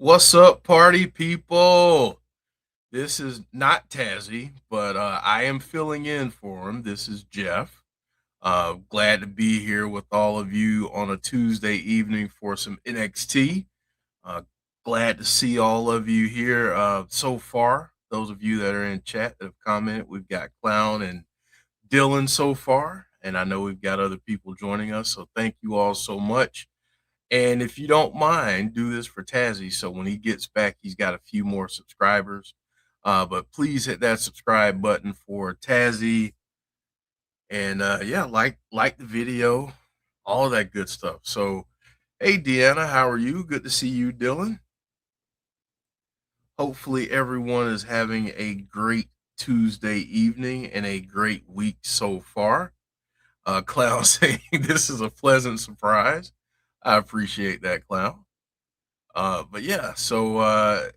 What's up, party people? This is not Tazzy, but I am filling in for him. This is Jeff. Glad to be here with all of you on a Tuesday evening for some NXT. Uh, Glad to see all of you here so far. Those of you that are in chat that have commented, we've got Clown and Dylan so far, and I know we've got other people joining us. So thank you all so much. And if you don't mind, do this for Tazzy. So when he gets back, he's got a few more subscribers. But please hit that subscribe button for Tazzy. And yeah, like the video, all of that good stuff. So hey Deanna, how are you? Good to see you, Dylan. Hopefully everyone is having a great Tuesday evening and a great week so far. Clown saying this is a pleasant surprise. I appreciate that, Clown. But yeah, so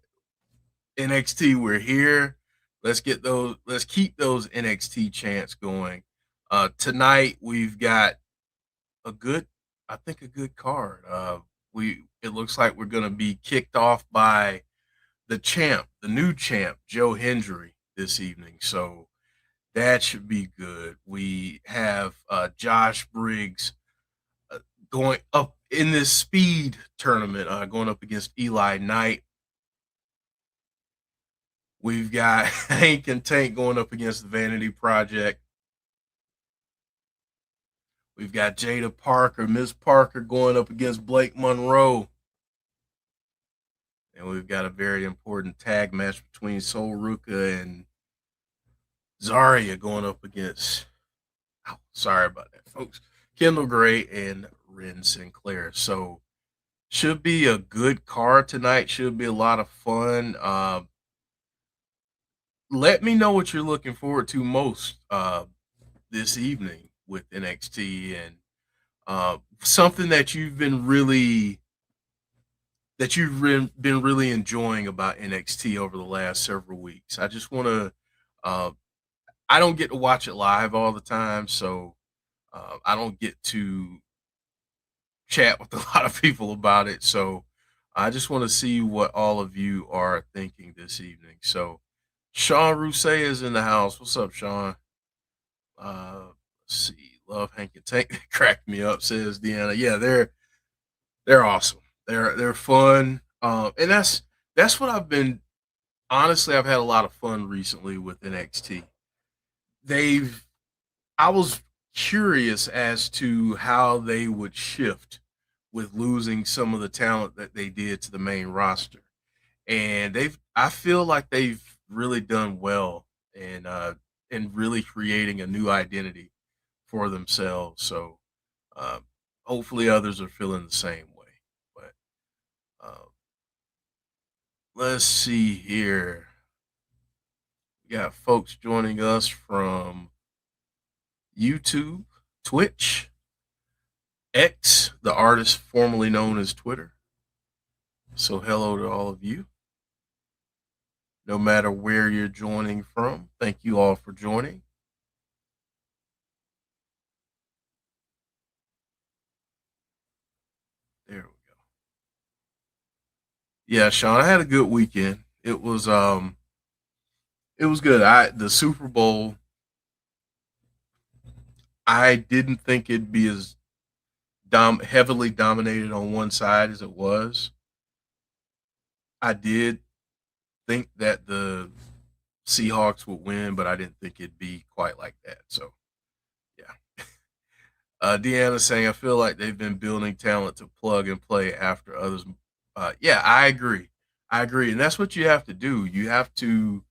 NXT, we're here. Let's keep those NXT chants going. Tonight we've got a good, I think a good card. It looks like we're gonna be kicked off by the champ, the new champ, Joe Hendry, this evening. So that should be good. We have Josh Briggs uh, going up in this speed tournament, going up against Eli Knight. We've got Hank and Tank going up against the Vanity Project. We've got Jada Parker, Miss Parker going up against Blake Monroe. And we've got a very important tag match between Sol Ruka and Zarya going up against, oh, sorry about that, folks, Kendall Gray and Ren Sinclair. So should be a good card tonight. Should be a lot of fun. Let me know what you're looking forward to most this evening with NXT and something that you've been really enjoying about NXT over the last several weeks. I just want to. I don't get to watch it live all the time, so I don't get to chat with a lot of people about it. So I just want to see what all of you are thinking this evening. So Sean Rousset is in the house. What's up, Sean? Let's see. Love Hank and Tank. Cracked me up, says Deanna. Yeah, they're awesome. They're fun. And that's what I've been honestly, I've had a lot of fun recently with NXT. They've I was curious as to how they would shift with losing some of the talent that they did to the main roster. And I feel like they've really done well in really creating a new identity for themselves. So hopefully others are feeling the same way. But um, let's see here. We got folks joining us from YouTube, Twitch, X, the artist formerly known as Twitter. So hello to all of you. No matter where you're joining from, thank you all for joining. There we go. Yeah, Sean, I had a good weekend. It was good. The Super Bowl, I didn't think it'd be as heavily dominated on one side as it was. I did think that the Seahawks would win, but I didn't think it'd be quite like that. So, yeah. Deanna saying, I feel like they've been building talent to plug and play after others. Yeah, I agree. I agree. And that's what you have to do. You have to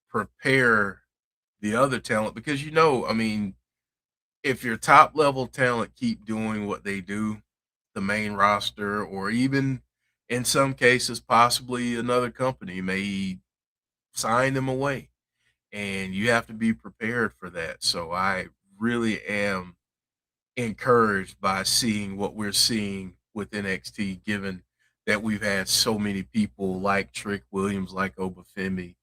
prepare the other talent because, I mean, if your top level talent keep doing what they do, the main roster, or even in some cases, possibly another company may sign them away. And you have to be prepared for that. So I really am encouraged by seeing what we're seeing with NXT, given that we've had so many people like Trick Williams, like Obafemi,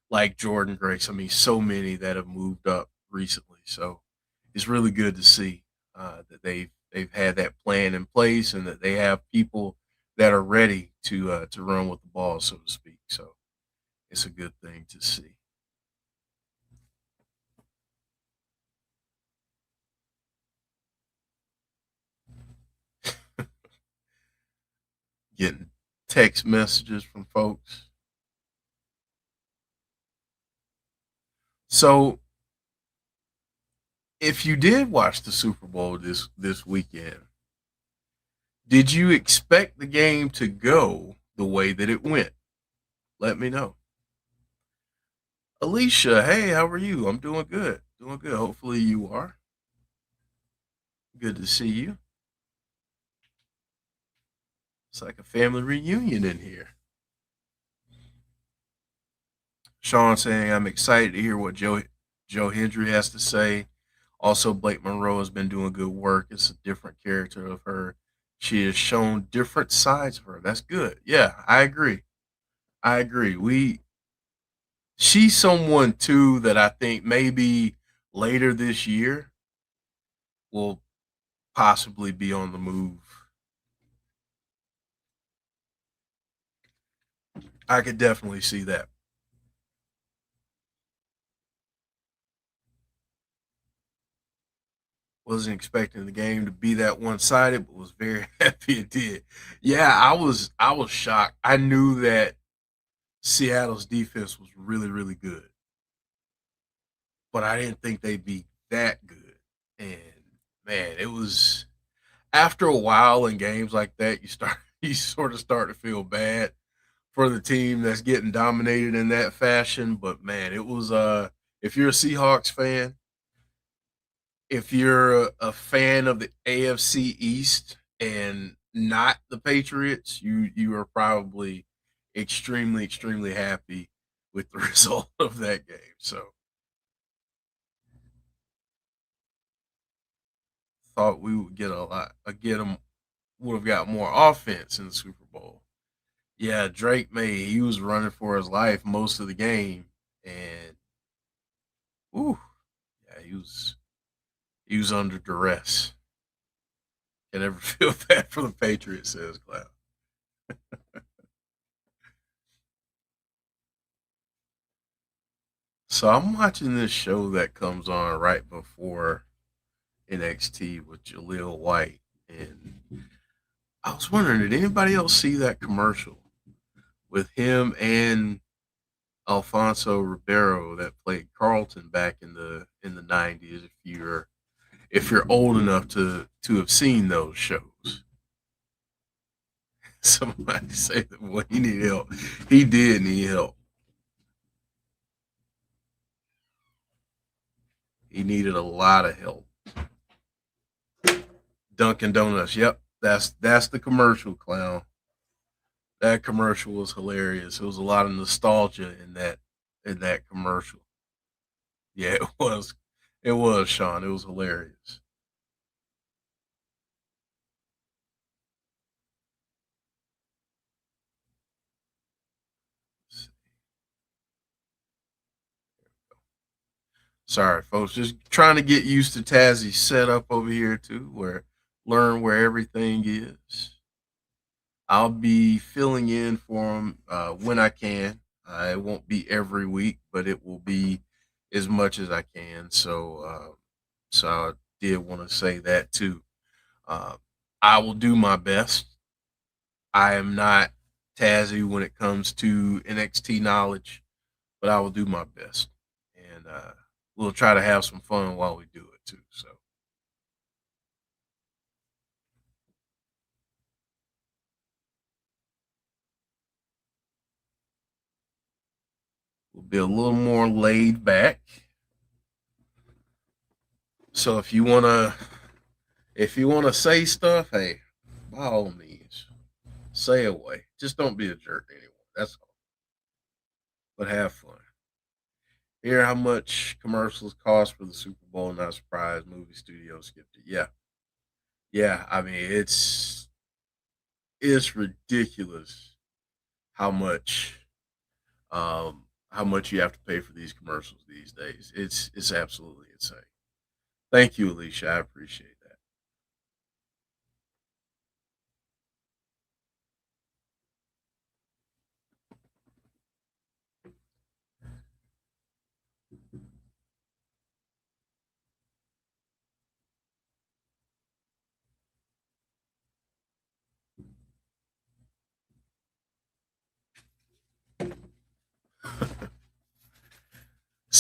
like Jordan Grace. I mean, so many that have moved up recently. So it's really good to see that they've had that plan in place and that they have people that are ready to run with the ball, so to speak. So it's a good thing to see. Getting text messages from folks. So if you did watch the Super Bowl this weekend, did you expect the game to go the way that it went? Let me know. Alicia, hey, how are you? I'm doing good. Doing good. Hopefully you are. Good to see you. It's like a family reunion in here. Sean saying I'm excited to hear what Joe Hendry has to say. Also, Blake Monroe has been doing good work. It's a different character of her. She has shown different sides of her. That's good. Yeah, I agree. I agree. She's someone too that I think maybe later this year will possibly be on the move. I could definitely see that. Wasn't expecting the game to be that one sided, but was very happy it did. Yeah, I was shocked. I knew that Seattle's defense was really, really good, but I didn't think they'd be that good. And man, it was after a while in games like that, you sort of start to feel bad for the team that's getting dominated in that fashion. But man, it was if you're a Seahawks fan, if you're a fan of the AFC East and not the Patriots, you are probably extremely happy with the result of that game. So thought we would get a lot, get them would have got more offense in the Super Bowl. Yeah, Drake May he was running for his life most of the game, and ooh, yeah, he was under duress. Can never feel bad for the Patriots, says Cloud. So I'm watching this show that comes on right before NXT with Jaleel White, and I was wondering, did anybody else see that commercial with him and Alfonso Ribeiro that played Carlton back in the '90s? If you're old enough to have seen those shows, somebody say that well, he needed help. He did need help. He needed a lot of help. Dunkin' Donuts. Yep, that's the commercial, clown. That commercial was hilarious. It was a lot of nostalgia in that commercial. Yeah, it was. It was, Sean. It was hilarious. Sorry, folks. Just trying to get used to Tazzy's setup over here too, where learn where everything is. I'll be filling in for him when I can. It won't be every week, but it will be as much as I can. So I did want to say that too. Uh, I will do my best. I am not Tazzy when it comes to NXT knowledge, but I will do my best, and we'll try to have some fun while we do it too. So we'll be a little more laid back. So if you wanna say stuff, hey, by all means, say away. Just don't be a jerk anymore. That's all. But have fun. Hear how much commercials cost for the Super Bowl? Not surprised. Movie studio skipped it. Yeah, yeah. I mean, it's ridiculous how much how much you have to pay for these commercials these days. It's absolutely insane. Thank you, Alicia. I appreciate that.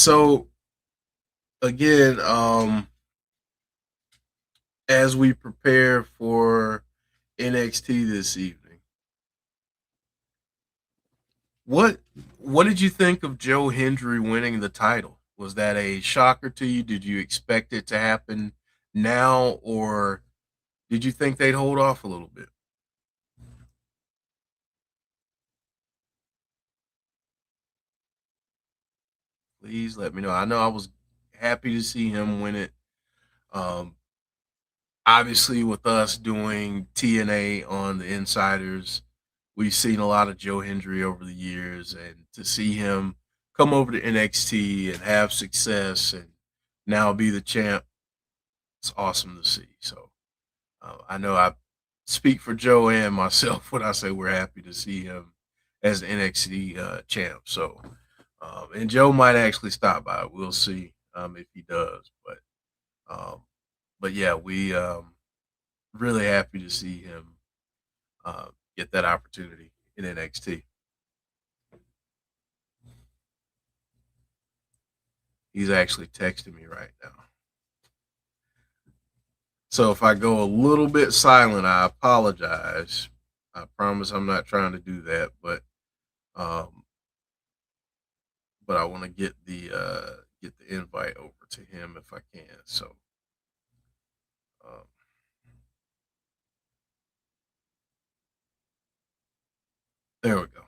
So again, as we prepare for NXT this evening, what what did you think of Joe Hendry winning the title? Was that a shocker to you? Did you expect it to happen now, or did you think they'd hold off a little bit? Please let me know. I know I was happy to see him win it. Um, Obviously, with us doing TNA on the Insiders, we've seen a lot of Joe Hendry over the years, and to see him come over to NXT and have success and now be the champ, it's awesome to see. So I know I speak for Joe and myself when I say we're happy to see him as the NXT champ. So, and Joe might actually stop by. We'll see if he does. Um, but yeah, we really happy to see him uh, get that opportunity in NXT. He's actually texting me right now. So if I go a little bit silent, I apologize. I promise I'm not trying to do that, um, but I want to get the invite over to him if I can. So um, there we go.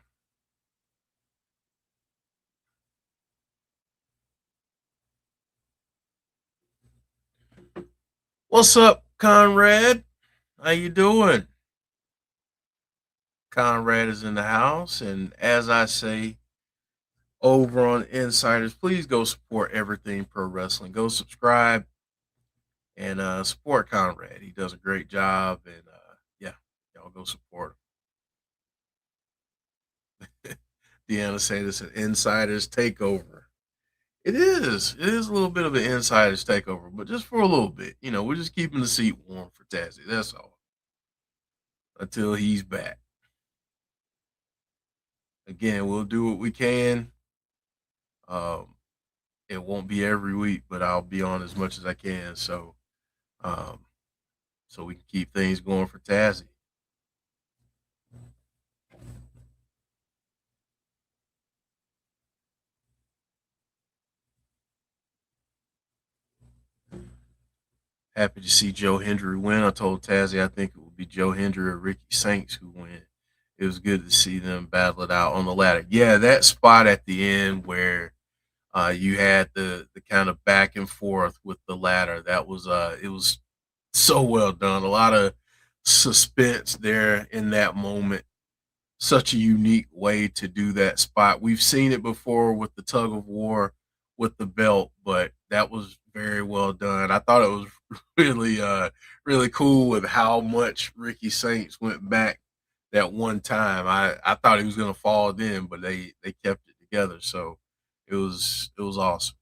What's up, Conrad? How you doing? Conrad is in the house, and as I say over on Insiders, please go support everything pro wrestling. Go subscribe and support Conrad. He does a great job, and yeah, y'all go support him. Deanna said it's an Insiders takeover. It is. It is a little bit of an Insiders takeover, but just for a little bit. You know, we're just keeping the seat warm for Tazzy. That's all. Until he's back. Again, we'll do what we can. Um, it won't be every week, but I'll be on as much as I can. Um, so we can keep things going for Tazzy. Happy to see Joe Hendry win. I told Tazzy I think it would be Joe Hendry or Ricky Saints who win. It was good to see them battle it out on the ladder. Yeah, that spot at the end where you had the kind of back and forth with the ladder. That was it was so well done. A lot of suspense there in that moment. Such a unique way to do that spot. We've seen it before with the tug of war with the belt, but that was very well done. I thought it was really really cool with how much Ricky Saints went back that one time. I thought he was gonna fall then, but they kept it together. So it was awesome.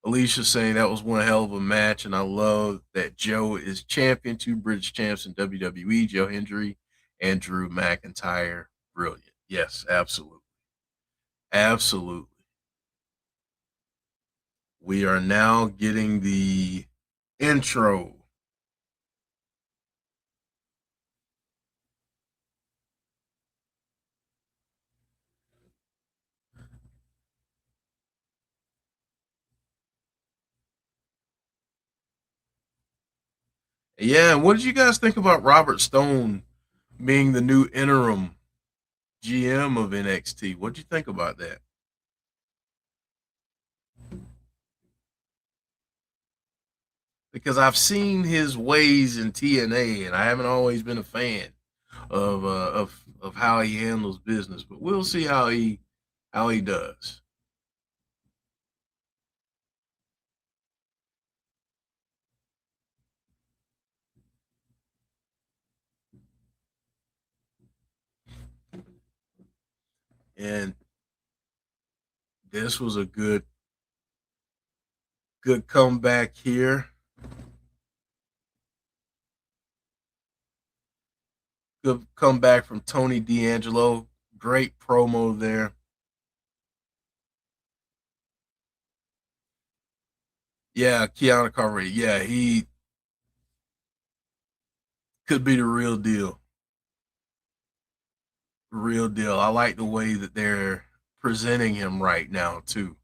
Alicia saying that was one hell of a match, and I love that Joe is champion, two British champs in WWE, Joe Hendry and Drew McIntyre. Brilliant. Yes, absolutely. Absolutely. We are now getting the intro. Yeah, and what did you guys think about Robert Stone being the new interim GM of NXT? What did you think about that? Because I've seen his ways in TNA, and I haven't always been a fan of how he handles business. But we'll see how he does. And this was a good comeback here. Good comeback from Tony D'Angelo. Great promo there. Yeah, Keanu Carver. Yeah, he could be the real deal. Real deal. I like the way that they're presenting him right now too.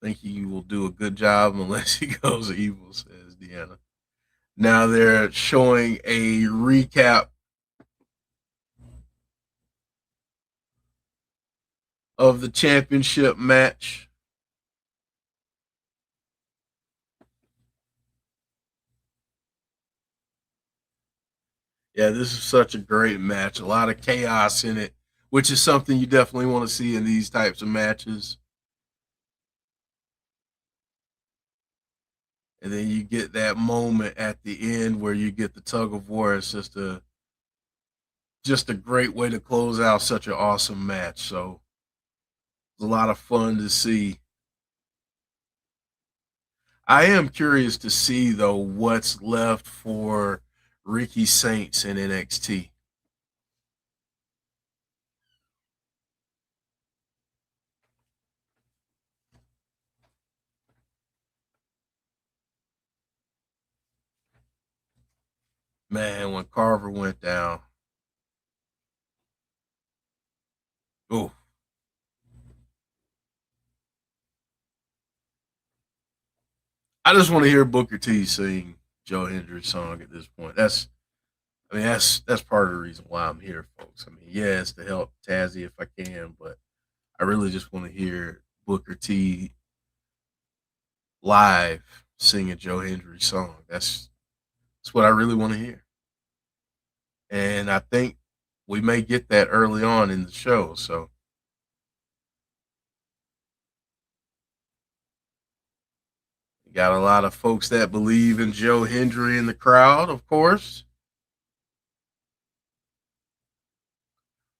I think he will do a good job unless he goes evil, says Deanna. Now they're showing a recap of the championship match. Yeah, this is such a great match. A lot of chaos in it, which is something you definitely want to see in these types of matches. And then you get that moment at the end where you get the tug of war. It's just a great way to close out such an awesome match. So it's a lot of fun to see. I am curious to see though what's left for Ricky Saints in NXT. Man, when Carver went down, oh, I just want to hear Booker T sing Joe Hendry's song at this point. That's part of the reason why I'm here, folks. I mean, yes, to help Tazzy if I can, but I really just want to hear Booker T live singing Joe Hendry's song. That's what I really want to hear, and I think we may get that early on in the show. So we got a lot of folks that believe in Joe Hendry in the crowd, of course.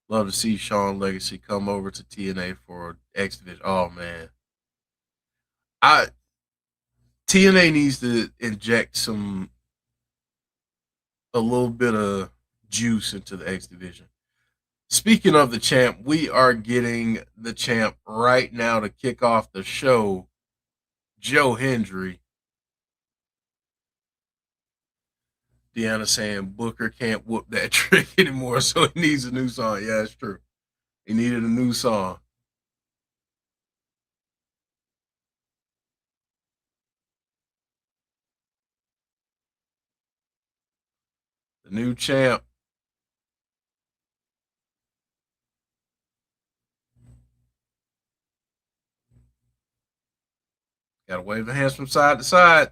Love to see Sean Legacy come over to TNA for X Division. Oh man, I TNA needs to inject a little bit of juice into the X Division. Speaking of the champ, we are getting the champ right now to kick off the show. Joe Hendry. Deanna saying Booker can't whoop that trick anymore, so he needs a new song. Yeah, it's true. He needed a new song. The new champ. Got to wave the hands from side to side.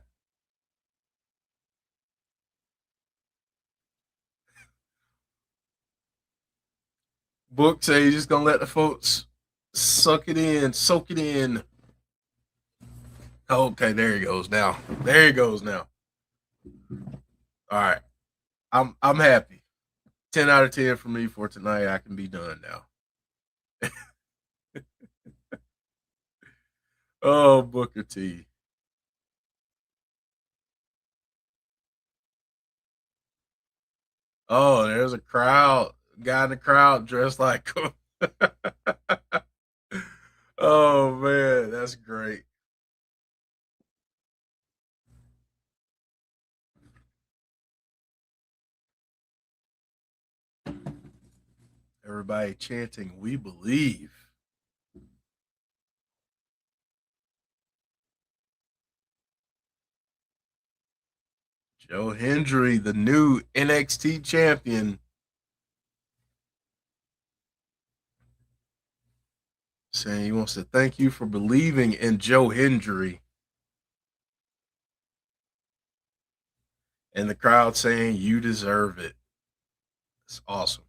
Book say he's just gonna let the folks suck it in, soak it in. Okay, there he goes now. There he goes now. All right, I'm happy. 10 out of 10 for me for tonight. I can be done now. Oh, Booker T. Oh, there's a crowd. Guy in the crowd dressed like him. Oh man, that's great. Everybody chanting, "We believe." Joe Hendry, the new NXT champion, saying he wants to thank you for believing in Joe Hendry. And the crowd saying, "You deserve it." It's awesome.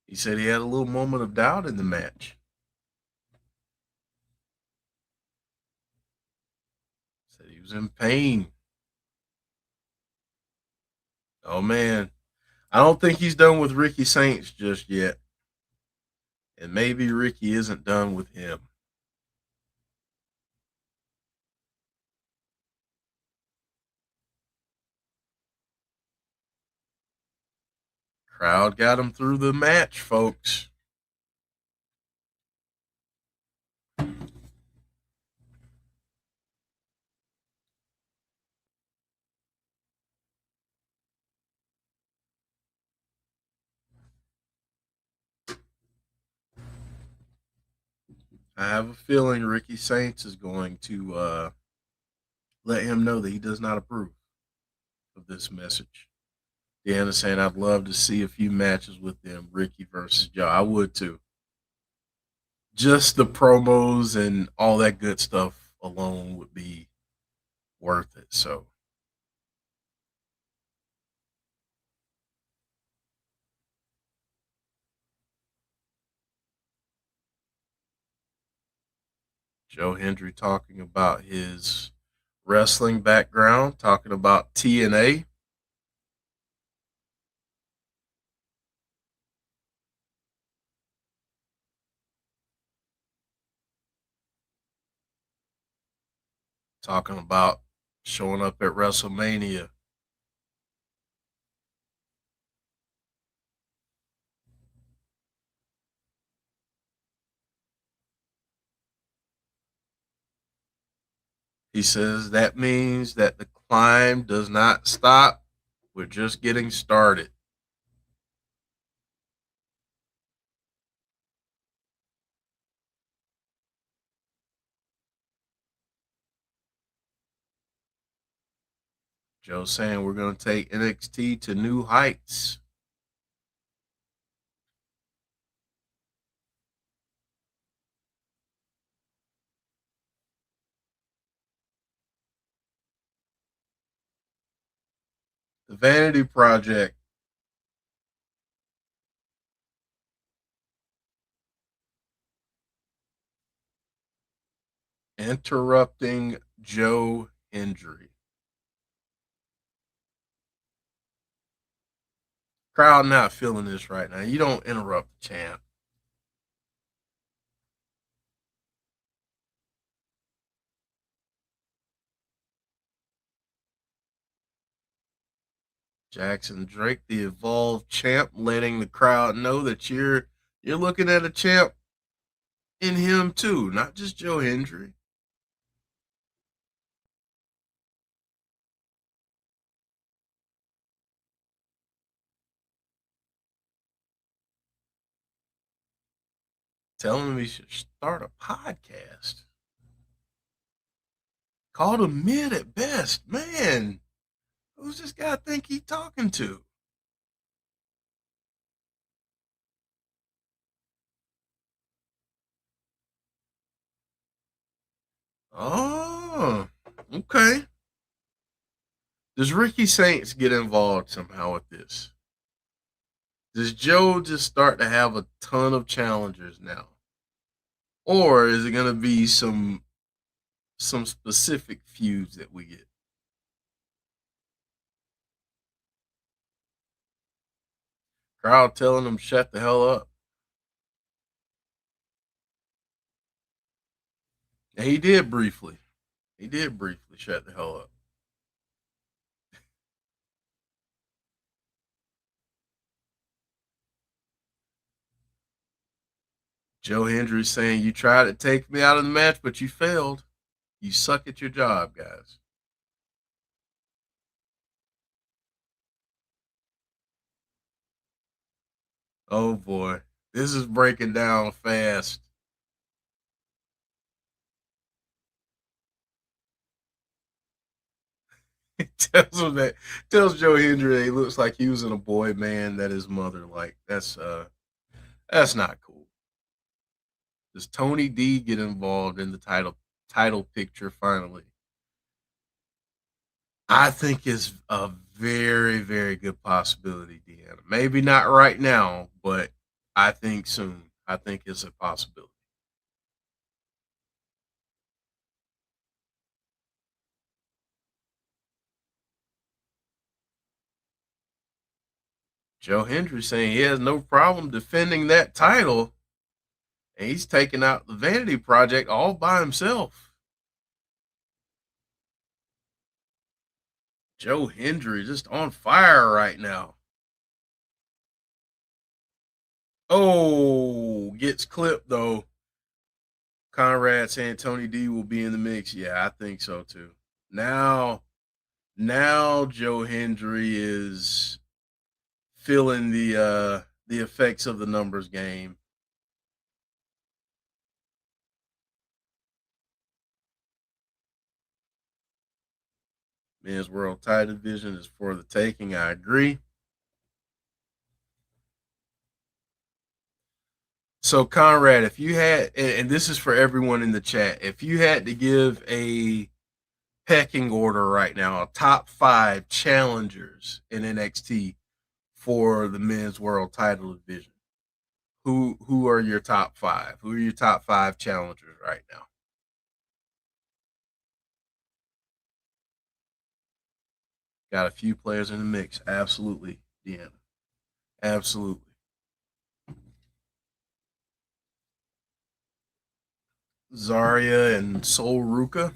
He said he had a little moment of doubt in the match. Said he was in pain. Oh man, I don't think he's done with Ricky Saints just yet. And maybe Ricky isn't done with him. Crowd got him through the match, folks. I have a feeling Ricky Saints is going to let him know that he does not approve of this message. Deanna saying, I'd love to see a few matches with them, Ricky versus Joe. I would too. Just the promos and all that good stuff alone would be worth it. So, Joe Hendry talking about his wrestling background, talking about TNA. Talking about showing up at WrestleMania. He says that means that the climb does not stop. We're just getting started. Joe saying we're going to take NXT to new heights. The Vanity Project interrupting Joe Hendry. Crowd not feeling this right now. You don't interrupt the champ. Jackson Drake, the evolved champ, letting the crowd know that you're looking at a champ in him too, not just Joe Hendry. Telling him he should start a podcast. Called him mid at best. Man, who's this guy think he talking to? Oh, okay. Does Ricky Saints get involved somehow with this? Does Joe just start to have a ton of challengers now? Or is it gonna be some specific feuds that we get? Crowd telling him shut the hell up. And he did briefly. He did briefly shut the hell up. Joe Hendry saying, you tried to take me out of the match, but you failed. You suck at your job, guys. Oh boy. This is breaking down fast. It tells Joe Hendry that he looks like he was in a boy band that his mother like. That's not cool. Does Tony D get involved in the title picture finally? I think it's a very, very good possibility, Deanna. Maybe not right now, but I think soon. I think it's a possibility. Joe Hendry saying he has no problem defending that title, and he's taking out the Vanity Project all by himself. Joe Hendry just on fire right now. Oh, gets clipped though. Conrad saying Tony D will be in the mix. Yeah, I think so too. Now, now Joe Hendry is feeling the effects of the numbers game. Men's World Title Division is for the taking. I agree. So Conrad, if you had, and this is for everyone in the chat, if you had to give a pecking order right now, top 5 challengers in NXT for the men's world title division, who are your top 5? Who are your top 5 challengers right now? Got a few players in the mix. Absolutely, Deanna. Absolutely. Zarya and Sol Ruka.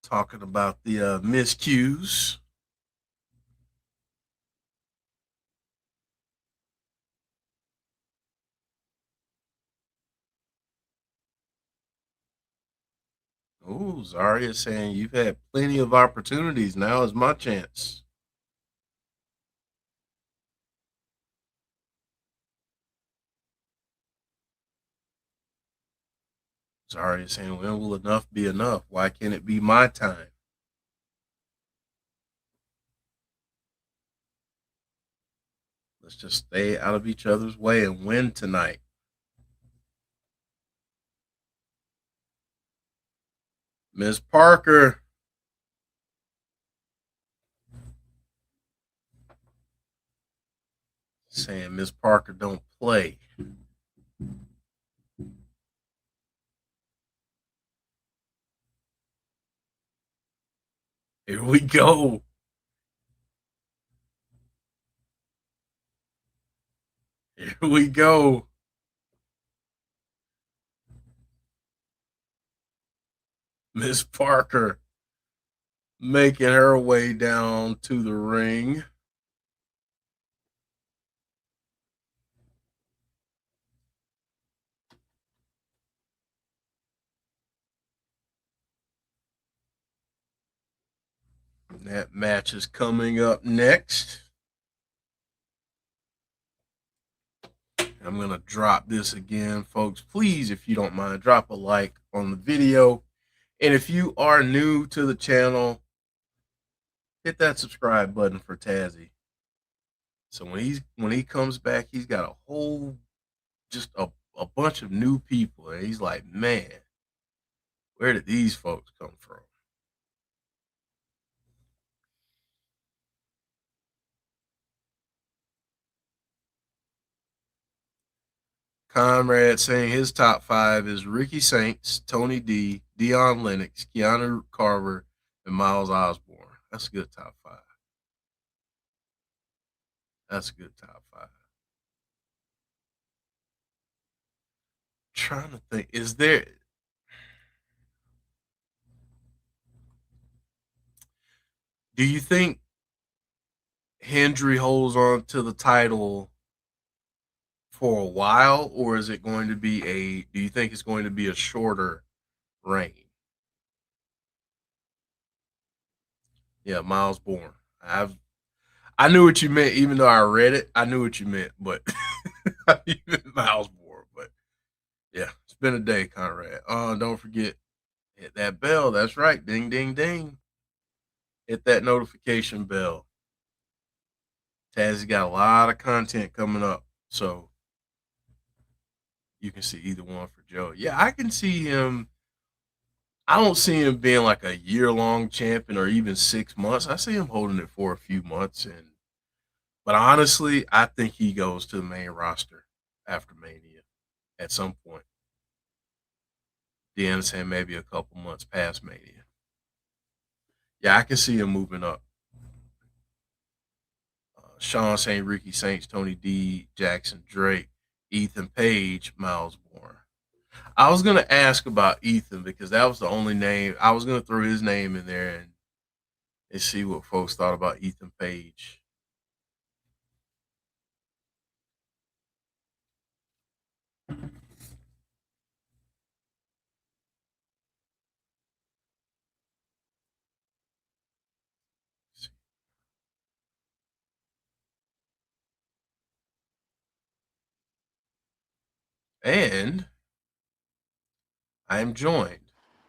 Talking about the miscues. Oh, Zarya saying you've had plenty of opportunities. Now is my chance. Zarya saying, when will enough be enough? Why can't it be my time? Let's just stay out of each other's way and win tonight. Miss Parker saying Miss Parker don't play. Here we go. Here we go. Miss Parker making her way down to the ring. That match is coming up next. I'm going to drop this again, folks. Please, if you don't mind, drop a like on the video. And if you are new to the channel, hit that subscribe button for Tazzy. So when he comes back, he's got a whole just a bunch of new people, and he's like, man, where did these folks come from? Conrad saying his top 5 is Ricky Saints, Tony D, Dion Lennox, Keanu Carver, and Miles Osborne. That's a good top 5. That's a good top 5. Trying to think, is there? Do you think Hendry holds on to the title for a while, or is it going to be a? Do you think it's going to be a shorter reign? Yeah, Miles Bourne. I knew what you meant, even though I read it. I knew what you meant, but even Miles Bourne. But yeah, it's been a day, Conrad. Don't forget, hit that bell. That's right. Ding, ding, ding. Hit that notification bell. Tazzy got a lot of content coming up, so you can see either one for Joe. Yeah, I can see him. I don't see him being like a year-long champion or even 6 months. I see him holding it for a few months, and but honestly, I think he goes to the main roster after Mania at some point. The end saying maybe a couple months past Mania. Yeah, I can see him moving up. Sean saying Ricky Saints, Tony D, Jackson Drake, Ethan Page, Miles Bourne. I was gonna ask about Ethan because that was the only name I was gonna throw his name in there and see what folks thought about Ethan Page. And I am joined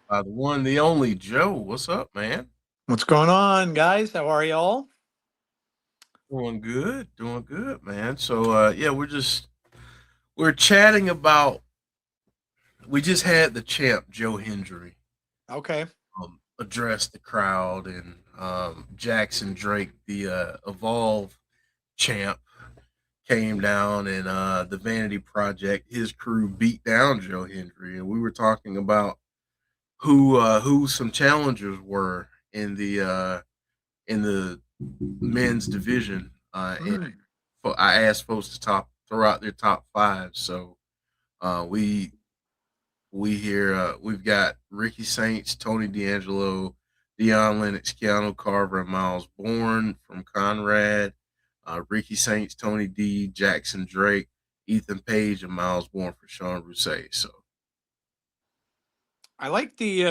by the one, the only Joe. What's up, man? What's going on, guys? How are y'all? Doing good, man. So yeah, we're chatting about we just had the champ Joe Hendry Okay. address the crowd and Jackson Drake, the Evolve champ, came down and the Vanity Project, his crew beat down Joe Hendry, and we were talking about who some challengers were in the men's division. And Mm. I asked folks to throw out their top five. So we hear we've got Ricky Saints, Tony D'Angelo, Deion Lennox, Keanu Carver, and Miles Bourne from Conrad. Ricky Saints, Tony D, Jackson Drake, Ethan Page, and Miles Bourne for Sean Rousseff. So I like the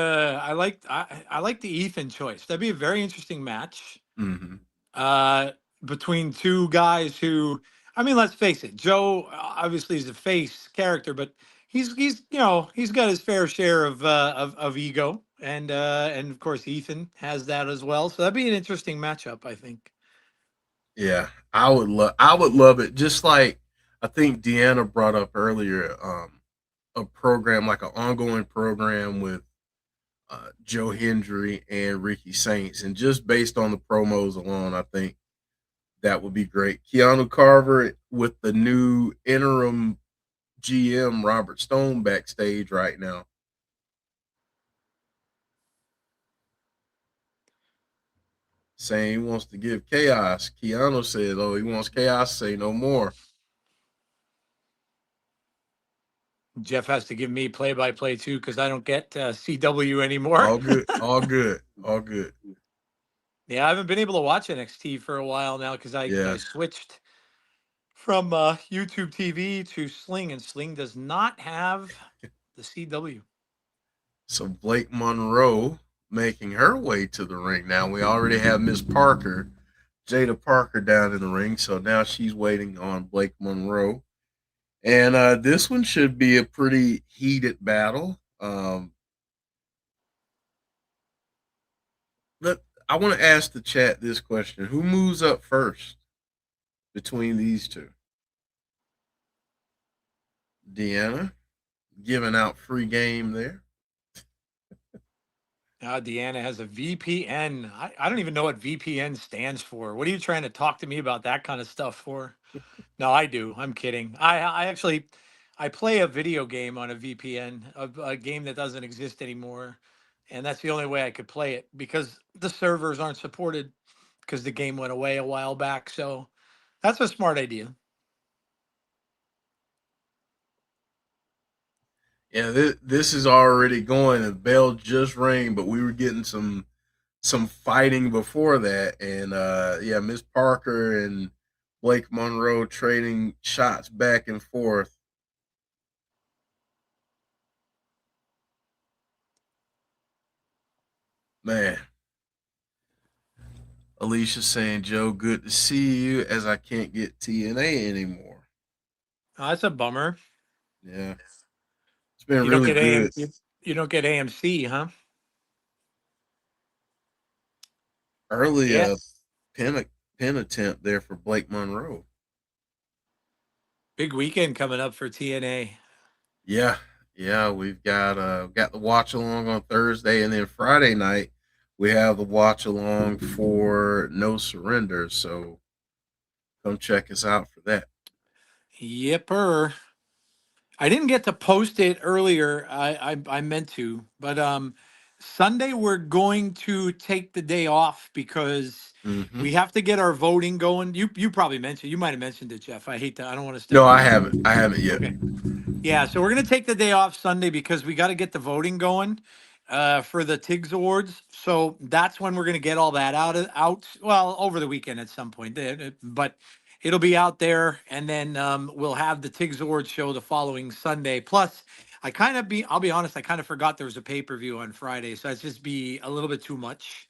Ethan choice. That'd be a very interesting match. mm-hmm. Uh between two guys who, I mean, let's face it, Joe obviously is a face character, but he's he's got his fair share of ego, and of course Ethan has that as well. So that'd be an interesting matchup, I think. Yeah, I would love it. Just like I think Deanna brought up earlier, a program like an ongoing program with Joe Hendry and Ricky Saints, and just based on the promos alone, I think that would be great. Keanu Carver with the new interim GM Robert Stone backstage right now, saying he wants to give chaos. Keanu says, "Oh, he wants chaos. Say no more." Jeff has to give me play by play too because I don't get CW anymore. All good, all good, all good. Yeah, I haven't been able to watch NXT for a while now because I Yeah. switched from YouTube TV to Sling, and Sling does not have the CW. So Blake Monroe making her way to the ring. Now we already have Miss Parker, Jada Parker down in the ring. So now she's waiting on Blake Monroe. And this one should be a pretty heated battle. Let, I want to ask the chat this question: who moves up first between these two? Deanna giving out free game there. Deanna has a VPN. I don't even know what VPN stands for. What are you trying to talk to me about that kind of stuff for? No, I do. I'm kidding. I actually I play a video game on a VPN, a game that doesn't exist anymore, and that's the only way I could play it because the servers aren't supported because the game went away a while back. So that's a smart idea. Yeah, this is already going. The bell just rang, but we were getting some fighting before that, and yeah, Miss Parker and Blake Monroe trading shots back and forth. Man, Alicia saying, "Joe, good to see you." As I can't get TNA anymore. That's a bummer. Yeah, it's been You don't really get good. you don't get AMC, huh? Early Yeah. pin attempt there for Blake Monroe. Big weekend coming up for TNA. Yeah, yeah, we've got the watch along on Thursday, and then Friday night we have the watch along for No Surrender. So come check us out for that. Yipper. I didn't get to post it earlier. I meant to, but Sunday we're going to take the day off because Hmm. we have to get our voting going. You probably mentioned, you might have mentioned it, Jeff. I don't want to No, step I on you. haven't. I haven't yet. Okay. Yeah, so we're gonna take the day off Sunday because we got to get the voting going for the TIGS awards. So that's when we're gonna get all that out. Well, over the weekend at some point, but it'll be out there, and then we'll have the TIGS awards show the following Sunday. Plus, I'll be honest, I kind of forgot there was a pay-per-view on Friday, so it's just be a little bit too much.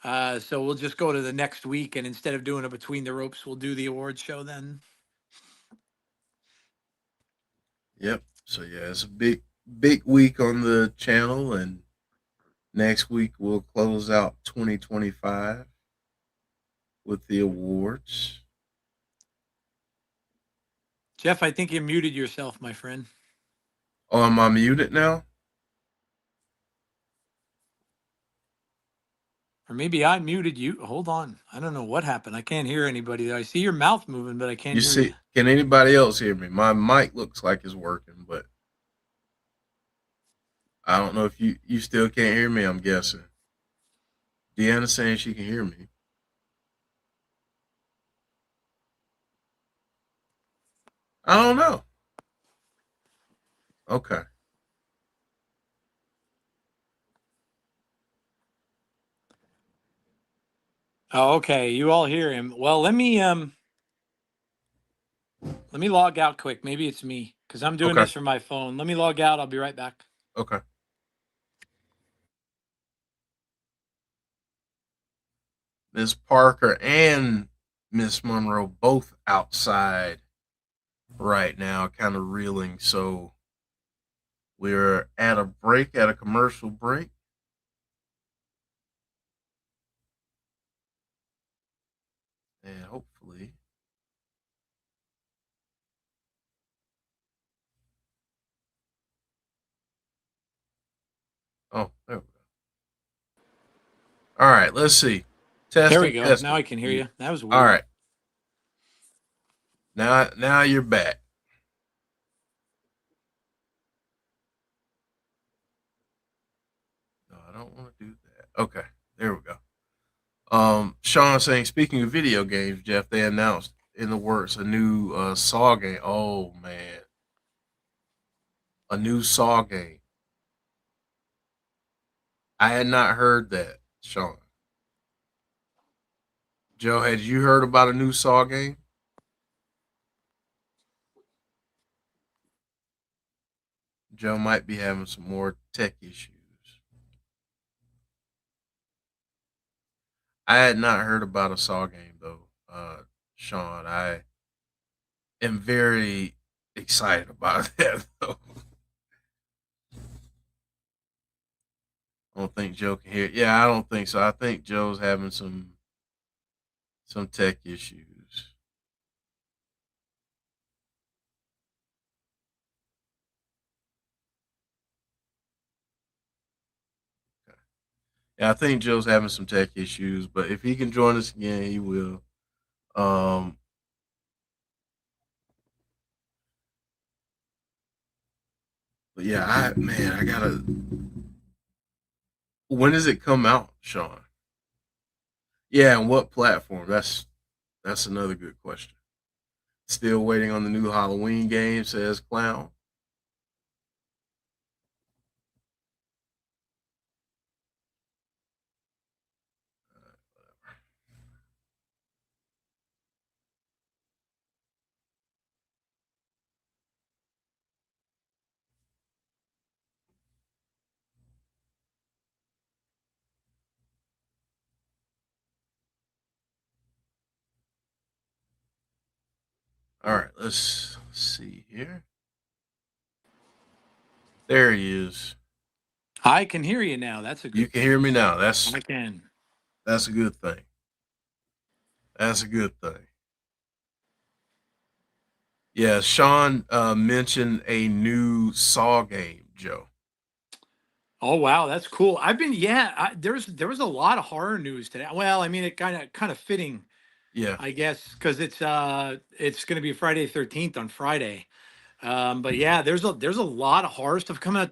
So we'll just go to the next week, and instead of doing it between the ropes, we'll do the awards show then. Yep. So yeah, it's a big week on the channel, and next week we'll close out 2025 with the awards. Jeff, I think you muted yourself, my friend. Oh, am I muted now? Or maybe I muted you. Hold on. I don't know what happened. I can't hear anybody. I see your mouth moving, but I can't You hear you. see? Can anybody else hear me? My mic looks like it's working, but I don't know if you still can't hear me. I'm guessing. Deanna's saying she can hear me. I don't know. Okay. Oh, okay. You all hear him. Well, let me log out quick. Maybe it's me because I'm doing Okay. this from my phone. Let me log out. I'll be right back. Okay. Miss Parker and Miss Monroe both outside right now, kind of reeling. So we're at a commercial break. And hopefully, oh, there we go. All right, let's see. There we Testing, go. Now testing. I can hear you. That was All weird. right, now you're back. No, I don't want to do that. Okay, there we go. Sean saying, speaking of video games, Jeff, they announced in the works a new Saw game. Oh man, a new Saw game. I had not heard that, Sean. Joe, had you heard about a new Saw game? Joe might be having some more tech issues. I had not heard about a Saw game though, Sean. I am very excited about that though. I don't think Joe can hear. Yeah, I don't think so. I think Joe's having some tech issues. Okay. Yeah, I think Joe's having some tech issues, but if he can join us again, he will. Um, but yeah, I gotta. When does it come out, Sean? Yeah, and what platform? That's another good question. Still waiting on the new Halloween game, says Clown. All right, let's see here. There he is. I can hear you now. That's a You good can hear thing. me now. I can. That's a good thing. That's a good thing. Yeah, Sean mentioned a new Saw game, Joe. Oh wow, that's cool. I've been yeah. There was a lot of horror news today. Well, I mean, it kind of fitting, Yeah. I guess, because it's going to be Friday 13th on Friday. But yeah, there's a lot of horror stuff coming out.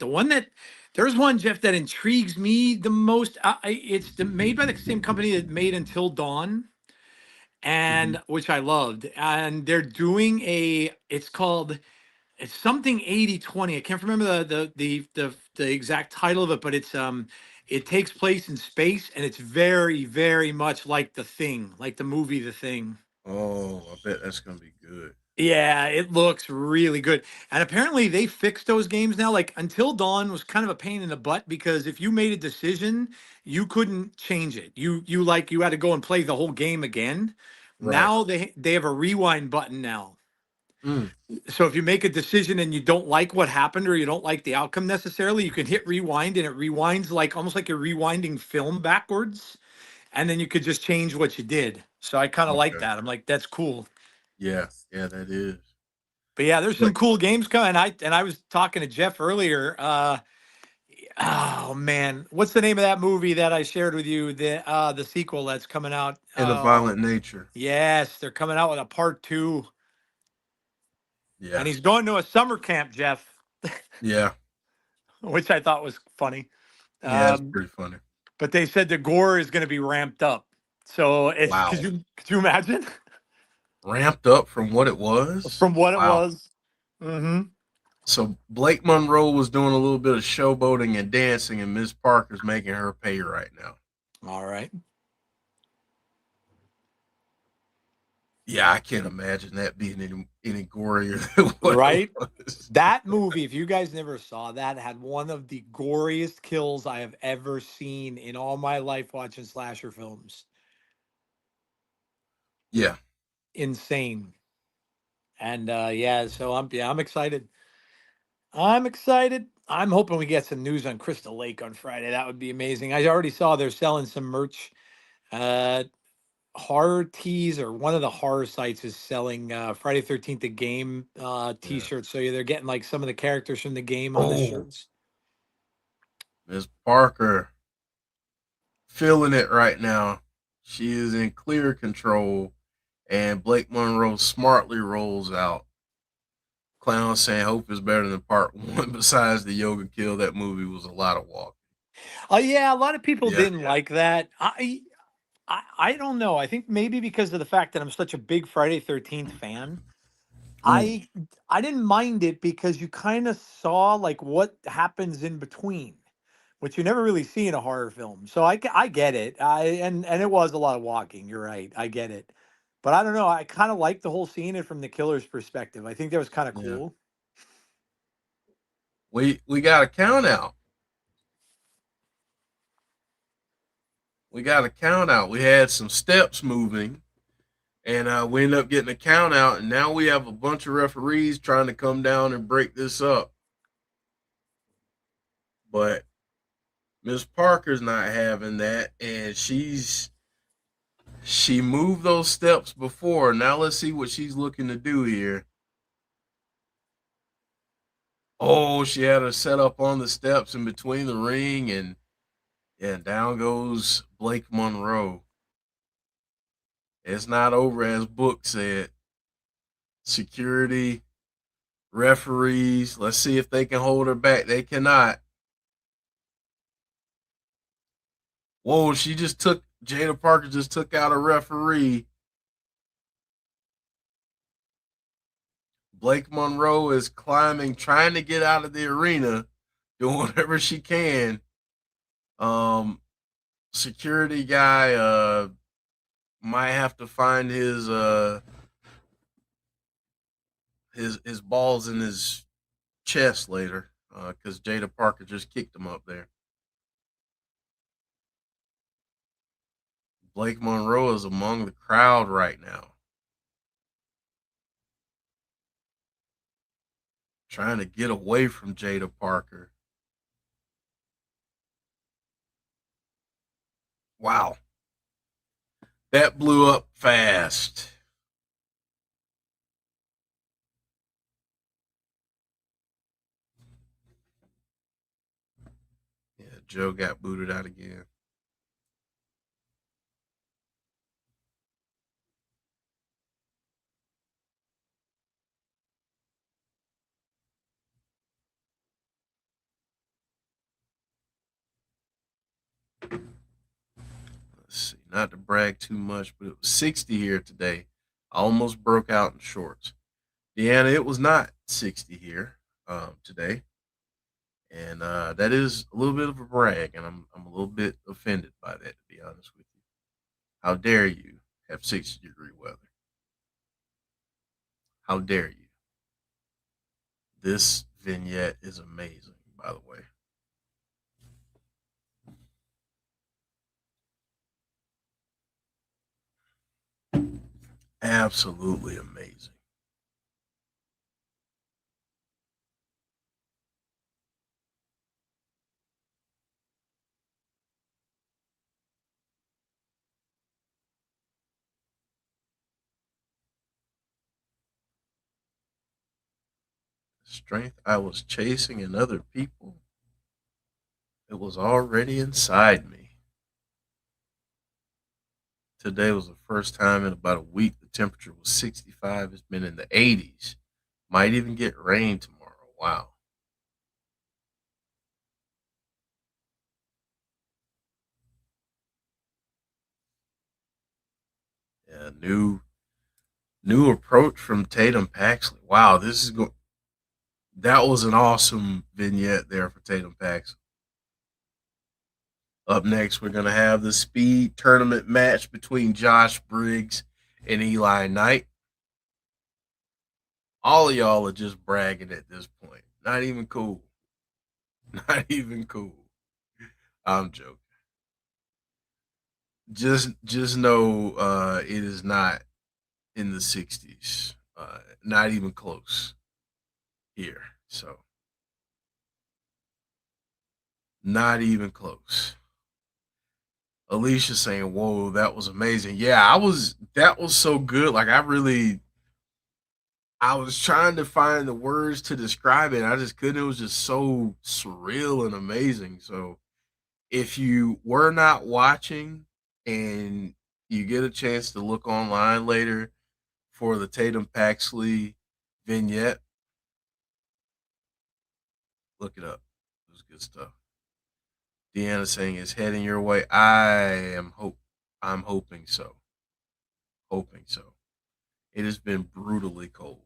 There's one, Jeff, that intrigues me the most. It's made by the same company that made Until Dawn, Mhm. and which I loved. And they're doing it's called, it's something 80/20. I can't remember the exact title of it, but it takes place in space, and it's very, very much like The Thing, like the movie The Thing. Oh, I bet that's gonna be good. Yeah, it looks really good. And apparently they fixed those games now. Like Until Dawn was kind of a pain in the butt because if you made a decision, you couldn't change it. You had to go and play the whole game again. Right. Now they have a rewind button now. Mm, So if you make a decision and you don't like what happened or you don't like the outcome necessarily, you can hit rewind and it rewinds like almost like you're rewinding film backwards. And then you could just change what you did. So I kind of like okay. that. I'm like, that's cool. Yeah. Yeah, that is. But yeah, there's some But cool games coming. I was talking to Jeff earlier. Oh man, what's the name of that movie that I shared with you? The sequel that's coming out. in a Oh violent nature. yes, they're coming out with a part two, and Yeah. he's going to a summer camp, Jeff, Yeah. which I thought was funny. Yeah, it's Um, pretty funny. but they said the gore is going to be ramped up. So it's Wow. could you imagine Ramped up from what it was? from what it Wow. was? Mm-hmm. So Blake Monroe was doing a little bit of showboating and dancing, and Miss Parker's making her pay right now. All right. Yeah, I can't imagine that being any gorier than what it Right. was. That movie, if you guys never saw that, had one of the goriest kills I have ever seen in all my life watching slasher films. Yeah. Insane. And yeah, so I'm excited. I'm excited. I'm hoping we get some news on Crystal Lake on Friday. That would be amazing. I already saw they're selling some merch. Uh Horror Tees, or one of the horror sites, is selling Friday 13th the game Yeah. t-shirts. So yeah, they're getting like some of the characters from the game on the Oh, shirts. Miss Parker feeling it right now. She is in clear control, and Blake Monroe smartly rolls out. Clown saying hope is better than part one. Besides the yoga kill, that movie was a lot of walking. Oh yeah, a lot of people Yeah. didn't like that. I don't know. I think maybe because of the fact that I'm such a big Friday 13th fan. Ooh. I I didn't mind it because you kind of saw like what happens in between, which you never really see in a horror film. So I get it. And it was a lot of walking. You're right. I get it. But I don't know. I kind of like the whole seeing it from the killer's perspective. I think that was kind of Yeah. cool. We got a count out. We got a count out. We had some steps moving, and we ended up getting a count out. And now we have a bunch of referees trying to come down and break this up. But Miss Parker's not having that, and she moved those steps before. Now let's see what she's looking to do here. Oh, she had her set up on the steps in between the ring, and yeah, down goes Blake Monroe. It's not over, as Book said. Security, referees. Let's see if they can hold her back. They cannot. Whoa, she just took Jada Parker just took out a referee. Blake Monroe is climbing, trying to get out of the arena, doing whatever she can. Um, security guy might have to find his balls in his chest later because Jada Parker just kicked him up there. Blake Monroe is among the crowd right now, trying to get away from Jada Parker. Wow, that blew up fast. Yeah, Joe got booted out again. let's see, not to brag too much, but it was 60 here today. I almost broke out in shorts. Deanna, it was not 60 here today. And that is a little bit of a brag, and I'm a little bit offended by that, to be honest with you. How dare you have 60-degree weather? How dare you? This vignette is amazing, by the way. Absolutely amazing. The strength I was chasing in other people, it was already inside me. Today was the first time in about a week the temperature was 65. It's been in the 80s. Might even get rain tomorrow. Wow. Yeah, new approach from Tatum Paxley. Wow, this is go. That was an awesome vignette there for Tatum Paxley. Up next, we're gonna have the speed tournament match between Josh Briggs and Eli Knight. All of y'all are just bragging at this point. Not even cool. Not even cool. I'm joking. Just know it is not in the 60s. Not even close here. So not even close. Alicia saying, "Whoa, that was amazing." Yeah, I was. That was so good. Like I was trying to find the words to describe it. I just couldn't. It was just so surreal and amazing. So if you were not watching and you get a chance to look online later for the Tatum Paxley vignette, look it up. It was good stuff. Deanna saying it's heading your way. I'm hoping so. Hoping so. It has been brutally cold.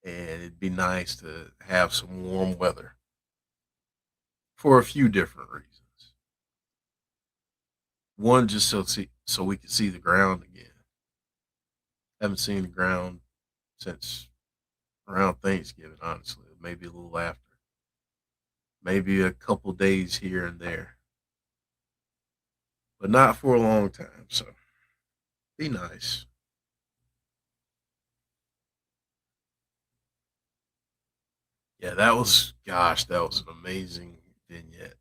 And it'd be nice to have some warm weather for a few different reasons. One, just so we can see the ground again. Haven't seen the ground since around Thanksgiving, honestly. Maybe a little after. Maybe a couple days here and there. But not for a long time, so be nice. Yeah, that was an amazing vignette.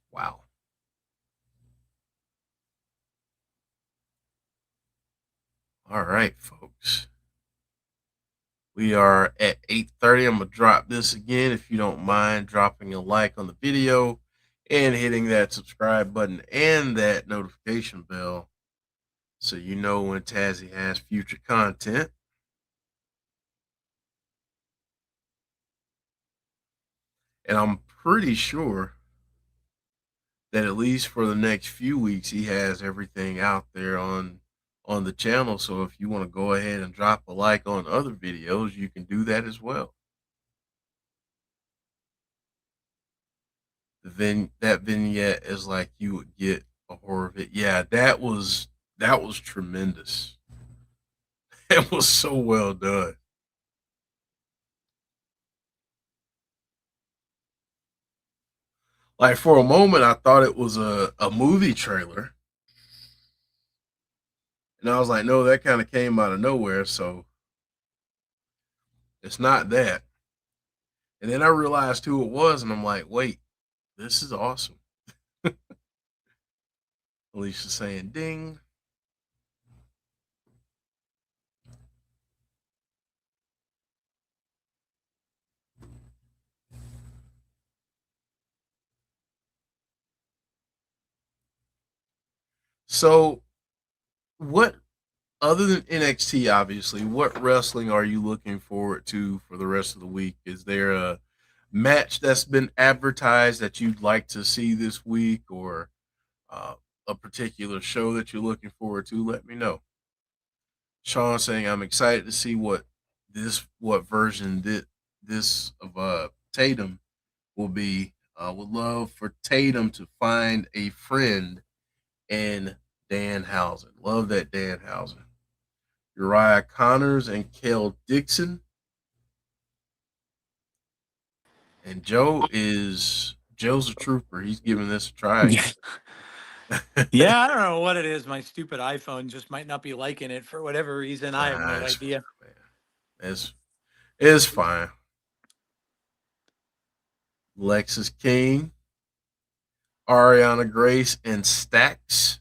Wow. All right, folks. We are at 8:30. I'm gonna drop this again. If you don't mind dropping a like on the video and hitting that subscribe button and that notification bell so you know when Tazzy has future content. And I'm pretty sure that at least for the next few weeks he has everything out there on the channel. So if you want to go ahead and drop a like on other videos, you can do that as well. Then that vignette is like you would get a horror vid. Yeah, that was tremendous. It was so well done. Like for a moment, I thought it was a movie trailer, and I was like, no, that kind of came out of nowhere. So it's not that. And then I realized who it was, and I'm like, wait, this is awesome. Alicia saying, ding. So, what other than NXT, obviously, what wrestling are you looking forward to for the rest of the week? Is there a match that's been advertised that you'd like to see this week, or uh, a particular show that you're looking forward to, let me know. Sean saying I'm excited to see what version this of Tatum will be. Would love for Tatum to find a friend in Danhausen. Love that Danhausen. Uriah Connors and Kel Dixon. And Joe's a trooper. He's giving this a try Yeah. again. Yeah, I don't know what it is. My stupid iPhone just might not be liking it for whatever reason. I have Nah, no it's fine, idea. man. It's fine. Lexus King, Ariana Grace, and Stax.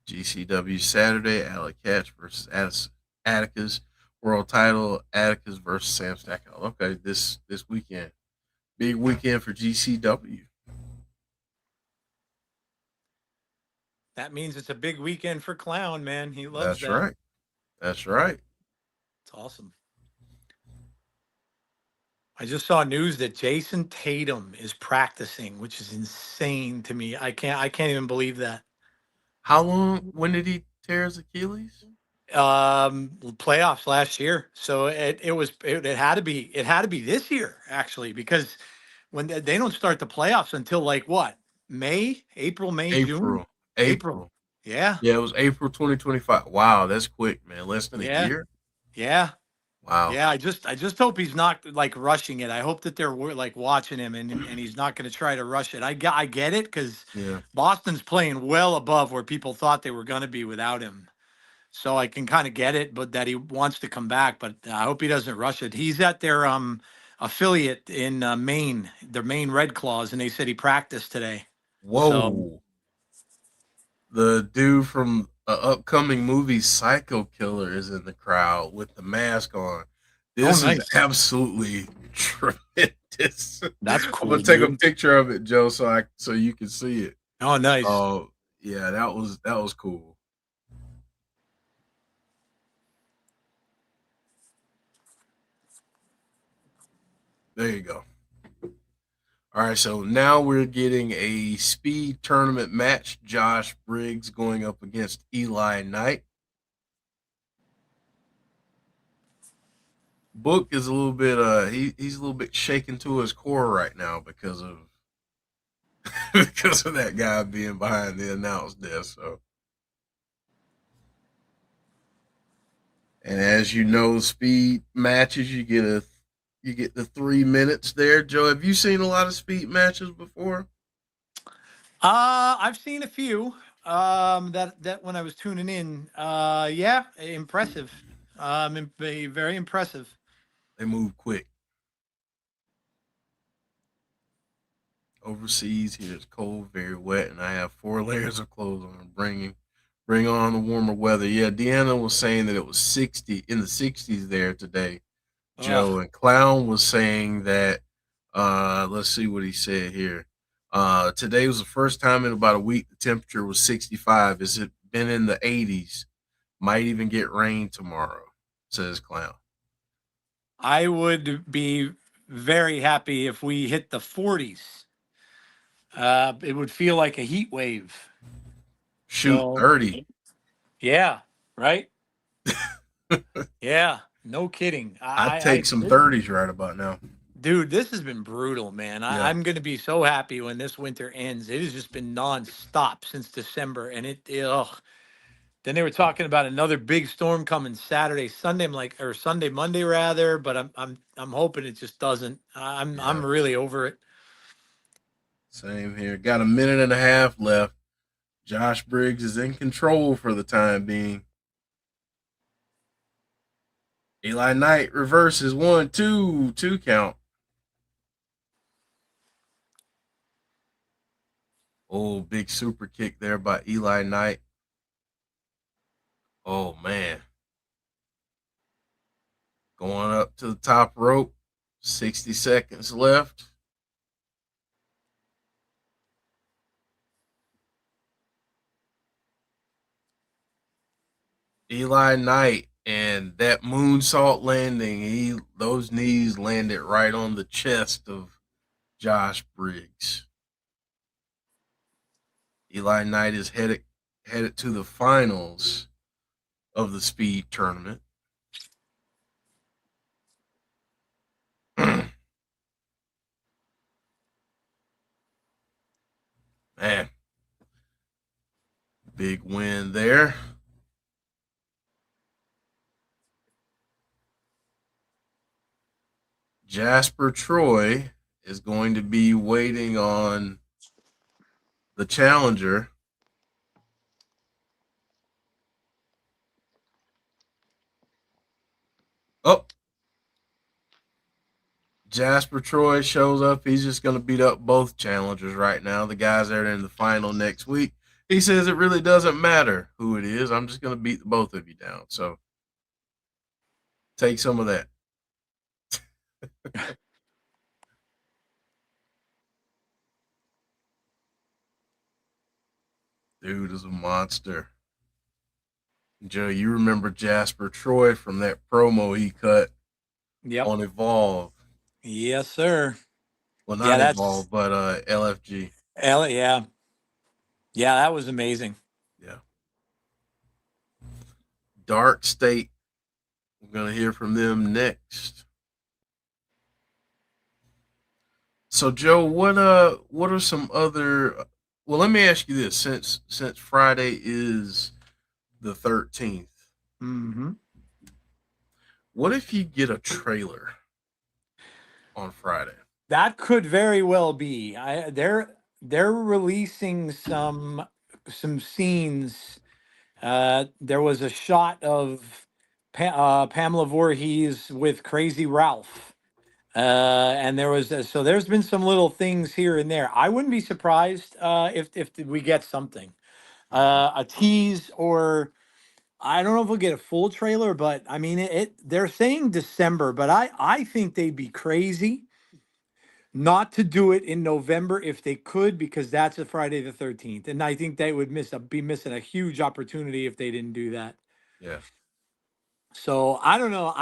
GCW Saturday, Alec Catch versus Atticus. World title, Atticus versus Sam Stackhouse. Okay, this weekend. Big weekend for GCW. That means it's a big weekend for Clown, man. He loves That's that. right. That's right. It's awesome. I just saw news that Jason Tatum is practicing, which is insane to me. I can't even believe that. How long? When did he tear his Achilles? Playoffs last year. So it had to be this year actually, because when they don't start the playoffs until like what? April, May, June? April. April. April. Yeah. Yeah, it was April 2025. Wow, that's quick, man. Less than a Yeah. year. Yeah. Wow. Yeah, I just hope he's not like rushing it. I hope that they're like watching him and he's not going to try to rush it. I get it because Yeah. Boston's playing well above where people thought they were going to be without him. So I can kind of get it, but that he wants to come back. But I hope he doesn't rush it. He's at their affiliate in Maine, their Maine Red Claws, and they said he practiced today. So Whoa. The dude from upcoming movie Psycho Killer is in the crowd with the mask on. oh, This is nice. absolutely tremendous. That's I'm gonna cool, take a dude. picture of it, Joe, so you can see it. Oh, nice. Oh, yeah, that was cool. There you go. All right, so now we're getting a speed tournament match. Josh Briggs going up against Eli Knight. Book is a little bit he's a little bit shaken to his core right now because of because of that guy being behind the announce desk. So, and as you know, speed matches you get the 3 minutes there. Joe, have you seen a lot of speed matches before? I've seen a few. That when I was tuning in, yeah, impressive. Very impressive. They move quick. Overseas here it's cold, very wet, and I have 4 layers of clothes on. Bring on the warmer weather. Yeah, Deanna was saying that it was 60 in the 60s there today, Joe, Ugh. and Clown was saying that let's see what he said here. Today was the first time in about a week the temperature was 65. Has it been in the 80s? Might even get rain tomorrow, says Clown. I would be very happy if we hit the 40s. It would feel like a heat wave. Shoot, So 30. yeah, right. Yeah, no kidding. I'd take some 30s right about now. Dude, this has been brutal, man. Yeah. I'm going to be so happy when this winter ends. It has just been nonstop since December, and ugh. Then they were talking about another big storm coming Saturday, Sunday. I'm like, or Sunday, Monday rather. But I'm hoping it just doesn't. I'm Yeah. really over it. Same here. Got a minute and a half left. Josh Briggs is in control for the time being. Eli Knight reverses 1, 2 count. Oh, big super kick there by Eli Knight. Oh man. Going up to the top rope. 60 seconds left. Eli Knight and that moonsault landing, those knees landed right on the chest of Josh Briggs. Eli Knight is headed to the finals of the speed tournament. Man, big win there. Jasper Troy is going to be waiting on the challenger. Oh, Jasper Troy shows up. He's just going to beat up both challengers right now. The guys that are in the final next week. He says it really doesn't matter who it is. I'm just going to beat the both of you down. So take some of that. Dude is a monster. Joe, you remember Jasper Troy from that promo he cut Yep. on Evolve. Yes, sir. Well, Yeah, not that's Evolve, but LFG. Yeah. Yeah, that was amazing. Yeah. Dark State. We're going to hear from them next. So, Joe, what are some other? Well, let me ask you this: since Friday is the 13th, Mm-hmm. what if you get a trailer on Friday? That could very well be. They're releasing some scenes. There was a shot of Pamela Voorhees with Crazy Ralph. And so there's been some little things here and there. I wouldn't be surprised if we get something, Mm-hmm. a tease, or I don't know if we'll get a full trailer, but I mean they're saying December, but I think they'd be crazy not to do it in November if they could, because that's a Friday the 13th, and I think they would be missing a huge opportunity if they didn't do that. Yeah. So I don't know.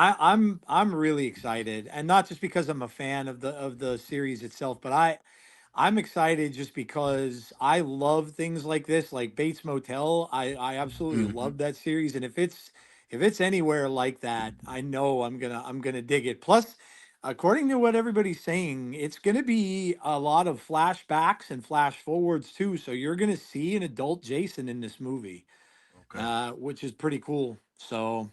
I'm really excited, and not just because I'm a fan of the series itself, but I'm excited just because I love things like this, like Bates Motel. I absolutely Mm-hmm. love that series, and if it's anywhere like that, I know I'm gonna dig it. Plus, according to what everybody's saying, it's gonna be a lot of flashbacks and flash forwards too. So you're gonna see an adult Jason in this movie, Okay. which is pretty cool. So.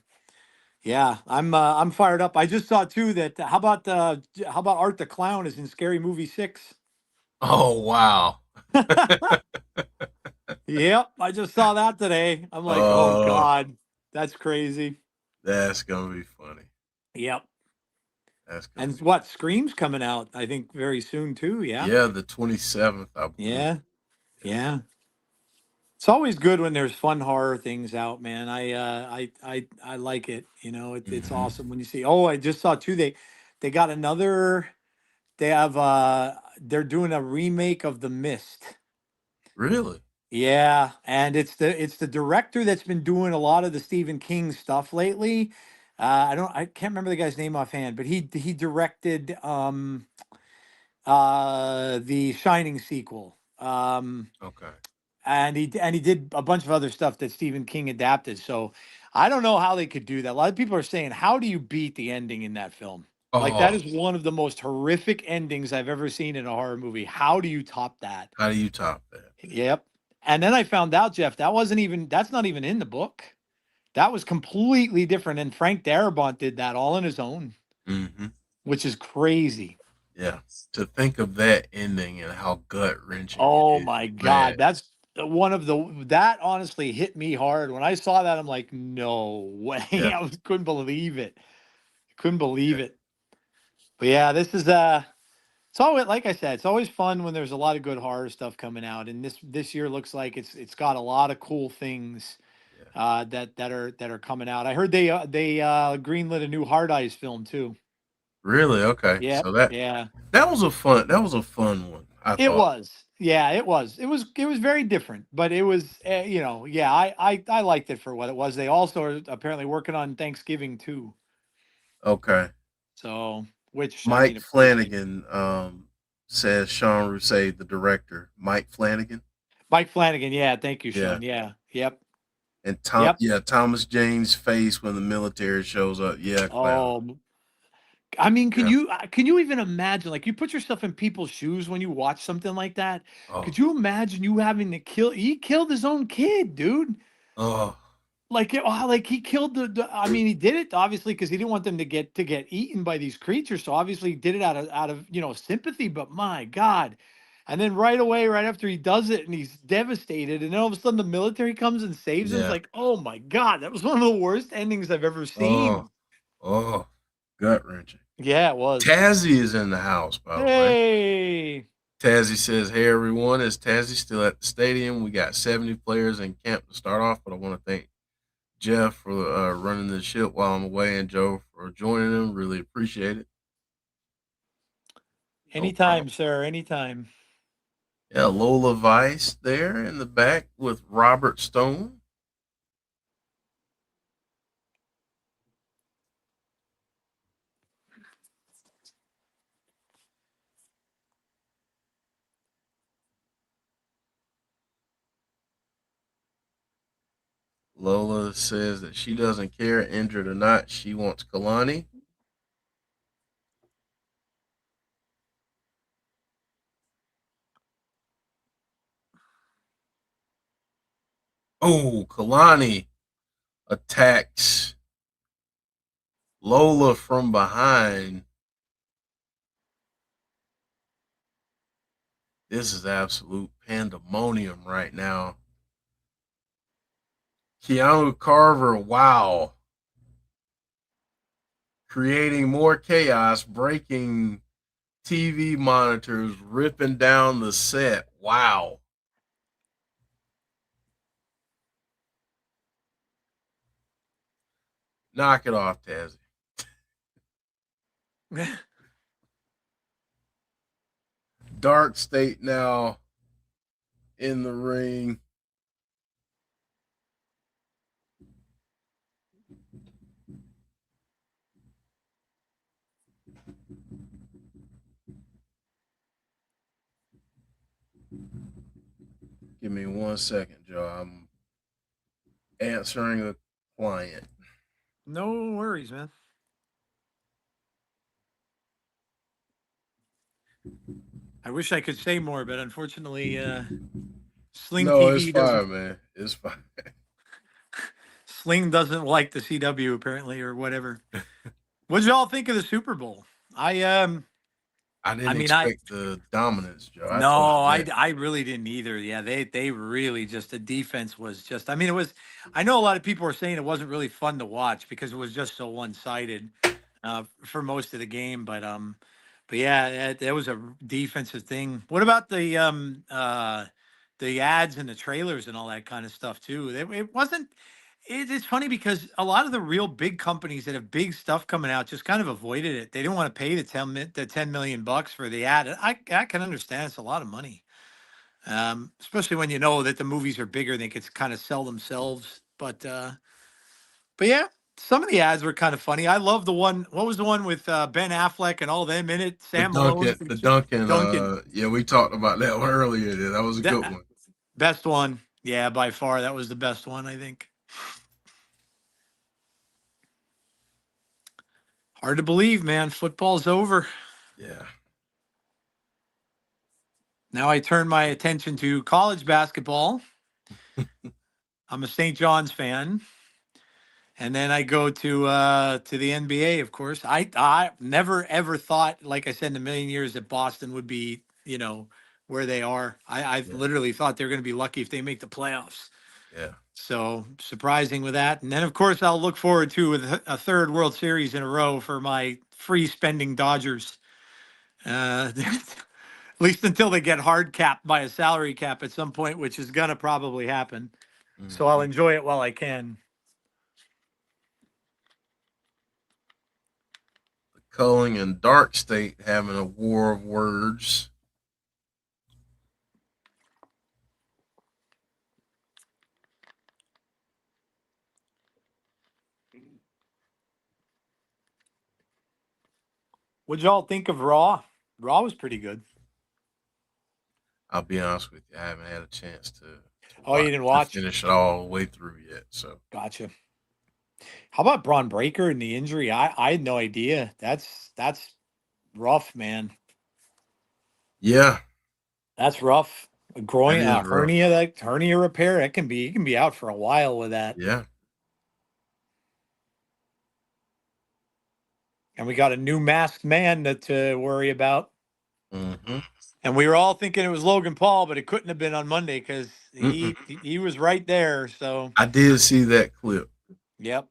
Yeah, I'm fired up. I just saw too that how about Art the Clown is in Scary Movie 6? Oh wow. Yep, I just saw that today. I'm like, oh uh, God, that's crazy. that's gonna be funny. Yep. That's gonna And be what Scream's coming out, I think, very soon too. Yeah. yeah, the 27th, I believe. Yeah. Yeah. Yeah. It's always good when there's fun horror things out, man. I like it. It's Mm-hmm. awesome when you see. Oh, I just saw too. They got another. They're doing a remake of The Mist. Really? Yeah, and it's the director that's been doing a lot of the Stephen King stuff lately. I can't remember the guy's name offhand, but he directed the Shining sequel. Okay. And he did a bunch of other stuff that Stephen King adapted. So I don't know how they could do that. A lot of people are saying, how do you beat the ending in that film? Like that Oh, is one of the most horrific endings I've ever seen in a horror movie. How do you top that? how do you top that? Yep. And then I found out, Jeff, that's not even in the book. That was completely different. And Frank Darabont did that all on his own, Mm-hmm. which is crazy. Yeah. To think of that ending and how gut wrenching it Oh is, my God. man. That's one of that honestly hit me hard. When I saw that, I'm like, no way. Yeah. Couldn't believe it. Couldn't believe Yeah. it. But yeah, this is it's always, like I said, it's always fun when there's a lot of good horror stuff coming out. And this year looks like it's got a lot of cool things Yeah. that are coming out. I heard they greenlit a new Hard Eyes film too. Really? Okay. Yep. So that Yeah. that was a fun one, I It thought. was. Yeah, it was. It was very different, but it was, yeah, I liked it for what it was. They also are apparently working on Thanksgiving too. Okay. So, which I mean, Mike of course, Flanagan says Sean Rousseau, the director. Mike Flanagan. Mike Flanagan. Yeah, thank you, Yeah. Sean. Yeah, yep, And yep. Thomas Jane's face when the military shows up. Yeah, Cloud. Oh, I mean, Yeah. can you even imagine? Like, you put yourself in people's shoes when you watch something like that. Oh. Could you imagine you having to kill? He killed his own kid, dude. Oh. Like he killed I mean, he did it obviously because he didn't want them to get eaten by these creatures. So obviously he did it out of sympathy. But my God. And then right away, right after he does it and he's devastated, and then all of a sudden the military comes and saves him. It's Yeah. like, oh my God, that was one of the worst endings I've ever Oh. seen. Oh. Gut wrenching. Yeah, it was. Tazzy is in the house, by the way. Hey. Tazzy says, "Hey everyone, is Tazzy still at the stadium? We got 70 players in camp to start off, but I want to thank Jeff for running the ship while I'm away and Joe for joining him. Really appreciate it. No Anytime, problem." sir. Anytime. Yeah, Lola Vice there in the back with Robert Stone. Lola says that she doesn't care, injured or not. She wants Kalani. Oh, Kalani attacks Lola from behind. This is absolute pandemonium right now. Keanu Carver, wow. Creating more chaos, breaking TV monitors, ripping down the set. Wow. Knock it off, Tazzy. Dark State now in the ring. Give me 1 second, Joe. I'm answering a client. No worries, man. I wish I could say more, but unfortunately, Sling No, it's TV doesn't. fine, man. It's fine. Sling doesn't like the CW apparently, or whatever. What did y'all think of the Super Bowl? I I I didn't mean, I expect the dominance, Joe. I told no, you that. I really didn't either. Yeah, they really just, the defense was just. I mean, it was. I know a lot of people were saying it wasn't really fun to watch because it was just so one sided for most of the game. But yeah, that was a defensive thing. What about the ads and the trailers and all that kind of stuff too? It wasn't. It's funny because a lot of the real big companies that have big stuff coming out just kind of avoided it. They didn't want to pay the 10 million bucks for the ad. I can understand, it's a lot of money, especially when you know that the movies are bigger. They could kind of sell themselves. But yeah, some of the ads were kind of funny. I love the one. What was the one with Ben Affleck and all them in it? Sam Malone, The Duncan, Duncan. yeah, we talked about that one earlier. That was a good That one. best one. Yeah, by far that was the best one, I think. Hard to believe, man. Football's over. Yeah. Now I turn my attention to college basketball. I'm a St. John's fan. And then I go to the NBA, of course. I never ever thought, like I said, in a million years that Boston would be, where they are. I Yeah. literally thought they're going to be lucky if they make the playoffs. Yeah. So surprising with that. And then of course I'll look forward to a third World Series in a row for my free spending Dodgers. At least until they get hard capped by a salary cap at some point, which is gonna probably happen. So I'll Mhm. enjoy it while I can. Culling and Dark State having a war of words. What'd y'all think of Raw? Raw was pretty good. I'll be honest with you, I haven't had a chance to Oh, you watch didn't to watch? finish it all the way through yet. So Gotcha. How about Braun Breaker and the injury? I had no idea. That's rough, man. yeah, That's rough. A groin, that is rough. hernia, that hernia repair. It can be out for a while with that. Yeah. And we got a new masked man to worry about. Mm-hmm. And we were all thinking it was Logan Paul, but it couldn't have been on Monday because Mm-mm. he was right there. So, I did see that clip. yep,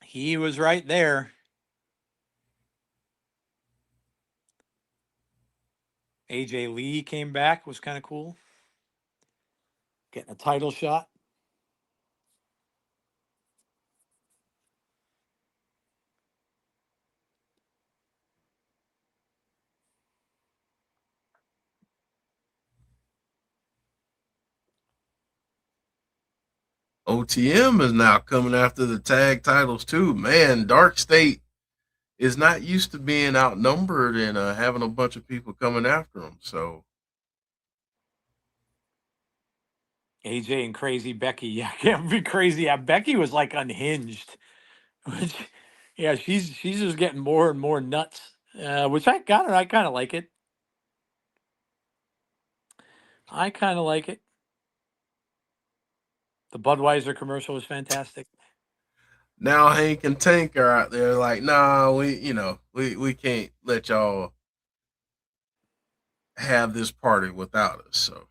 he was right there. AJ Lee came back, was kind of cool. Getting a title shot. OTM is now coming after the tag titles too. Man, Dark State is not used to being outnumbered and having a bunch of people coming after them. So AJ and Crazy Becky. Yeah, can't be crazy. Yeah, Becky was like unhinged. Which, yeah, she's just getting more and more nuts. Which I kind of like it. I kind of like it. The Budweiser commercial was fantastic. now Hank and Tank are out there like, nah, we can't let y'all have this party without us. So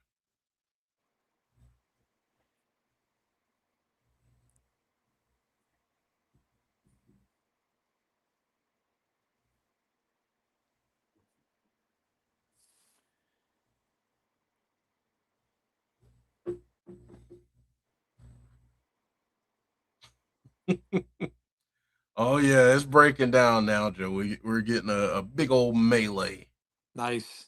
oh yeah, it's breaking down now, Joe. We're getting a big old melee. Nice.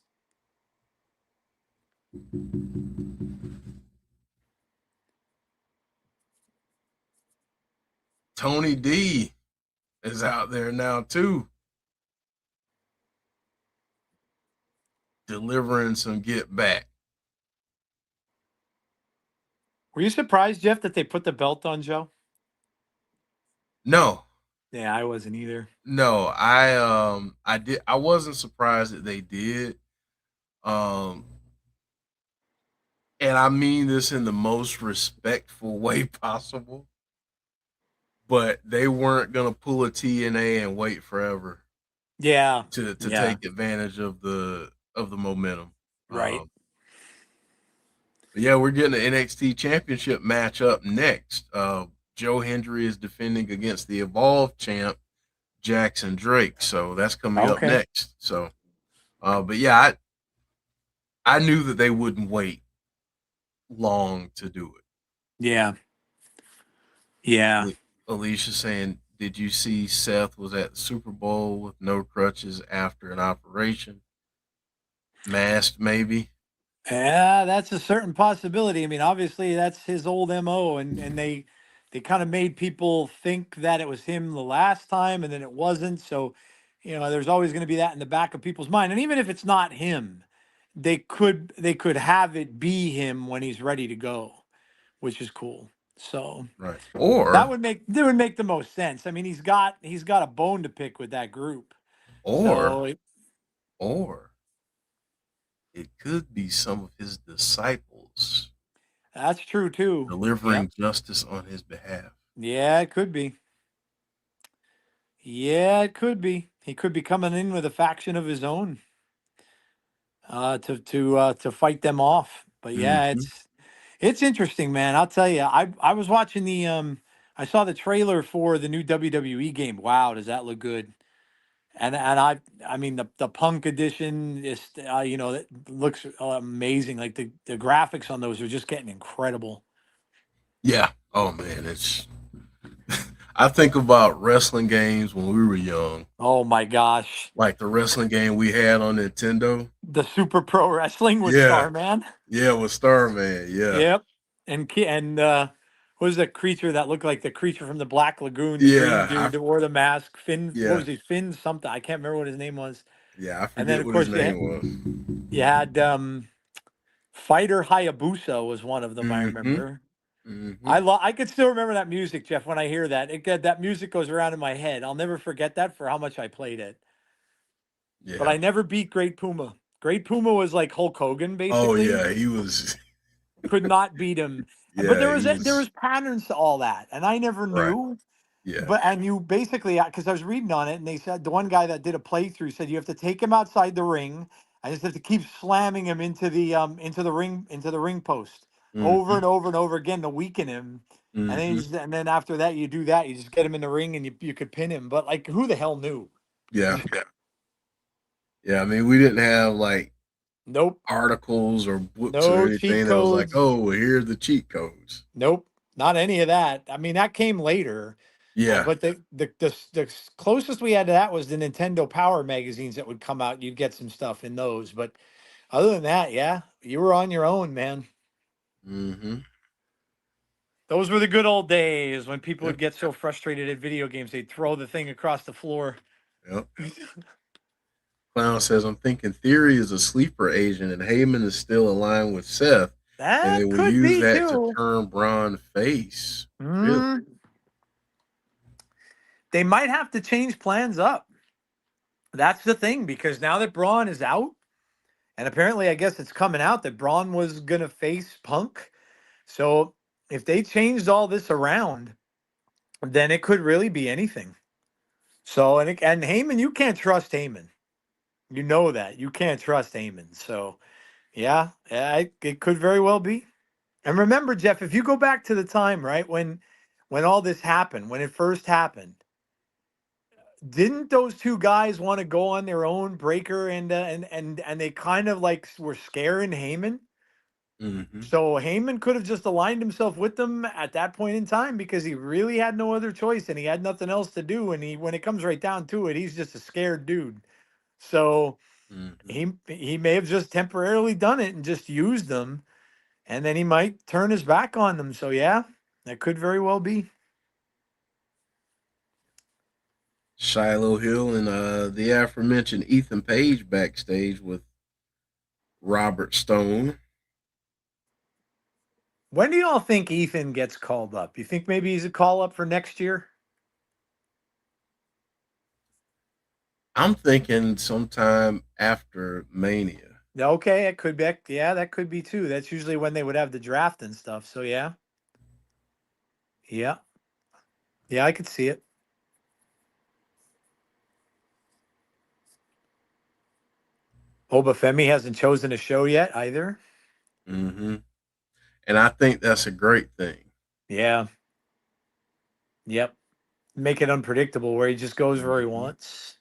Tony D is out there now too, delivering some get back. Were you surprised, Jeff, that they put the belt on Joe? No, Yeah, I wasn't either. no, I wasn't surprised that they did. Um and I mean this in the most respectful way possible. But they weren't gonna pull a TNA and wait forever Yeah, to yeah, take advantage of the momentum. right. But yeah, we're getting an NXT Championship match up next. Joe Hendry is defending against the Evolve champ Jackson Drake, so that's coming up Okay. next. So, but yeah, I knew that they wouldn't wait long to do it. Yeah, yeah. Alicia saying, "Did you see Seth was at the Super Bowl with no crutches after an operation? Masked, maybe." Yeah, that's a certain possibility. I mean, obviously that's his old MO, and they kind of made people think that it was him the last time and then it wasn't. So, there's always going to be that in the back of people's mind. And even if it's not him, they could have it be him when he's ready to go, which is cool. So, Right. that would make the most sense. I mean, he's got a bone to pick with that group. Or So, or it could be some of his disciples that's true too. Yep. delivering justice on his behalf. Yeah, it could be. Yeah, it could be. He could be coming in with a faction of his own to fight them off. But yeah, Mm-hmm. it's interesting, man. I'll tell you. I was watching I saw the trailer for the new WWE game. Wow, does that look good? And I mean the Punk edition is it looks amazing. Like the graphics on those are just getting incredible. Yeah. Oh man, it's. I think about wrestling games when we were young, Oh my gosh, like the wrestling game we had on Nintendo. the Super Pro Wrestling with Yeah, Starman. yeah, with Starman. Yeah, Yep. And What was that creature that looked like the creature from the Black Lagoon, the green Yeah, dude that wore the mask? Finn, what yeah, was he? Finn something. I can't remember what his name was. yeah. I And then forget of what his course name was. you had Fighter Hayabusa was one of them. I Mm-hmm. remember. Mm-hmm. I could still remember that music, Jeff. When I hear that, that music goes around in my head. I'll never forget that for how much I played it. But Yeah. I never beat Great Puma. Great Puma was like Hulk Hogan, Oh basically. yeah, he was. Could not beat him. But Yeah, he there was. was patterns to all that, and I never Right. knew. Yeah. But and you basically, because I was reading on it, and they said the one guy that did a playthrough said you have to take him outside the ring, and just have to keep slamming him into the ring post over Mm-hmm. and over and over again to weaken him. And then Mm-hmm. and then after that you do that, you just get him in the ring and you could pin him. But like who the hell knew? Yeah. Yeah. I mean, we didn't have like Nope. articles or books or No cheat anything that was like, codes. oh, well, here's the cheat codes. Nope. Not any of that. I mean, that came later. Yeah. But the closest we had to that was the Nintendo Power magazines that would come out. You'd get some stuff in those. But other than that, yeah, you were on your own, man. Mm-hmm. Those were the good old days when people would Yep. get so frustrated at video games, they'd throw the thing across the floor. Yep. Clown says, I'm thinking Theory is a sleeper agent and Heyman is still aligned with Seth, and they That will could use be that to too. turn Braun face. Really? Mm, they might have to change plans up. That's the thing, because now that Braun is out, and apparently I guess it's coming out that Braun was going to face Punk. So if they changed all this around, then it could really be anything. So and Heyman, you can't trust Heyman. You know that you can't trust Heyman. So yeah, it could very well be. And remember, Jeff, if you go back to the time right when all this happened, when it first happened, didn't those two guys want to go on their own breaker and they kind of like were scaring Heyman? Mm-hmm. So Heyman could have just aligned himself with them at that point in time because he really had no other choice and he had nothing else to do. And when it comes right down to it, he's just a scared dude. So Mm-hmm. he may have just temporarily done it and just used them, and then he might turn his back on them. So yeah, that could very well be. Shiloh Hill and the aforementioned Ethan Page backstage with Robert Stone. When do y'all think Ethan gets called up? You think maybe he's a call up for next year? I'm thinking sometime after Mania. Okay, it could be. Yeah, that could be too. That's usually when they would have the draft and stuff. So yeah, yeah, I could see it. Obafemi hasn't chosen a show yet either. Mm-hmm. And I think that's a great thing. Yeah, yep. Make it unpredictable where he just goes where he Mm-hmm. wants.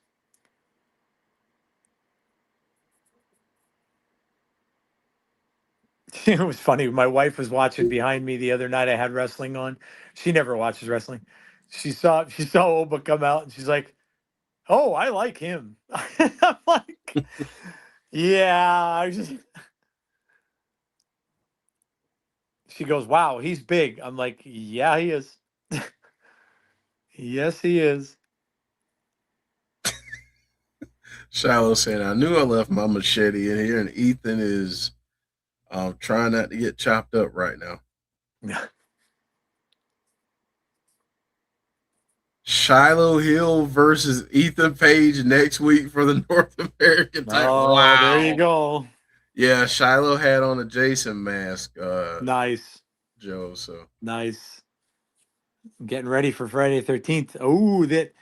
It was funny. My wife was watching behind me the other night. I had wrestling on. She never watches wrestling. She saw Oba come out and she's like, "Oh, I like him." I'm like, "Yeah." She goes, "Wow, he's big." I'm like, "Yeah, he is. Yes, he is." Shiloh saying, I knew I left my machete in here, and Ethan is trying not to get chopped up right now. Shiloh Hill versus Ethan Page next week for the North American title. Oh, there you Wow. go. Yeah, Shiloh had on a Jason mask, Nice, Joe. So nice. Getting ready for Friday the 13th. Oh, that.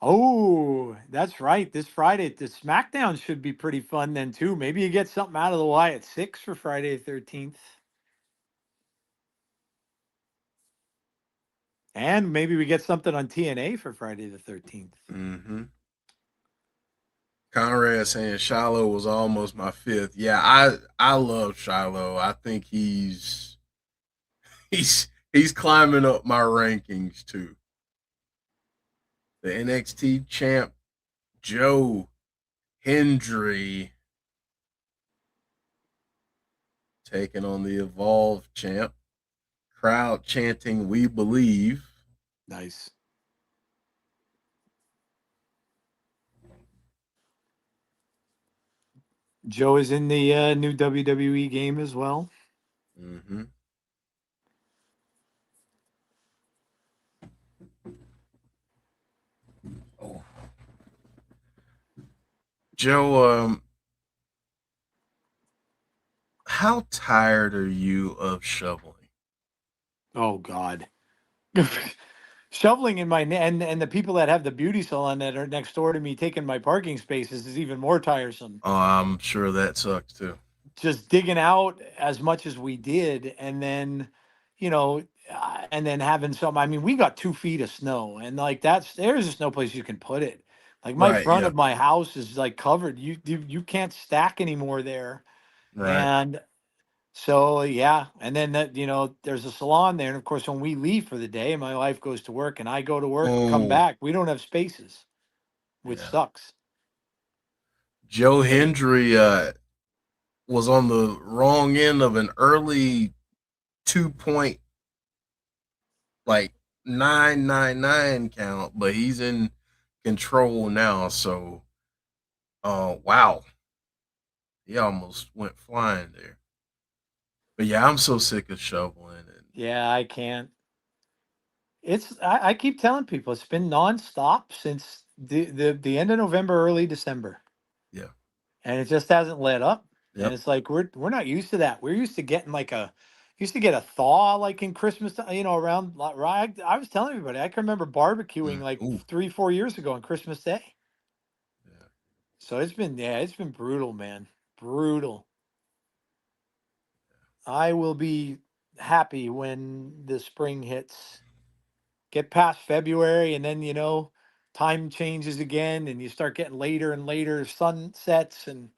Oh, that's right. This Friday, the SmackDown should be pretty fun then too. Maybe you get something out of the Y at 6 for Friday the 13th. And maybe we get something on TNA for Friday the 13th. mm-hmm. Conrad saying Shiloh was almost my fifth. Yeah, I love Shiloh. I think he's climbing up my rankings too. The NXT champ Joe Hendry taking on the Evolve champ crowd chanting, "We believe." Nice. Joe is in the new WWE game as well. Hmm. Oh. Joe, how tired are you of shoveling? Oh God. Shoveling in my and the people that have the beauty salon that are next door to me taking my parking spaces is even more tiresome. Oh, I'm sure that sucks too. Just digging out as much as we did, and then, you know, and then having some. I mean, we got 2 feet of snow, and like there's just no place you can put it. Like my Right. front Yeah. of my house is like covered. You can't stack anymore there, Right. and so yeah, and then that there's a salon there, and of course when we leave for the day, my wife goes to work and I go to work and come Oh, back. We don't have spaces, which yeah. sucks. Joe Hendry was on the wrong end of an early 2 point, like 999 count, but he's in control now. So, wow, he almost went flying there. But yeah, I'm so sick of shoveling and Yeah, I can't. I keep telling people it's been nonstop since the end of November, early December, yeah, and it just hasn't let up. And yep. it's like we're not used to that. We're used to getting like used to get a thaw like in Christmas, around. Right. I was telling everybody I can remember barbecuing like Ooh, 3, 4 years ago on Christmas Day. yeah. So it's been brutal, man, brutal. I will be happy when the spring hits. Get past February, and then time changes again, and you start getting later and later sunsets, and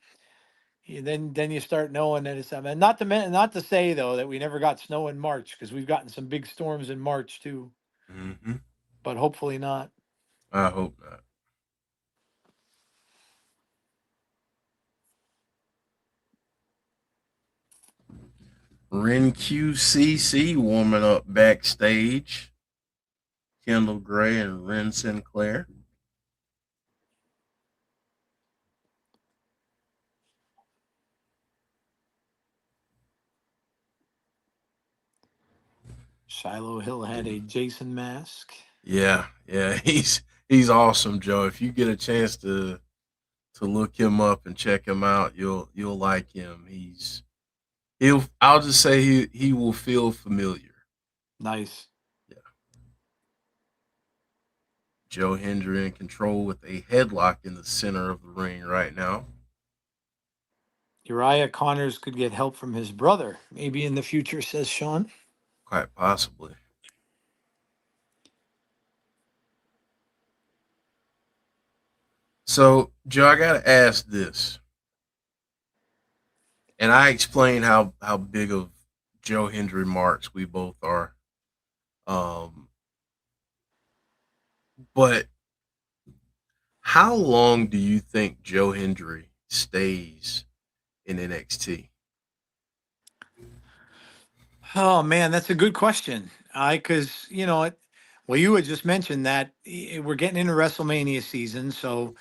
then you start knowing that it's. I mean, not to say though that we never got snow in March, because we've gotten some big storms in March too, Hmm. but hopefully not. I hope not. Ren QCC warming up backstage. Kendall Gray and Ren Sinclair. Shiloh Hill had a Jason mask. Yeah, yeah, he's awesome, Joe. If you get a chance to look him up and check him out, you'll like him. He'll I'll just say he will feel familiar. Nice. Yeah. Joe Hendry in control with a headlock in the center of the ring right now. Uriah Connors could get help from his brother, maybe in the future, says Sean. Quite possibly. So, Joe, I gotta ask this. And I explained how big of Joe Hendry marks we both are. Um, but how long do you think Joe Hendry stays in NXT? Oh man, that's a good question. Because well, you had just mentioned that we're getting into WrestleMania season, so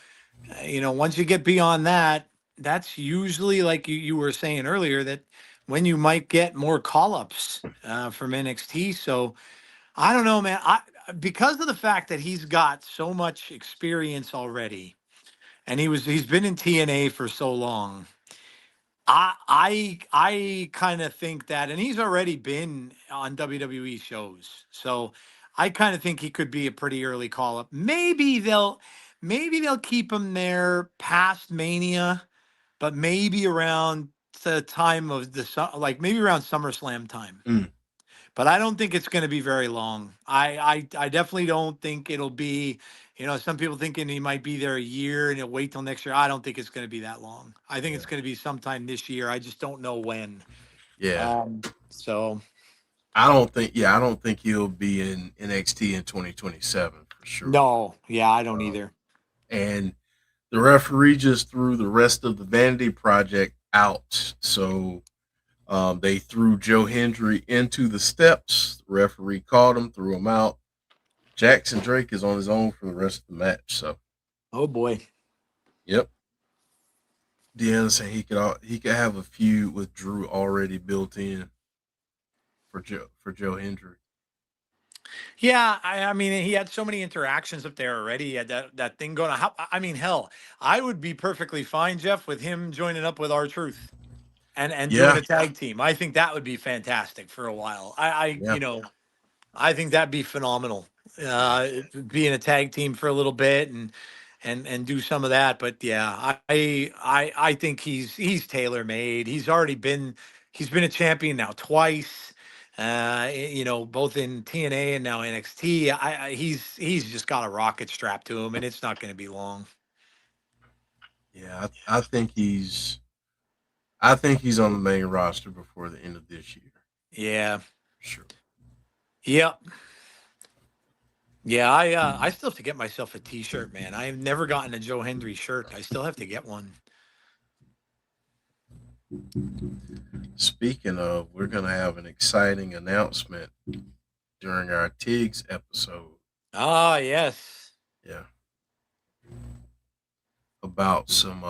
once you get beyond that, that's usually like you were saying earlier that when you might get more call-ups from NXT. So I don't know, man. Because of the fact that he's got so much experience already, and he's been in TNA for so long. I kind of think that, and he's already been on WWE shows, so I kind of think he could be a pretty early call up. Maybe they'll keep him there past Mania, but maybe around the time of like maybe around SummerSlam time. Mm, But I don't think it's going to be very long. I definitely don't think it'll be. Some people thinking he might be there a year and he'll wait till next year. I don't think it's going to be that long. I think it's yeah, going to be sometime this year. I just don't know when. yeah. So I don't think he'll be in NXT in 2027 for sure. no, yeah, I don't Um, either. and the referee just threw the rest of the Vanity Project out, so They threw Joe Hendry into the steps. The referee caught him, threw him out. Jackson Drake is on his own for the rest of the match. So, Oh boy. yep. Deanna saying he could have a feud with Drew already built in for Joe Hendry. Yeah, I mean, he had so many interactions up there already. He had that thing going on. I mean, hell, I would be perfectly fine, Jeff, with him joining up with our Truth and doing Yeah, a tag team. I think that would be fantastic for a while. yeah, I think that'd be phenomenal. Be in a tag team for a little bit and do some of that. But yeah, I think he's tailor made. He's been a champion now twice. Both in TNA and now NXT. He's just got a rocket strapped to him, and it's not going to be long. yeah. I think he's on the main roster before the end of this year. Yeah. For sure. Yep. Yeah, I still have to get myself a T-shirt, man. I've never gotten a Joe Hendry shirt. I still have to get one. Speaking of, we're gonna have an exciting announcement during our Tiggs episode. Ah, yes. Yeah, about some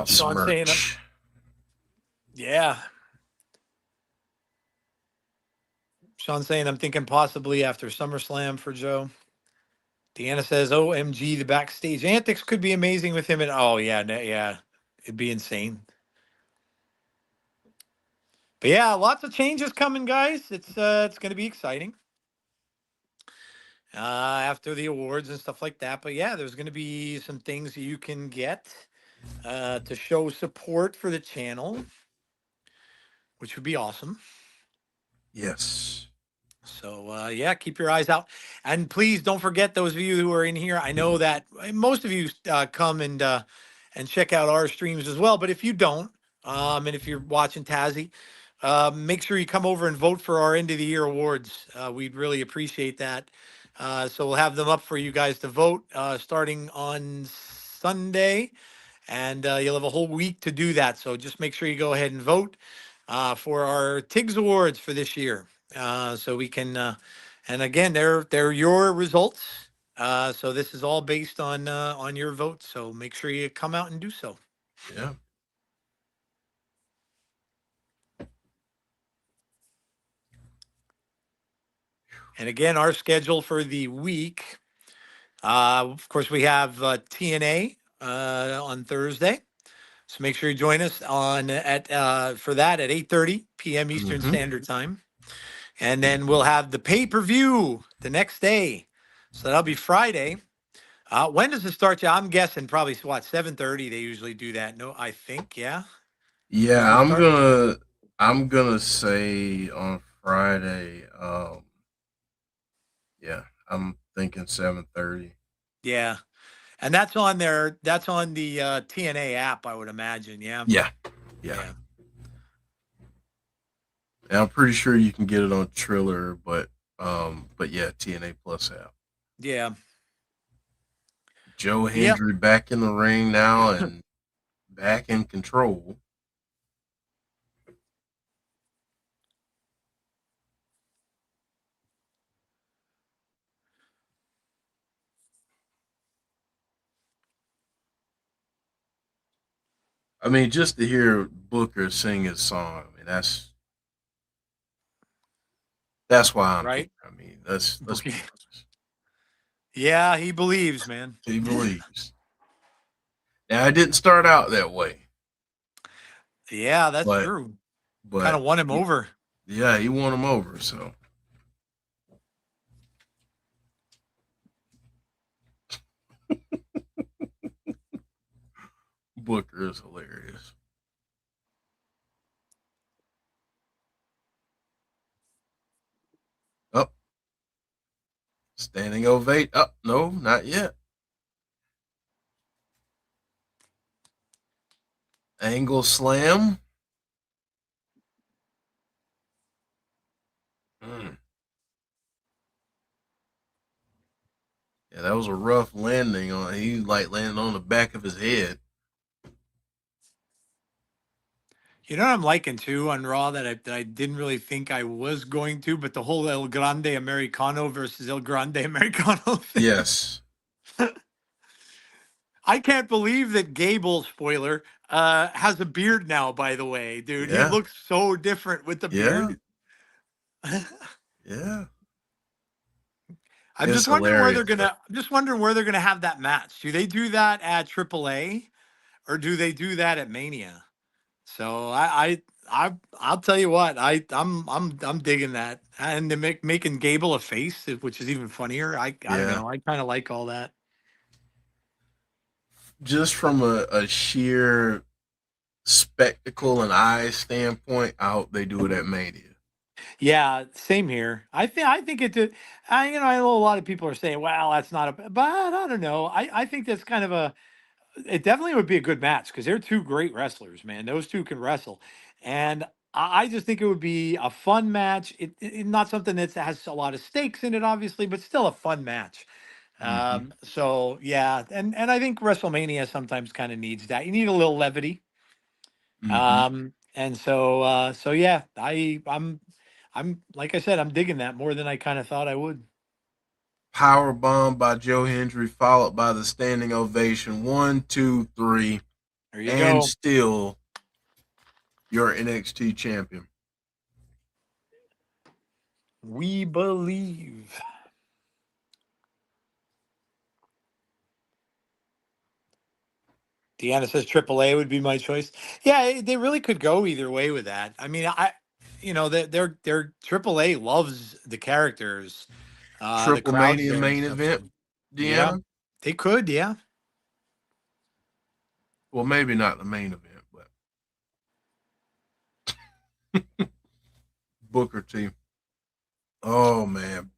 Sean saying, merch. yeah. Sean saying, I'm thinking possibly after SummerSlam for Joe. Deanna says, OMG, the backstage antics could be amazing with him. And oh, yeah, yeah, it'd be insane. But yeah, lots of changes coming, guys. It's going to be exciting after the awards and stuff like that. But yeah, there's going to be some things that you can get to show support for the channel, which would be awesome. Yes. So yeah, keep your eyes out, and please don't forget those of you who are in here. I know that most of you come and check out our streams as well. But if you don't, and if you're watching Tazzy, make sure you come over and vote for our end of the year awards. We'd really appreciate that. So we'll have them up for you guys to vote starting on Sunday, and you'll have a whole week to do that. So just make sure you go ahead and vote for our Tiggs Awards for this year, so we can. And again, they're your results. So this is all based on your votes. So make sure you come out and do so. Yeah. And again, our schedule for the week. Of course, we have TNA on Thursday. So make sure you join us on at for that at 8:30 p.m. Eastern Mm-hmm. Standard Time. And then we'll have the pay-per-view the next day. So that'll be Friday. When does it start? Yeah, I'm guessing probably what 7:30. They usually do that. No, I think yeah. Doesn't Yeah, it I'm start? gonna I'm gonna say on Friday. Yeah, I'm thinking 7:30. Yeah, and that's on their that's on the TNA app, I would imagine. Yeah, Yeah, yeah. yeah, And I'm pretty sure you can get it on Triller, but yeah, TNA Plus app. yeah, Joe yep. Hendry back in the ring now and back in control. I mean, just to hear Booker sing his song, I mean, that's why I'm here. Right. I mean, let's be honest. Yeah, he believes, man. He believes. Now, it didn't start out that way, Yeah, that's but true. Kind but of won him he, over. yeah, he won him over. So Booker is hilarious. Up, standing ovate. Up, no, not yet. Angle slam. Mm. Yeah, that was a rough landing on. He like landing on the back of his head. You know what I'm liking too on Raw that I didn't really think I was going to, but the whole El Grande Americano versus El Grande Americano thing. Yes. I can't believe that Gable, spoiler, has a beard now, by the way, dude. He Yeah. looks so different with the Yeah. beard. Yeah. I'm It's just wondering where they're hilarious though. gonna I'm just wondering where they're gonna have that match. Do they do that at AAA or do they do that at Mania? So I'll tell you what, I'm digging that. And they making Gable a face, which is even funnier. I don't Yeah. know. I kind of like all that. Just from a sheer spectacle and eye standpoint, I hope they do it at Mania. Yeah, same here. I think it did. I know a lot of people are saying, "Well, that's not a," but I don't know. I think that's kind of a. It definitely would be a good match because they're two great wrestlers, man. Those two can wrestle, and I just think it would be a fun match. Not something that has a lot of stakes in it, obviously, but still a fun match. Hmm. So yeah, and I think WrestleMania sometimes kind of needs that. You need a little levity. Hmm. And so yeah, I'm like I said, I'm digging that more than I kind of thought I would. Power bomb by Joe Hendry, followed by the standing ovation. One, two, three, There you and go. still your NXT champion. We believe. Deanna says AAA would be my choice. Yeah, they really could go either way with that. I mean, their AAA loves the characters. The Triple crowd's Mania there and main stuff. event, So yeah, Deanna. they could. Yeah. Well, maybe not the main event, but Booker T. Oh man,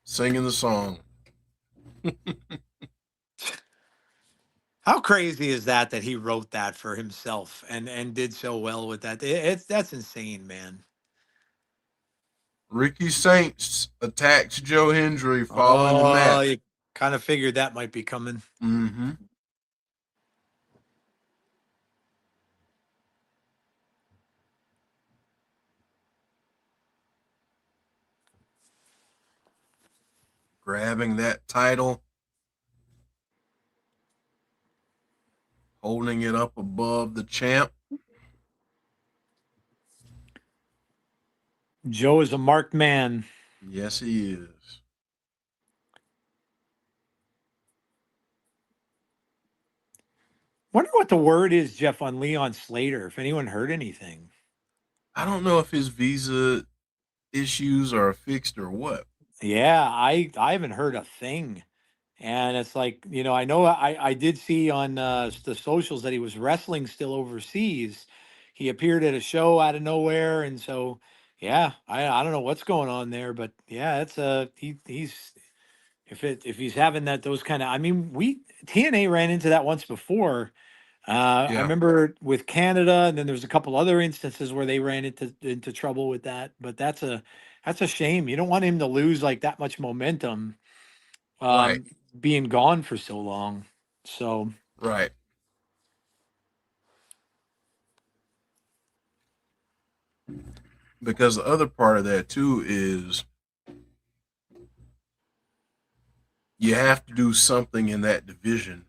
singing the song. How crazy is that he wrote that for himself and did so well with that? It's that's insane, man. Ricky Saints attacks Joe Hendry following the Oh, match. you kind of figured that might be coming. Mm-hmm. Grabbing that title, holding it up above the champ. Joe is a marked man. Yes, he is. Wonder what the word is, Jeff, on Leon Slater. If anyone heard anything. I don't know if his visa issues are fixed or what. Yeah, I haven't heard a thing. And it's like, I know I did see on the socials that he was wrestling still overseas. He appeared at a show out of nowhere, and so yeah, I don't know what's going on there, but yeah, it's he's if he's having those kind of, I mean, we TNA ran into that once before. I Yeah, remember with Canada, and then there's a couple other instances where they ran into trouble with that. But that's a shame. You don't want him to lose like that much momentum, right, um, being gone for so long. So right. Because the other part of that too is you have to do something in that division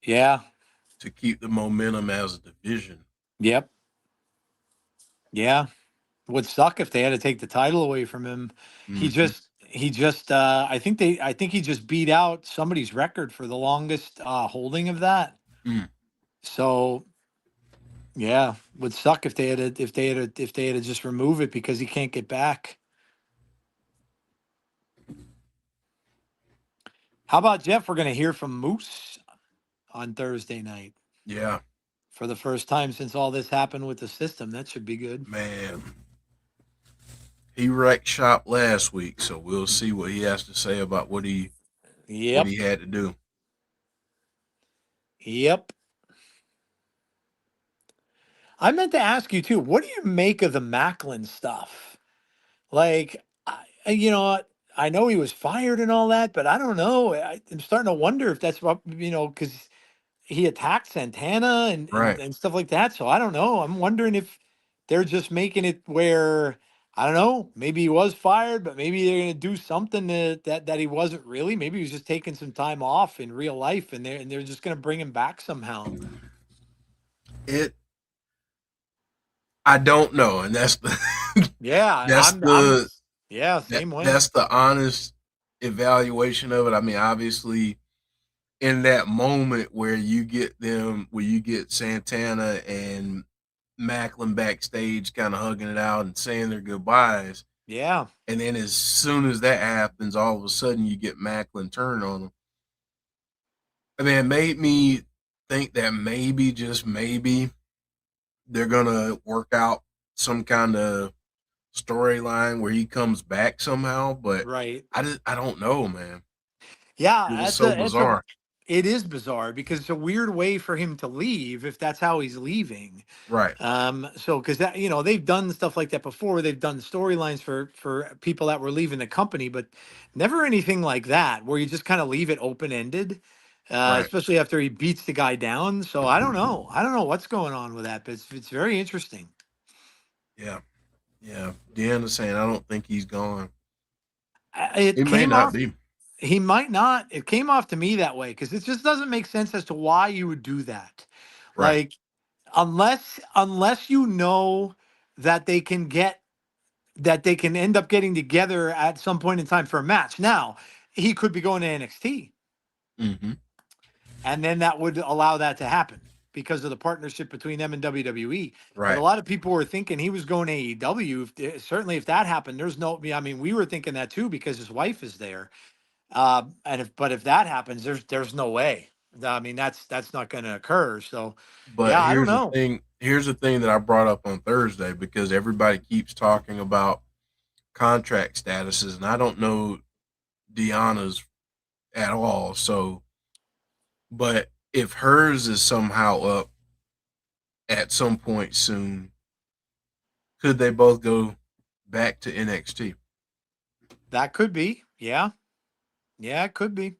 yeah, to keep the momentum as a division. yep, yeah. Would suck if they had to take the title away from him. He Hmm. just he just I think he just beat out somebody's record for the longest holding of that. Mm. So yeah, would suck if they had to just remove it because he can't get back. How about Jeff? We're going to hear from Moose on Thursday night Yeah, for the first time since all this happened with the system. That should be good. man. He wrecked shop last week, so we'll see what he has to say about what Yep. he had to do. Yep. I meant to ask you too. What do you make of the Macklin stuff? Like, I know he was fired and all that, but I don't know. I'm starting to wonder if that's what, because he attacked Santana Right. and stuff like that. So I don't know. I'm wondering if they're just making it where I don't know. Maybe he was fired, but maybe they're going to do something that he wasn't really. Maybe he was just taking some time off in real life, and they're just going to bring him back somehow. It I don't know, and that's the Yeah, that's I'm the yeah, same way. that's the honest evaluation of it. I mean, obviously, in that moment where you get Santana and Macklin backstage, kind of hugging it out and saying their goodbyes, Yeah, and then as soon as that happens, all of a sudden you get Macklin turn on him. I mean, it made me think that maybe, just maybe, they're gonna work out some kind of storyline where he comes back somehow, but right. I don't know, man. Yeah, It was that's so a it's a bizarre. it is bizarre because it's a weird way for him to leave if that's how he's leaving. Right. So because that they've done stuff like that before. They've done storylines for people that were leaving the company, but never anything like that where you just kind of leave it open ended. Right. Especially after he beats the guy down. So I don't know. I don't know what's going on with that, but it's very interesting. Yeah. Yeah. Deanna's saying I don't think he's gone. It He may came not off. be. He might not. It came off to me that way because it just doesn't make sense as to why you would do that. Right. Like unless you know that they can end up getting together at some point in time for a match. Now, he could be going to NXT, Mm-hmm. and then that would allow that to happen because of the partnership between them and WWE. But a Right. lot of people were thinking he was going to AEW. Certainly, if that happened, there's no. I mean, we were thinking that too because his wife is there. If that happens, there's no way. I mean, that's not going to occur. So, But yeah, I don't know. Here's the thing that I brought up on Thursday because everybody keeps talking about contract statuses, and I don't know Deanna's at all. So, but if hers is somehow up at some point soon, could they both go back to NXT? That could be. Yeah, yeah, it could be.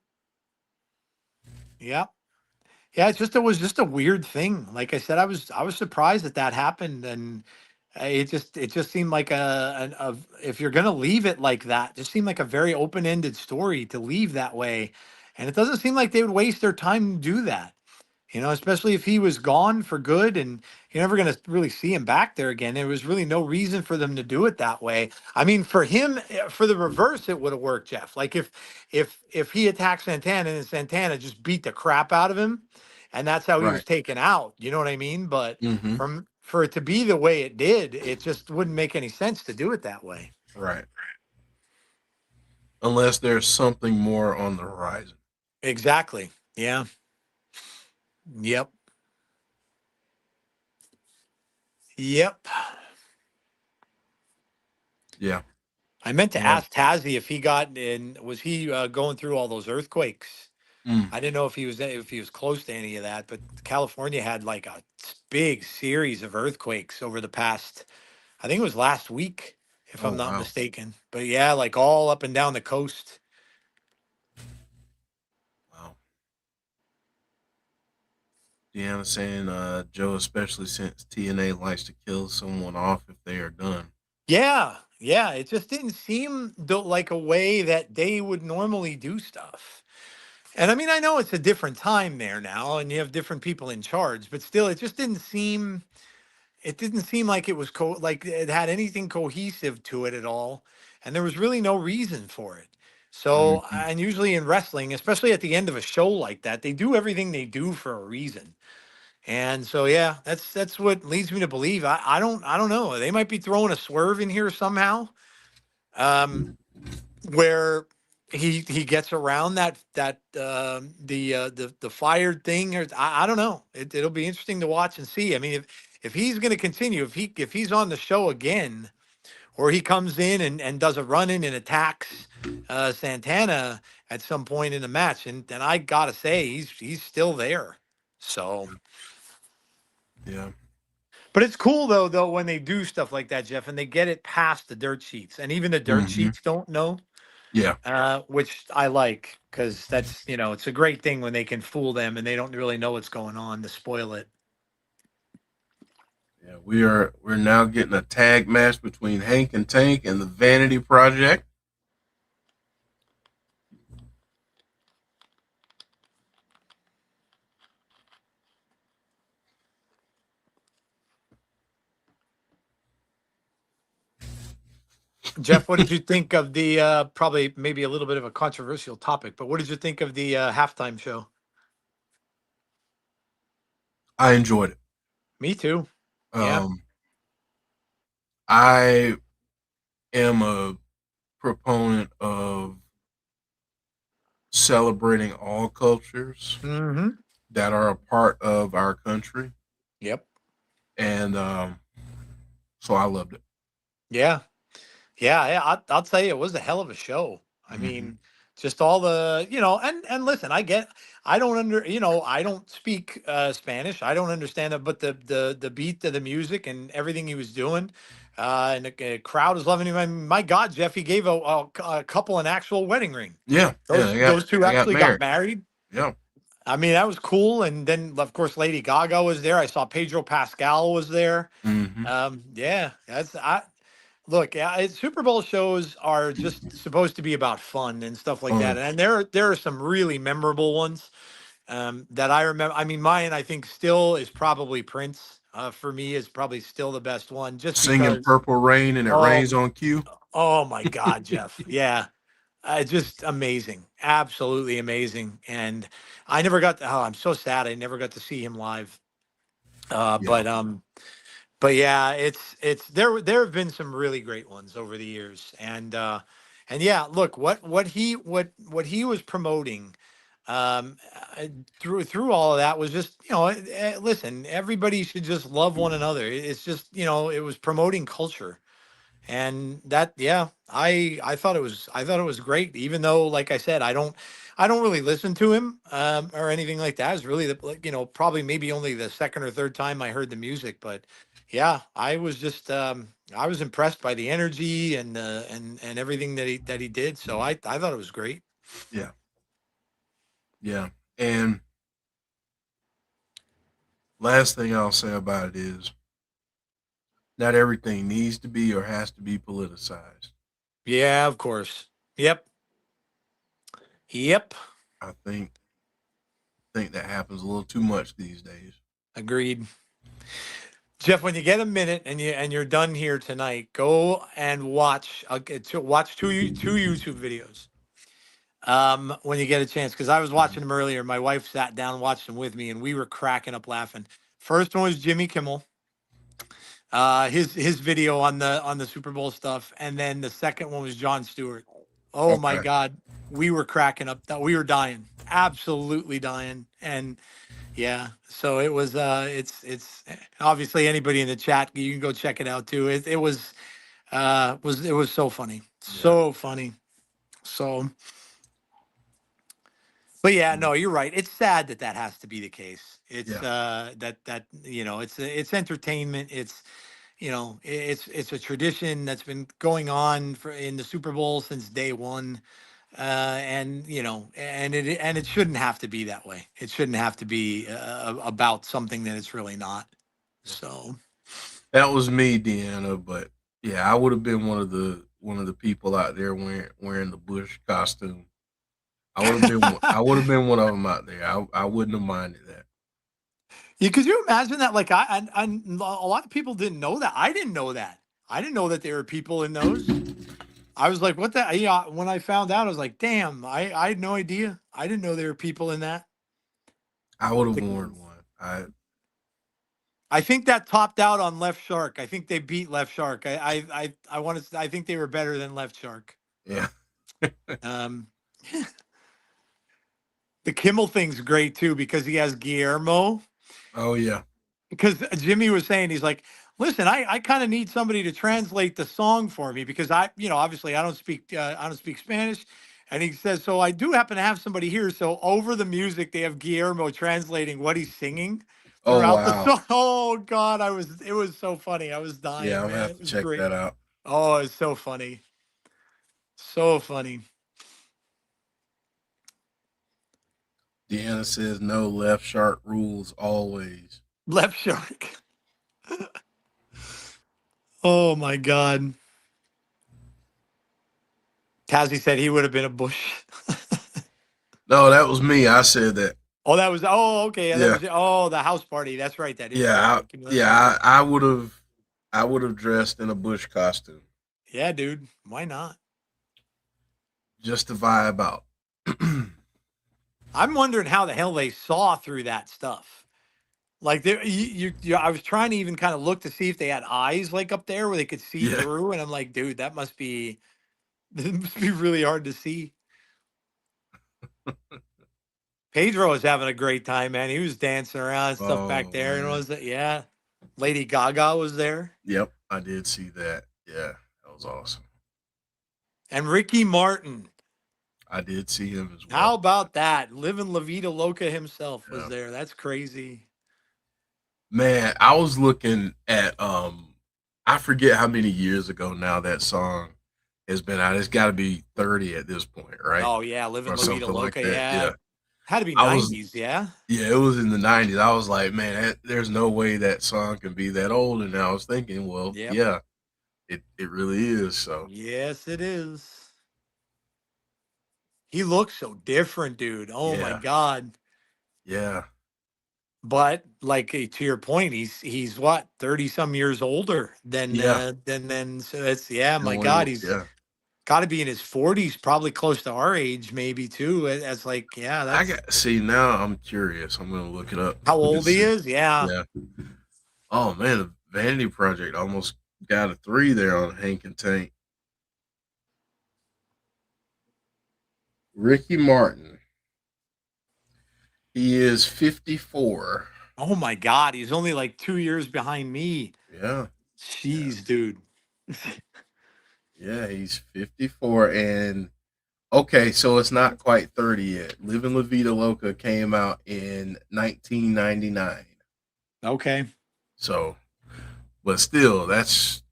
Yeah. Yeah, it was just a weird thing. Like I said, I was surprised that that happened, and it just seemed like if you're gonna leave it like that, just seemed like a very open ended story to leave that way, and it doesn't seem like they would waste their time to do that. Especially if he was gone for good and you're never going to really see him back there again. There was really no reason for them to do it that way. I mean, for him, for the reverse, it would have worked, Jeff. Like if he attacked Santana and Santana just beat the crap out of him, and that's how he was Right. taken out. You know what I mean? But Mm-hmm. for it to be the way it did, it just wouldn't make any sense to do it that way. Right. Unless there's something more on the horizon. Exactly. Yeah. Yep. Yep. Yeah. I meant to Yeah. ask Tazzy if he got in. Was he going through all those earthquakes? Mm. I didn't know if he was close to any of that, but California had like a big series of earthquakes over the past. I think it was last week, if Oh I'm not wow. mistaken. But yeah, like all up and down the coast. Wow. Deanna saying Joe, especially since TNA likes to kill someone off if they are done. Yeah, yeah. It just didn't seem like a way that they would normally do stuff. And I mean, I know it's a different time there now, and you have different people in charge, but still, it just didn't seem. It didn't seem like it was like it had anything cohesive to it at all, and there was really no reason for it. So, Mm-hmm. and usually in wrestling, especially at the end of a show like that, they do everything they do for a reason. And so, yeah, that's what leads me to believe. I don't know. They might be throwing a swerve in here somehow, um, where he gets around the fired thing, or I don't know. It'll be interesting to watch and see. I mean, if he's going to continue, if he's on the show again, or he comes in and does a run in and attacks Santana at some point in the match, and then I gotta say he's still there. So, Yeah. but it's cool though when they do stuff like that, Jeff, and they get it past the dirt sheets, and even the dirt Mm-hmm. sheets don't know. Yeah. which I like because that's, it's a great thing when they can fool them and they don't really know what's going on to spoil it. Yeah, we're now getting a tag match between Hank and Tank and the Vanity Project. Jeff, what did you think of the probably maybe a little bit of a controversial topic, but what did you think of the halftime show? I enjoyed it. Me too. Yeah. Um, I am a proponent of celebrating all cultures Mm-hmm. that are a part of our country, Yep. and so I loved it. Yeah. Yeah, yeah, I'll tell you, it was a hell of a show. I Hmm. mean, just all the, and listen, I don't I don't speak Spanish. I don't understand it, but the beat of the music and everything he was doing, and the crowd was loving him. I mean, my God, Jeff, he gave a couple an actual wedding ring. Yeah, yeah, Those two they got actually got married. married. Yeah. I mean, that was cool. And then, of course, Lady Gaga was there. I saw Pedro Pascal was there. Hmm. Yeah, look, Super Bowl shows are just supposed to be about fun and stuff like that, Fun. and there are some really memorable ones that I remember. I mean, mine I think still is probably Prince. For me, is probably still the best one, just Singing because. Purple Rain and it Oh, rains on cue. oh my God, Jeff, yeah, just amazing, absolutely amazing. And I never got. Oh, I'm so sad I never got to see him live. Uh, Yeah. but um, but yeah, it's there have been some really great ones over the years, and yeah, look what he was promoting uh, through all of that was just listen, everybody should just love one another. It's just it was promoting culture, and that yeah, I thought it was great, even though like I said I don't really listen to him or anything like that. It's really the like, probably maybe only the second or third time I heard the music, but yeah, I was impressed by the energy and everything that he did, so I thought it was great. Yeah. Yeah. And last thing I'll say about it is not everything needs to be or has to be politicized. Yeah, of course. Yep. Yep. I think that happens a little too much these days. Agreed. Jeff, when you get a minute and you're done here tonight, go and watch two YouTube videos. When you get a chance, because I was watching them earlier. My wife sat down and watched them with me, and we were cracking up laughing. First one was Jimmy Kimmel, his video on the Super Bowl stuff, and then the second one was Jon Stewart. Oh my Okay. God, we were cracking up. We were dying, absolutely dying, and yeah, so it was. It's obviously anybody in the chat, you can go check it out too. It was so funny, Yeah. so funny. So, but yeah, no, you're right. It's sad that that has to be the case. It's Yeah. that it's entertainment. It's a tradition that's been going on in the Super Bowl since day one. And it shouldn't have to be that way. It shouldn't have to be about something that it's really not. Yeah. So That was me, Deanna, but yeah, I would have been one of the people out there wearing the Bush costume. I would have been one of them out there. I wouldn't have minded that. yeah, could you imagine that? Like a lot of people didn't know that. I didn't know that. I didn't know that there were people in those. I was like, what the? Yeah, when I found out, I was like, damn, I had no idea. I didn't know there were people in that. I would have The- worn one. I think that topped out on Left Shark. I think they beat Left Shark. I want to. I think they were better than Left Shark. Yeah. Um, the Kimmel thing's great too because he has Guillermo. Oh yeah. Because Jimmy was saying, he's like, listen, I kind of need somebody to translate the song for me because obviously I don't speak Spanish. And he says, so I do happen to have somebody here. So over the music, they have Guillermo translating what he's singing Oh throughout the wow. song. Oh God, it was so funny. I was Yeah, dying, I'm gonna man. have It to was check great. that out. Oh, it's so funny. So funny. Deanna says no, left shark rules always. Left shark. Oh my God. Tazzy said he would have been a Bush. No, that was me. I said that. Oh, that was, oh, okay. That Yeah. was, oh, the house party. That's right. That is right. Yeah. That's right. I would have. I would have dressed in a bush costume Yeah, dude. Why not? just to vibe out. I'm wondering how the hell they saw through that stuff. Like there, I was trying to even kind of look to see if they had eyes like up there where they could see Yeah. through, and I'm like, dude, that must be that must be really hard to see. Pedro was having a great time, man. He was dancing around and stuff back Oh there, and man. was that yeah. Lady Gaga was there, Yep, I did see that. Yeah, that was awesome. and Ricky Martin. I did see him as How well. about that? Living La Vida Loca himself was Yeah. there. That's crazy. Man, I was looking at I forget how many years ago now that song has been out. It's got to be 30 at this point, right? Oh yeah, Living Or La Vida something like Loca. that. Yeah, Yeah. had to be I was '90s. Yeah. yeah, it was in the 90s. I was like, man, there's no way that song can be that old. And I was thinking, well, Yep. yeah, it really is. So, Yes, it is. He looks so different, dude. Oh my yeah. God. Yeah. But like to your point, he's what, 30 some years older Yeah. than so it's yeah, my God, he's Yeah. got to be in his 40s, probably close to our age, maybe too. As like, yeah, I that's got see now I'm curious. I'm gonna look it up how and old he see. is. Yeah. Yeah. Oh man, the Vanity Project almost got a 3 there on Hank and Tank. Ricky Martin. He is 54. Oh my God, he's only like 2 years behind me. Yeah. Yeah. Jeez, dude. Yeah, he's 54 and okay, so it's not quite 30 yet. Living La Vida Loca came out in 1999. Okay. So, but still, that's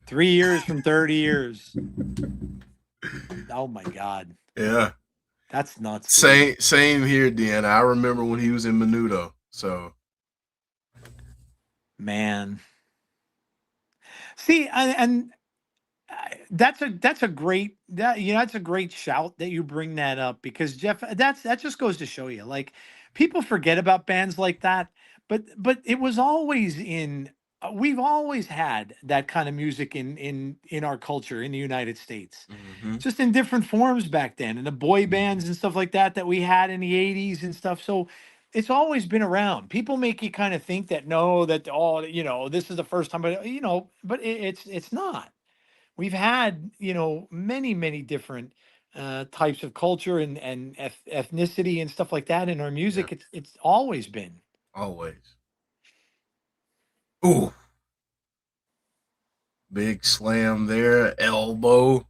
3 years from 30 years. Oh my God. yeah. That's nuts, dude. Same here, Dan. I remember when he was in Menudo. So, Man. See, and that's a great that that's a great shout that you bring that up because Jeff, that just goes to show you like people forget about bands like that, but it was always in we've always had that kind of music in our culture in the United States, mhm. just in different forms back then, and the boy bands and stuff like that that we had in the '80s and stuff. So it's always been around. People make you kind of think that no, that oh, this is the first time, but but it's not. We've had many different types of culture and ethnicity and stuff like that in our Yeah, music. It's always been. always. Ooh, big slam there, elbow.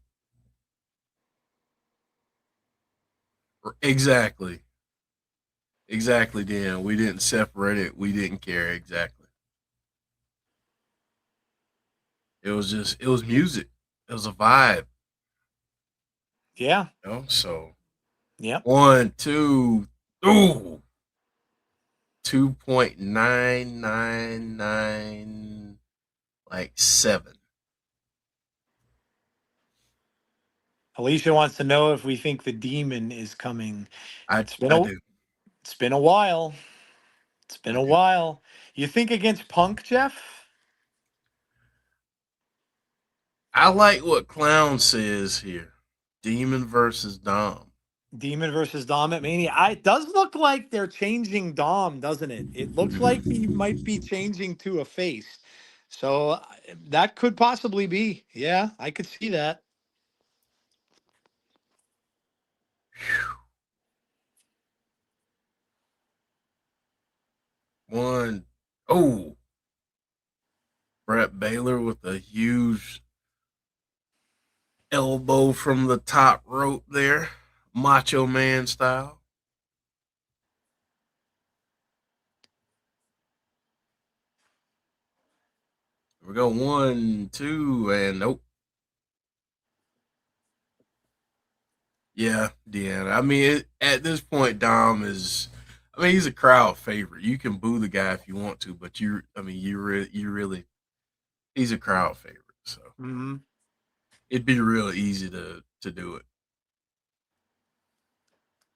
Exactly. Exactly, Dan. We didn't separate it. We didn't care exactly. It was music. It was a vibe, Yeah. So Yep. one, two, ooh, 2.999 like 7. Alicia wants to know if we think the demon is coming. It's been I a do. it's been a while. It's been I a do. while. You think against Punk, Jeff? I like what Clown says here. Demon versus Dom. Demon versus Dom at Mania. It does look like they're changing Dom, doesn't it? It looks like he might be changing to a face. So that could possibly be. Yeah, I could see that. One, oh, Brett Baylor with a huge elbow from the top rope there, Macho Man style. Here we go. One, two, and nope. Yeah, Deanna. I mean, at this point, Dom is. I mean, he's a crowd favorite. You can boo the guy if you want to, but I mean, you really, he's a crowd favorite. So Hmm. it'd be real easy to do it.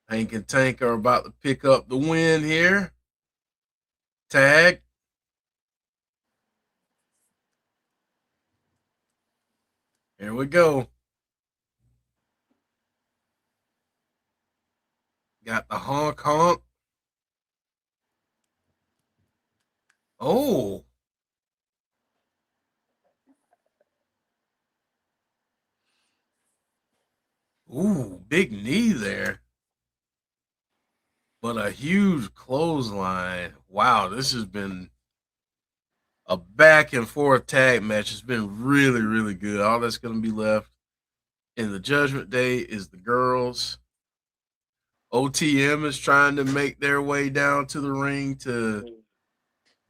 Hank and Tank are about to pick up the win here. Tag. Here we go. Got the honk honk. Oh, ooh, big knee there, but a huge clothesline. Wow, this has been a back and forth tag match. It's been really, really good. All that's going to be left in the Judgment Day is the girls. OTM is trying to make their way down to the ring to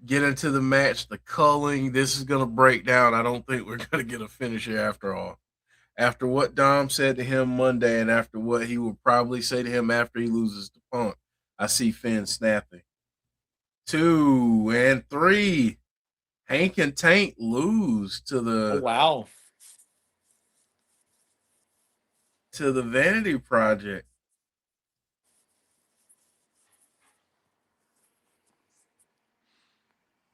get into the match. The culling, this is going to break down. I don't think we're going to get a finish here after all. After what Dom said to him Monday and after what he will probably say to him after he loses to Punk, I see Finn snapping. 2 and 3. Hank and Tank lose Oh wow. to the Vanity Project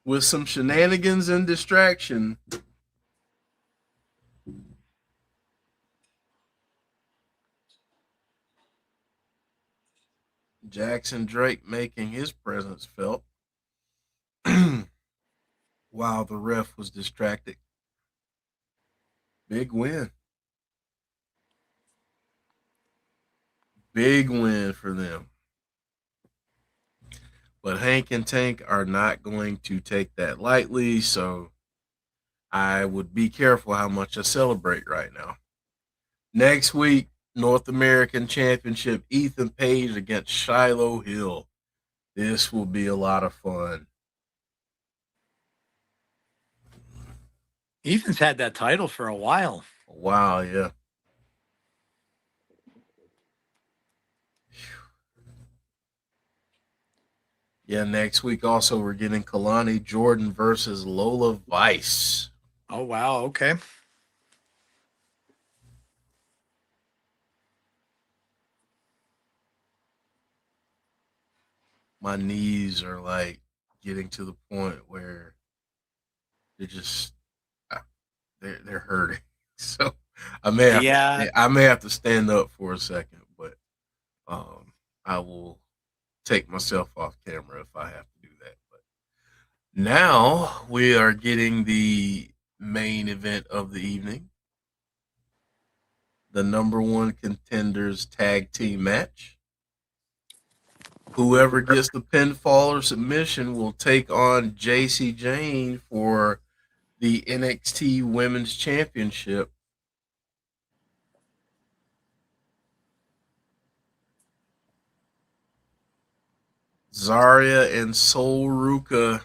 with some shenanigans and distraction. Jackson Drake making his presence felt while the ref was distracted. Big win. Big win for them. But Hank and Tank are not going to take that lightly, so I would be careful how much I celebrate right now. Next week, North American Championship, Ethan Page against Shiloh Hill. This will be a lot of fun. Ethan's had that title for a while. Wow, yeah. Yeah, next week also we're getting Kalani Jordan versus Lola Vice. Oh wow. Okay. My knees are like getting to the point where they're just they're hurting. So Yeah. I may have to stand up for a second, but um I will take myself off camera if I have to do that. But now we are getting the main event of the evening, the number one contenders tag team match. Whoever gets the pinfall or submission will take on JC Jane for the NXT Women's Championship. Zarya and Sol Ruka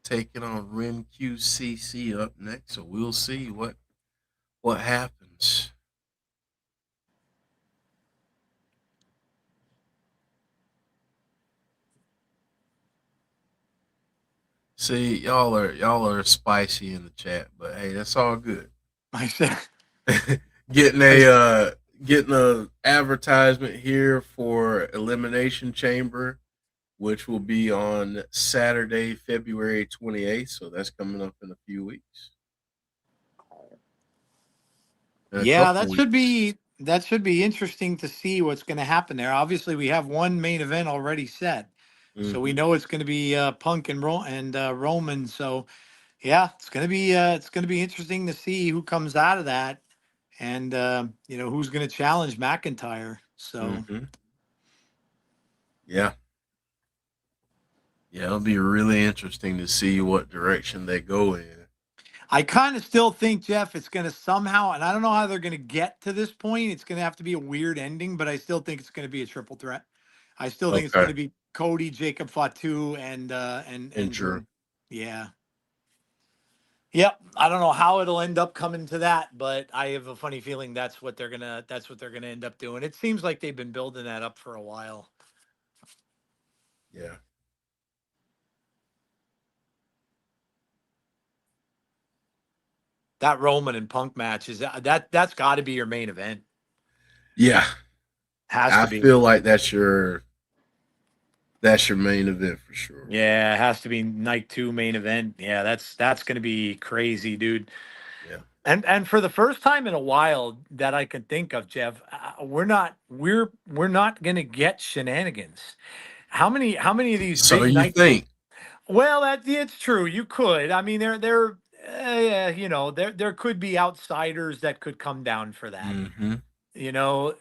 taking on Ren QCC up next. So we'll see what happens. See, y'all are spicy in the chat, but hey, that's all good. I said. getting I, a getting a advertisement here for Elimination Chamber, which will be on Saturday, February 28th. So that's coming up in a few weeks. In a yeah, couple that should weeks. be interesting to see what's going to happen there. Obviously, we have one main event already set, so we Mm-hmm. know it's going to be Punk and Roman. So yeah, it's going to be interesting to see who comes out of that, and who's going to challenge McIntyre. So Mm-hmm. Yeah. Yeah, it'll be really interesting to see what direction they go in. I kind of still think, Jeff, it's going to somehow, and I don't know how they're going to get to this point. It's going to have to be a weird ending, but I still think it's going to be a triple threat. I still think it's going Okay. to be Cody, Jacob Fatu, and And Drew. Drew. Yeah. Yep. I don't know how it'll end up coming to that, but I have a funny feeling that's what they're gonna end up doing. It seems like they've been building that up for a while. Yeah. That Roman and Punk match is that's got to be your main event. Yeah. Has I to be. feel like that's your main event for sure. Yeah, it has to be night two main event. Yeah, that's gonna be crazy, dude. Yeah. And for the first time in a while that I can think of, Jeff, we're not gonna get shenanigans. How many of these So big you night? think? Well, it's true. You could. I mean, there could be outsiders that could come down for that. Mm-hmm. You know,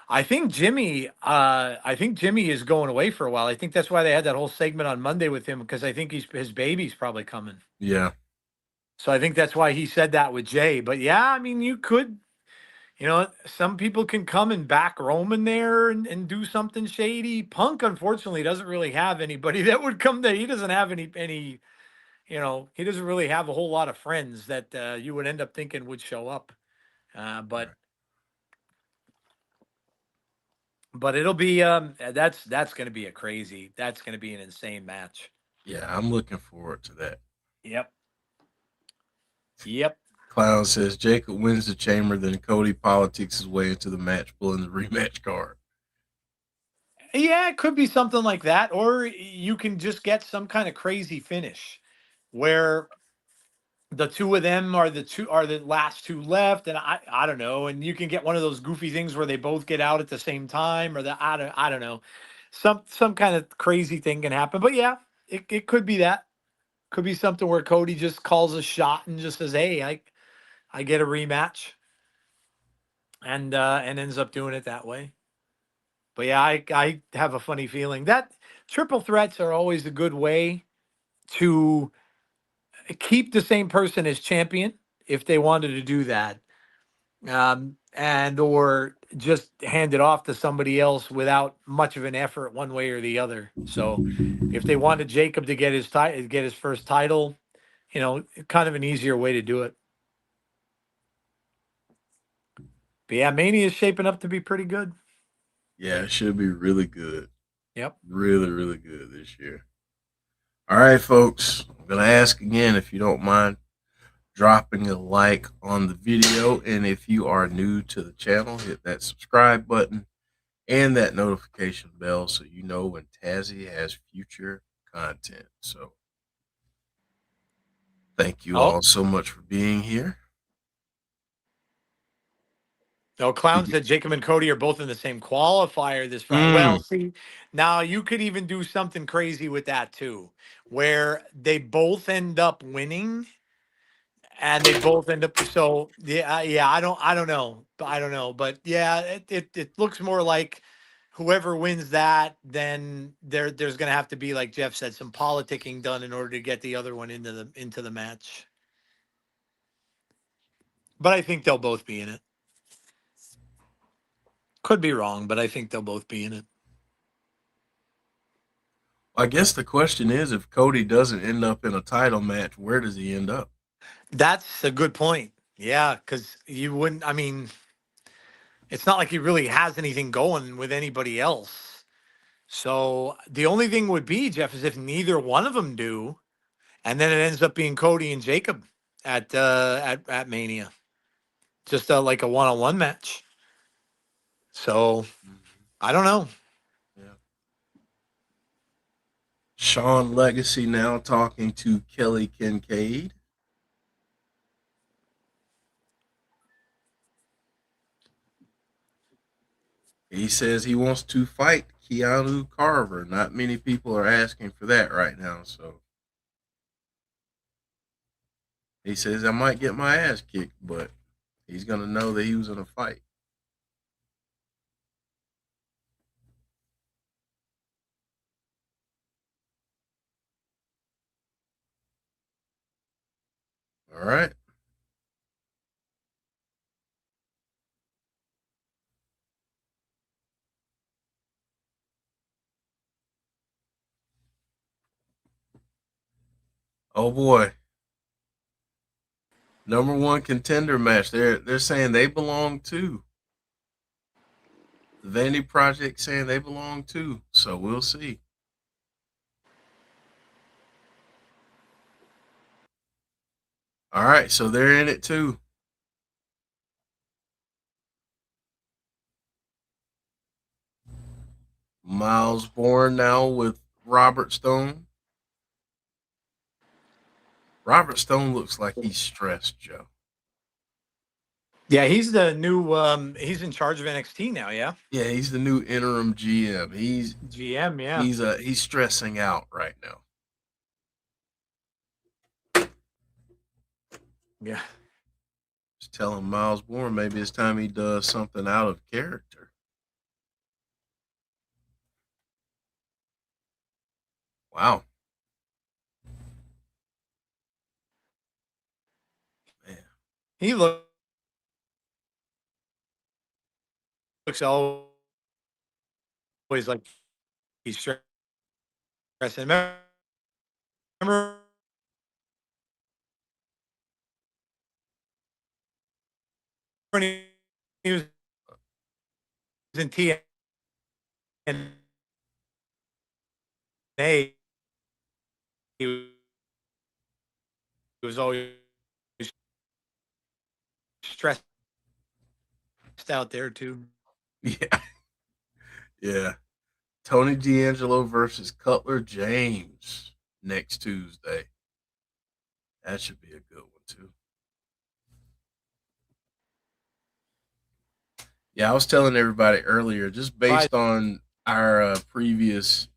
I think Jimmy is going away for a while. I think that's why they had that whole segment on Monday with him because I think his baby's probably coming. Yeah. So I think that's why he said that with Jay. But yeah, I mean, you could, some people can come and back Roman there and do something shady. Punk, unfortunately, doesn't really have anybody that would come there. He doesn't have any, he doesn't really have a whole lot of friends that you would end up thinking would show up. But Right. it'll be that's going to be that's going to be an insane match. Yeah. I'm looking forward to that. Yep. Yep. Clown says Jacob wins the chamber, then Cody politics his way into the match, pulling the rematch card. Yeah, it could be something like that, or you can just get some kind of crazy finish where the two of them are the last two left, and I don't know, and you can get one of those goofy things where they both get out at the same time, or I don't know, some kind of crazy thing can happen. But yeah, it could be that. Could be something where Cody just calls a shot and just says, "Hey, I get a rematch," and ends up doing it that way. But yeah, I have a funny feeling that triple threats are always a good way to keep the same person as champion if they wanted to do that, and or just hand it off to somebody else without much of an effort one way or the other. So if they wanted Jacob to get his first title, kind of an easier way to do it. But yeah, Mania is shaping up to be pretty good. Yeah, it should be really good. Yep. Really, really good this year. All right, folks. I'm going to ask again if you don't mind dropping a like on the video. And if you are new to the channel, hit that subscribe button and that notification bell so you know when Tazzy has future content. So thank you Oh, all so much for being here. no, Clown said Jacob and Cody are both in the same qualifier this Friday. Well, Mm, see, now you could even do something crazy with that too, where they both end up winning and they both end up. So yeah, I don't know, but yeah, it looks more like whoever wins that, then there's going to have to be, like Jeff said, some politicking done in order to get the other one into the match. But I think they'll both be in it. Could be wrong, but I think they'll both be in it. I guess the question is if Cody doesn't end up in a title match, where does he end up? That's a good point. Yeah, because you wouldn't. I mean, it's not like he really has anything going with anybody else. So the only thing would be, Jeff, is if neither one of them do, and then it ends up being Cody and Jacob at Mania, just like a one-on-one match. So Mhm. I don't know. Yeah. Sean Legacy now talking to Kelly Kincaid. He says he wants to fight Keanu Carver. Not many people are asking for that right now. So he says I might get my ass kicked, but he's gonna know that he was in a fight. All right. Oh boy, number one contender match. They're saying they belong too. The Vanity Project saying they belong too. So we'll see. All right, so they're in it too. Miles Bourne now with Robert Stone. Robert Stone looks like he's stressed, Joe. Yeah, he's the new. He's in charge of NXT now. Yeah, Yeah, he's the new interim GM. He's GM. Yeah, he's he's stressing out right now. yeah. Just telling Miles Bourne maybe it's time he does something out of character. Wow, man. He looks always like he's stressing. Remember when he was in TNA? He was always stressed out there too. Yeah, yeah. Tony D'Angelo versus Cutler James next Tuesday. That should be a good one too. Yeah, I was telling everybody earlier, just But based on our previous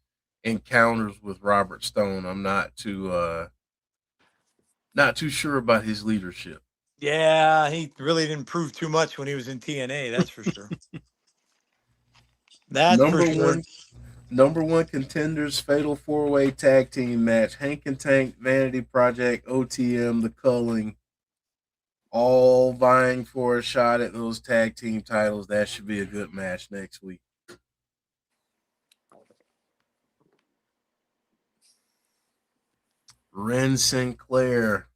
encounters with Robert Stone, I'm not too sure about his leadership. yeah, he really didn't prove too much when he was in TNA. That's for sure. That's for Number sure. one, number one contenders fatal four way tag team match: Hank and Tank, Vanity Project, OTM, the Culling, all vying for a shot at those tag team titles. That should be a good match next week. Ren Sinclair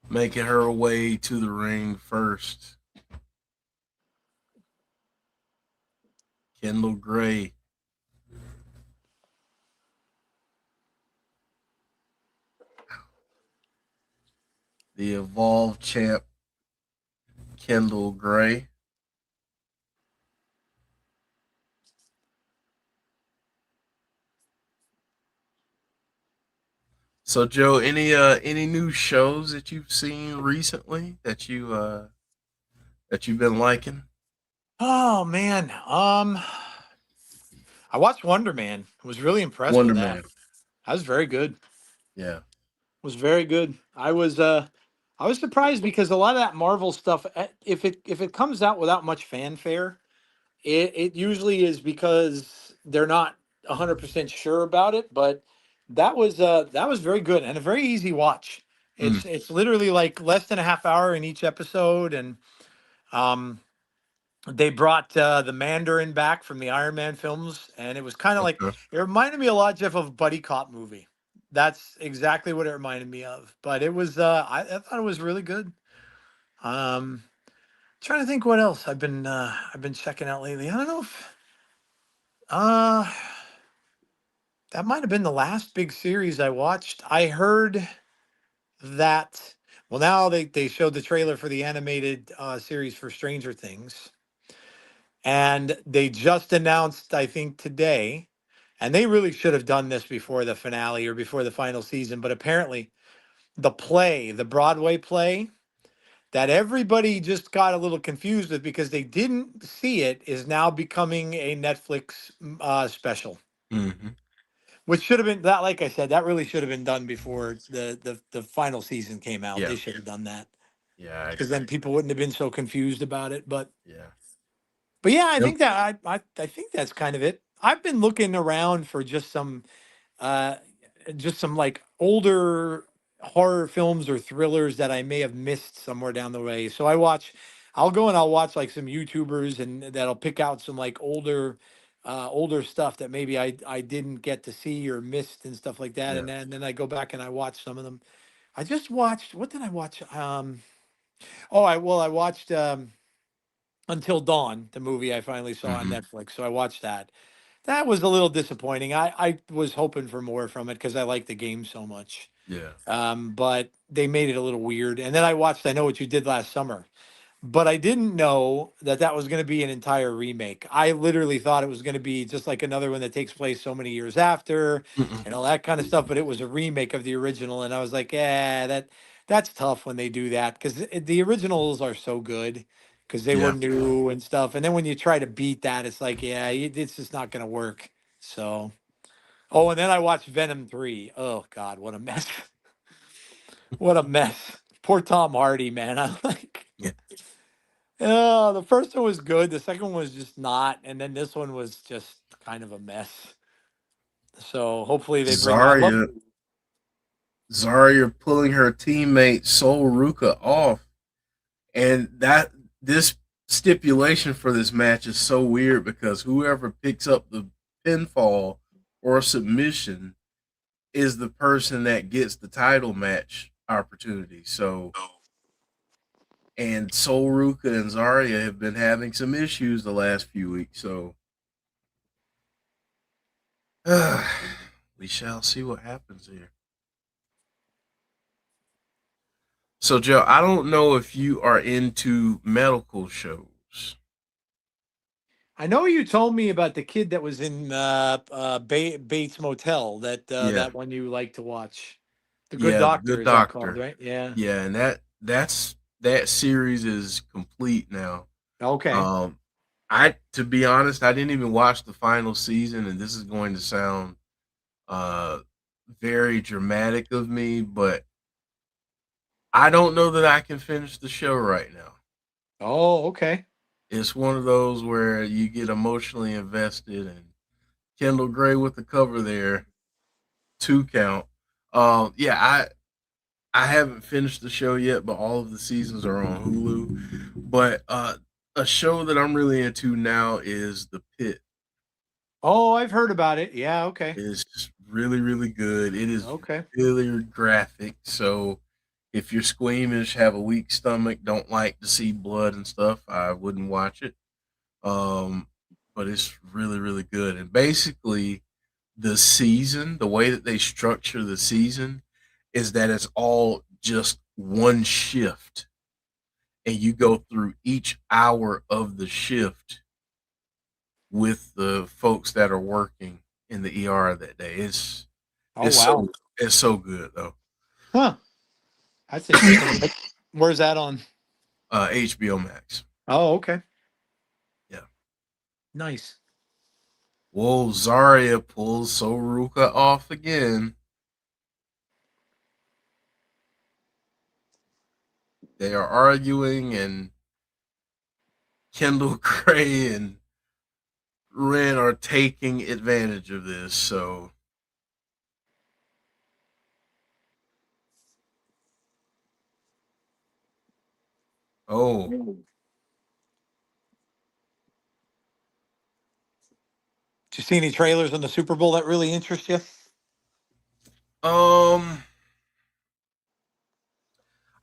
making her way to the ring first. Kendall Gray. The Evolve champ, Kendall Gray. So Joe, any new shows that you've seen recently that you've been liking? Oh man. I watched Wonder Man. Was really impressed with Wonder that. Man. That was very good. Yeah. Was very good. I was surprised because a lot of that Marvel stuff, if it comes out without much fanfare, it usually is because they're not 100% sure about it. But that was very good and a very easy watch. Mm, It's literally like less than a half hour in each episode, and um, they brought the Mandarin back from the Iron Man films, and it was kind of like okay. it reminded me a lot, Jeff, of a buddy cop movie. That's exactly what it reminded me of. But it was I thought it was really good. Um, Trying to think what else I've been checking out lately. I don't know if uh that might have been the last big series I watched. I heard that well now they showed the trailer for the animated series for Stranger Things. And they just announced, I think today, and they really should have done this before the finale or before the final season, but apparently the Broadway play that everybody just got a little confused with because they didn't see it is now becoming a Netflix special, Hmm. which should have been that. Like I said, that really should have been done before the final season came out. Yeah. They should have done that Yeah, I because then agree. people wouldn't have been so confused about it. Yeah. But yeah, I Yep. think that I think that's kind of it. I've been looking around for uh just some like older horror films or thrillers that I may have missed somewhere down the way. I'll go and I'll watch like some YouTubers and that'll pick out some like older older stuff that maybe I didn't get to see or missed and stuff like that. Yeah. And then I go back and I watch some of them. I just watched, what did I watch? Oh, I watched Until Dawn, the movie I finally saw on Hmm. Netflix. So I watched that. That was a little disappointing. I was hoping for more from it because I like the game so much. Yeah. But they made it a little weird. And then I watched I Know What You Did Last Summer, but I didn't know that that was going to be an entire remake. I literally thought it was going to be just like another one that takes place so many years after Mm-mm. and all that kind of stuff. But it was a remake of the original, and I was like, yeah, that's tough when they do that because the originals are so good because they were Yeah. new and stuff. And then when you try to beat that, it's like, yeah, it's just not going to work. So, oh, and then I watched Venom 3. Oh God, what a mess! What a mess! Poor Tom Hardy, man. I'm like. Yeah. Oh, the first one was good. The second one was just not, and then this one was just kind of a mess. So hopefully they bring. I love. Zarya Zarya pulling her teammate Sol Ruka off, and that this stipulation for this match is so weird because whoever picks up the pinfall or submission is the person that gets the title match opportunity. So, and Sol Ruka and Zarya have been having some issues the last few weeks. So, we shall see what happens here. So, Joe, I don't know if you are into medical shows. I know you told me about the kid that was in Bates Motel. Yeah, That one you like to watch. The Good yeah, the Doctor Good is that called, Doctor. right? Yeah. Yeah, and that series is complete now. Okay. Um, I to be honest, I didn't even watch the final season, and this is going to sound uh very dramatic of me, but I don't know that I can finish the show right now. Oh, okay. It's one of those where you get emotionally invested, and Kendall Gray with the cover there, 2 count. Yeah, I haven't finished the show yet, but all of the seasons are on Hulu. But a show that I'm really into now is The Pit. Oh, I've heard about it. Yeah. Okay. It's really, really good. It is Okay. really graphic. So if you're squeamish, have a weak stomach, don't like to see blood and stuff, I wouldn't watch it. Um, but it's really, really good. And basically, the way that they structure the season is that it's all just one shift, and you go through each hour of the shift with the folks that are working in the ER that day. Oh, It's wow. so good though. Huh. That's interesting. Where's that on? HBO Max. Oh, okay. Yeah. Nice. Whoa, Zarya pulls Soruka off again. They are arguing, and Kendall Gray and Ren are taking advantage of this. So, oh, Did you see any trailers on the Super Bowl that really interest you? um,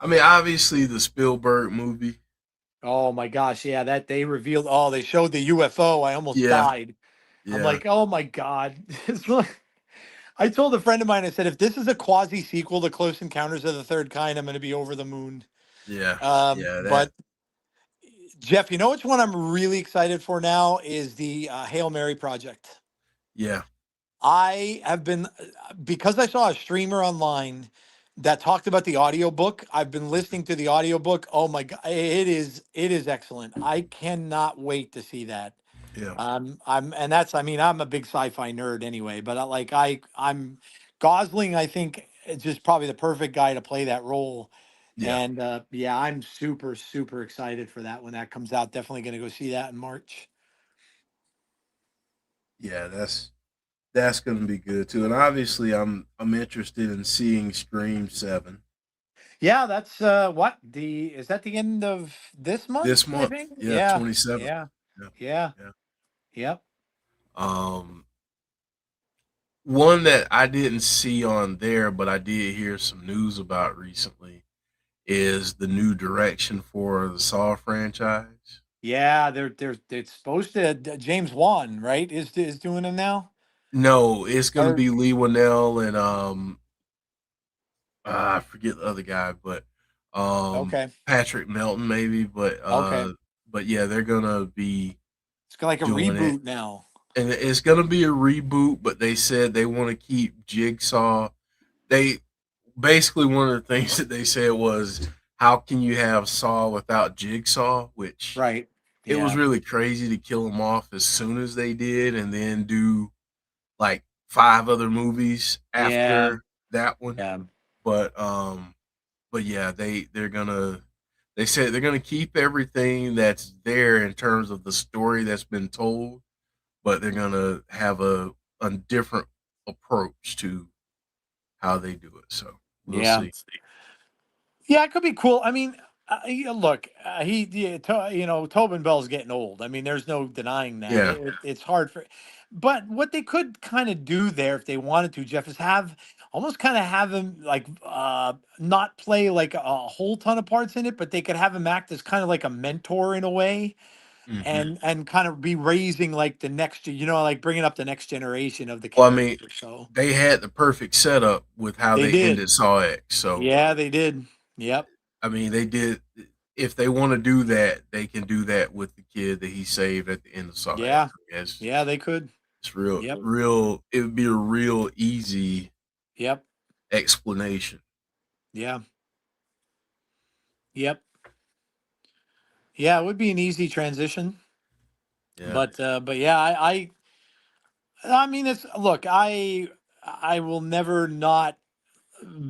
I mean, obviously the Spielberg movie. Oh my gosh, yeah, that they revealed. Oh, they showed the UFO. I almost Yeah, died. I'm yeah, like, oh my god. It's like, I told a friend of mine, I said, if this is a quasi sequel to Close Encounters of the Third Kind, I'm going to be over the moon. yeah, yeah. That, But Jeff, you know which one I'm really excited for now is the Hail Mary project. yeah, I have been because I saw a streamer online that talked about the audiobook. I've been listening to the audiobook. Oh my god, it is excellent. I cannot wait to see that. yeah, I'm and that's I mean, I'm a big sci-fi nerd anyway, but I'm Gosling, I think is just probably the perfect guy to play that role. yeah, And yeah, I'm super excited for that when that comes out. Definitely going to go see that in March. yeah. That's gonna be good too. And obviously, I'm interested in seeing Scream 7 Yeah, that's what the is that the end of this month, this I month. think? Yeah, Yeah. 27th. Yeah. Yeah, Yeah. yeah. Yep. Um, one that I didn't see on there, but I did hear some news about recently is the new direction for the Saw franchise. Yeah, they're it's supposed to James Wan, right? Is doing them now? No, it's gonna Or be Lee Winnell and I forget the other guy, but okay. Patrick Melton maybe, Okay. but yeah, they're gonna be It's like a doing it, reboot now. and it's gonna be a reboot. But they said they want to keep Jigsaw. They basically one of the things that they said was, "How can you have Saw without Jigsaw?" Which Right. it was Yeah. really crazy to kill him off as soon as they did, and then do like five other movies Yeah. after that one. Yeah. But but yeah, they said they're gonna keep everything that's there in terms of the story that's been told, but they're gonna have a different approach to how they do it. So we'll Yeah. see. Yeah, it could be cool. I mean, look, Tobin Bell's getting old. I mean, there's no denying that. Yeah. It's hard for, but what they could kind of do there if they wanted to, Jeff, is have almost kind of have him like not play like a whole ton of parts in it, but they could have him act as kind of like a mentor in a way, Hmm. and kind of be raising like the next, like bringing up the next generation of the Well, I mean, character. So they had the perfect setup with how they they did. ended Saw X. So Yeah, they did. Yep. I mean, they did. If they want to do that, they can do that with the kid that he saved at the end of Saw X. Yeah. It's Yeah, they could. it's real, Yep. real. It would be a real easy Yep. explanation. Yeah. Yep. Yeah, it would be an easy transition, Yeah. but yeah, I mean, it's look, I will never not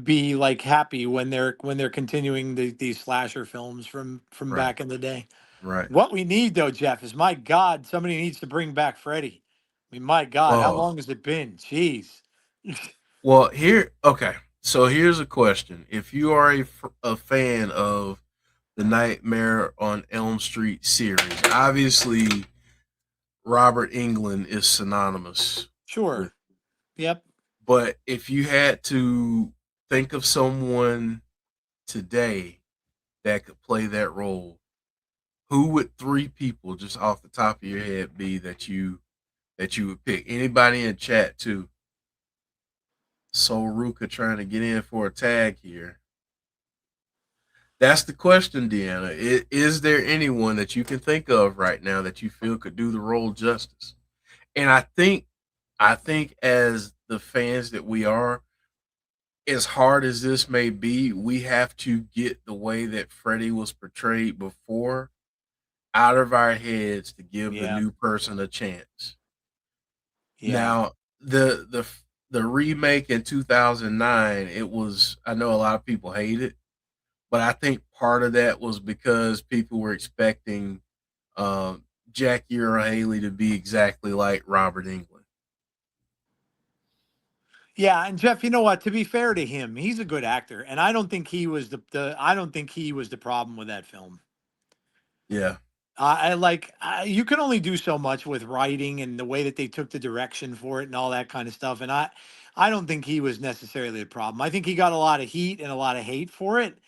be like happy when they're continuing these slasher films from Right. back in the day. Right. What we need though, Jeff, is my God, somebody needs to bring back Freddy. I mean, my God, how Oh, long has it been? Jeez. well, here. Okay. So here's a question: if you are a fan of the Nightmare on Elm Street series, obviously Robert Englund is synonymous with. Sure. Yep. But if you had to think of someone today that could play that role, who would three people just off the top of your head be that you would pick? Anybody in chat too? Soul Ruka trying to get in for a tag here. That's the question, Deanna. Is there anyone that you can think of right now that you feel could do the role justice? And I think as the fans that we are, as hard as this may be, we have to get the way that Freddie was portrayed before out of our heads to give the Yeah. new person a chance. Yeah. Now, the remake in 2009, it was, I know a lot of people hate it, but I think part of that was because people were expecting um, Jackie Earle Haley to be exactly like Robert Englund. Yeah, and Jeff, you know what? To be fair to him, he's a good actor, and I don't think he was the I don't think he was the problem with that film. Yeah. You can only do so much with writing and the way that they took the direction for it and all that kind of stuff. And I don't think he was necessarily the problem. I think he got a lot of heat and a lot of hate for it,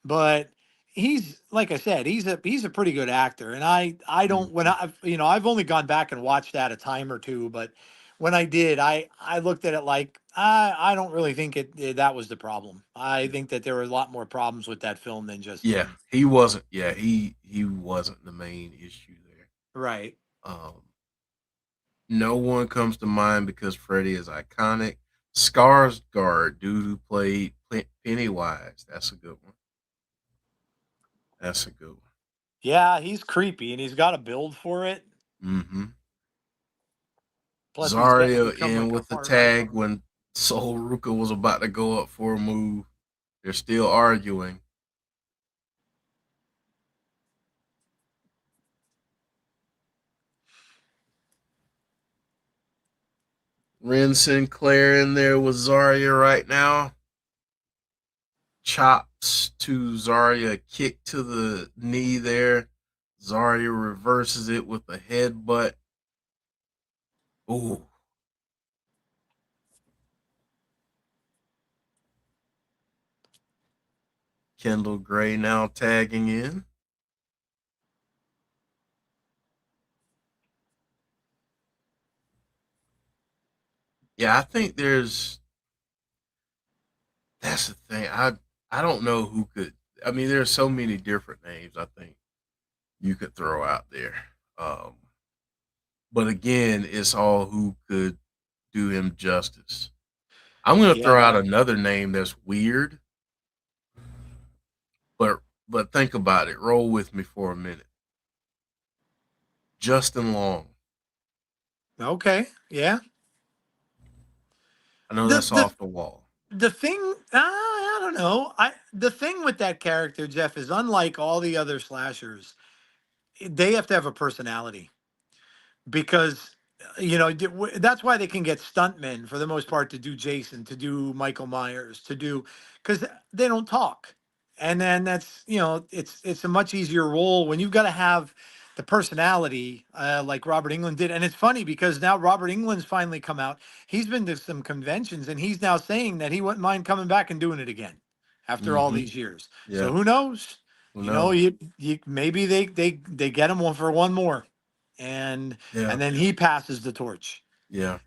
but he's like I said, he's a pretty good actor. And I don't when Mhm. I've only gone back and watched that a time or two, but when I did, I looked at it like I don't really think that was the problem. I think that there were a lot more problems with that film than just Yeah, him. he wasn't. Yeah, he wasn't the main issue there. Right. Um, no one comes to mind because Freddy is iconic. Skarsgård, dude who played Pennywise, that's a good one. That's a good Yeah, he's creepy and he's got a build for it. one. Mm-hmm. Plus, he's getting to Zarya become in like a with the part of. tag when Sol Ruka was about to go up for a move. They're still arguing. Ren Sinclair in there with Zarya right now. Chops to Zarya, kick to the knee there. Zarya reverses it with a headbutt. Ooh, Kendall Gray now tagging in. Yeah, I think there's that's the thing. I don't know who could. I mean, there's so many different names. I think you could throw out there. Um, but again, it's all who could do him justice. I'm going to throw out Yeah. another name that's weird, but think about it. Roll with me for a minute. Justin Long. Okay. Yeah. I know The that's the off the wall. the thing, I don't know. The thing with that character, Jeff, is unlike all the other slashers, they have to have a personality because that's why they can get stuntmen for the most part to do Jason, to do Michael Myers, to do because they don't talk, and then that's it's a much easier role when you've got to have the personality like Robert Englund did. And it's funny because now Robert Englund's finally come out. He's been to some conventions and he's now saying that he wouldn't mind coming back and doing it again after all Hmm. these years. So Yeah. who knows? Who knows? You maybe they get him one for one more Yeah. and then he passes the torch. Yeah.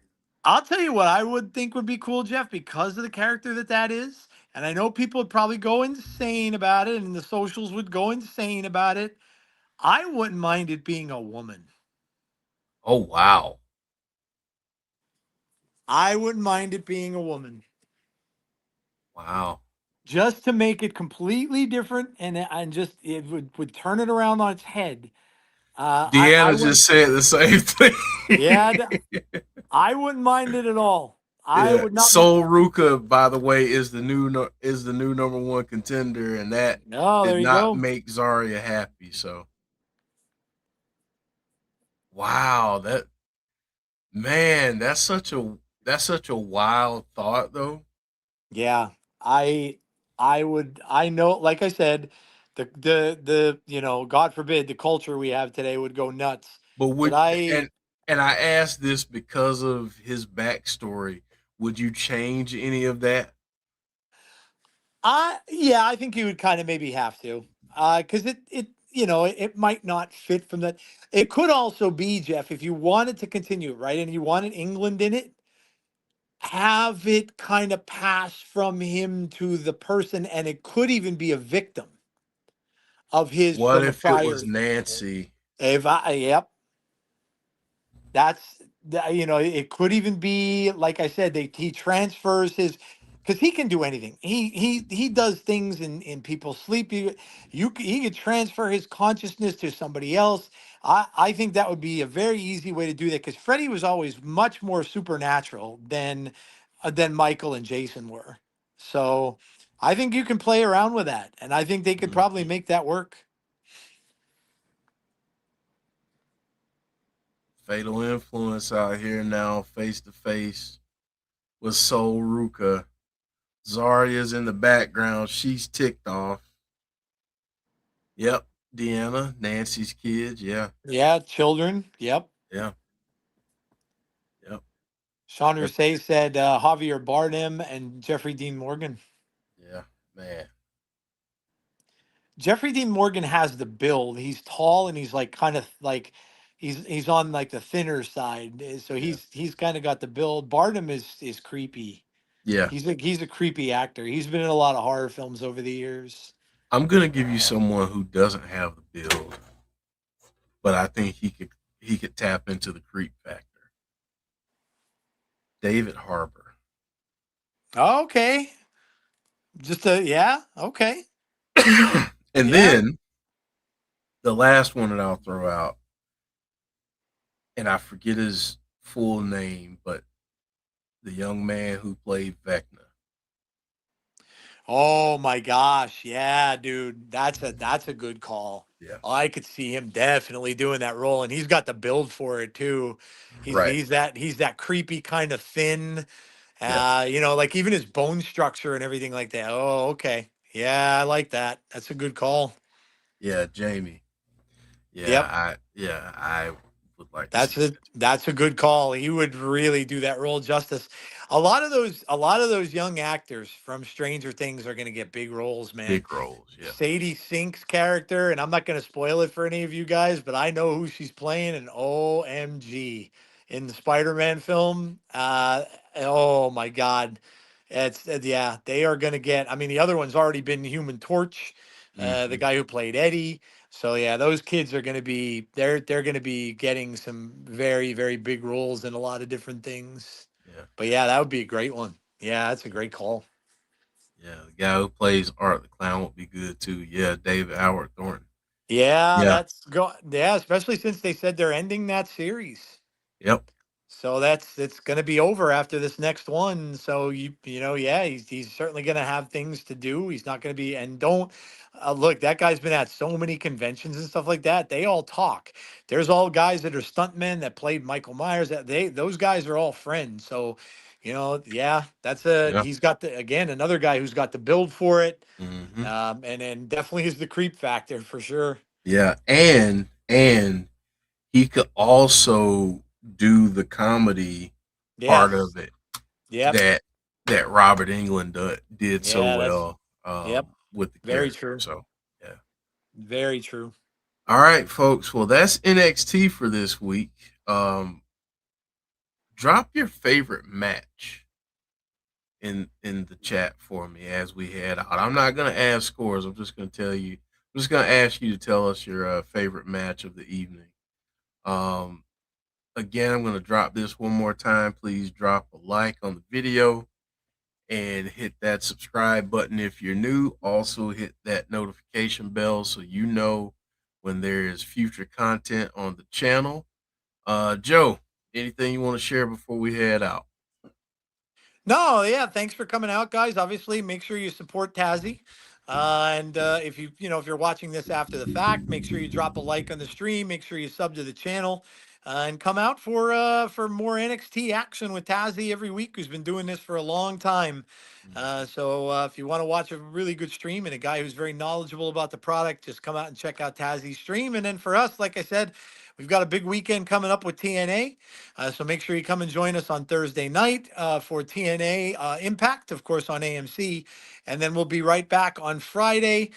I'll tell you what I would think would be cool, Jeff, because of the character that is. And I know people would probably go insane about it, and the socials would go insane about it. I wouldn't mind it being a woman. Oh wow. I wouldn't mind it being a woman, Wow. just to make it completely different, and just it would turn it around on its head. I Deanna would, just said the same thing. yeah, I wouldn't mind it at all. I Yeah, would not. Sol Ruka, by the way, is the new number one contender, and that No, did there you not go. make Zarya happy. So, wow, that man, that's such a wild thought, though. Yeah, I I know, like I said, God forbid the culture we have today would go nuts. But But would and I asked this because of his backstory. Would you change any of that? yeah, I think you would kind of maybe have to. Because it might not fit from that. It could also be, Jeff, if you wanted to continue it, right? And you wanted England in it, have it kind of pass from him to the person, and it could even be a victim of his What from a if it was prior. Nancy? Yep. It could even be like I said, he transfers his because he can do anything. He does things in people's sleep. He could transfer his consciousness to somebody else. I think that would be a very easy way to do that because Freddy was always much more supernatural than Michael and Jason were. So I think you can play around with that, and I think they could probably Mhm. make that work. Fatal influence out here now, face to face with Sol Ruka. Zarya's in the background. She's ticked off. Yep. Deanna, Nancy's kids. Yeah. Yeah, children. Yep. Yeah. Yep. Sean Yep. Rousseff said Javier Bardem and Jeffrey Dean Morgan. Yeah. Man. Jeffrey Dean Morgan has the build. He's tall and he's like kind of like he's on like the thinner side. So Yeah. he's kind of got the build. Bardem is creepy. Yeah. He's a creepy actor. He's been in a lot of horror films over the years. I'm gonna give you someone who doesn't have the build, but I think he could tap into the creep factor. David Harbour. Okay. Yeah, okay. And Yeah. then the last one that I'll throw out, and I forget his full name, but the young man who played Vecna. Oh my gosh. Yeah, dude. That's a good call. Yeah. I could see him definitely doing that role, and he's got the build for it too. Right. He's that creepy kind of thin, Yeah. like even his bone structure and everything like that. Oh, okay. Yeah, I like that. That's a good call. Yeah. Jamie. Yeah. Yep. I would like to see That's a that. that's a good call. He would really do that role justice. A lot of those young actors from Stranger Things are going to get big roles, man. Big roles, yeah. Sadie Sink's character, and I'm not going to spoil it for any of you guys, but I know who she's playing, and OMG, in the Spider-Man film. Oh my God, yeah, they are going to get. I mean, the other one's already been Human Torch, the Hmm. guy who played Eddie. So yeah, those kids are going to be they're going to be getting some very very big roles in a lot of different things. Yeah, But yeah, that would be a great one. Yeah, that's a great call. yeah. The guy who plays Art the Clown would be good too. Yeah, David Howard Thornton. Yeah, Yeah. yeah, especially since they said they're ending that series. Yep. So it's going to be over after this next one. So yeah, he's certainly going to have things to do. He's not going to be and don't look. That guy's been at so many conventions and stuff like that. They all talk. There's all guys that are stuntmen that played Michael Myers. That those guys are all friends. So, yeah, Yeah. he's got another guy who's got the build for it. Hmm. And definitely is the creep factor for sure. Yeah, and he could also do the comedy part Yes. of it Yep. that Robert England did so Yeah. well Yep. with the Very character. true. So yeah. Very true. All right, folks. Well, that's NXT for this week. Um, Drop your favorite match in the chat for me as we head out. I'm not gonna ask scores. I'm just gonna tell you. I'm just gonna ask you to tell us your favorite match of the evening. Um, Again, I'm gonna drop this one more time. Please drop a like on the video and hit that subscribe button if you're new. Also, hit that notification bell so you know when there is future content on the channel. Joe, anything you want to share before we head out? No, yeah, thanks for coming out, guys. Obviously, make sure you support Tazzy. And if if you're watching this after the fact, make sure you drop a like on the stream. Make sure you sub to the channel, and come out for more NXT action with Tazzy every week. Who's been doing this for a long time. Mhm. So if you want to watch a really good stream and a guy who's very knowledgeable about the product, just come out and check out Tazzy's stream. And then for us, like I said, we've got a big weekend coming up with TNA. So make sure you come and join us on Thursday night for TNA Impact, of course, on AMC. And then we'll be right back on Friday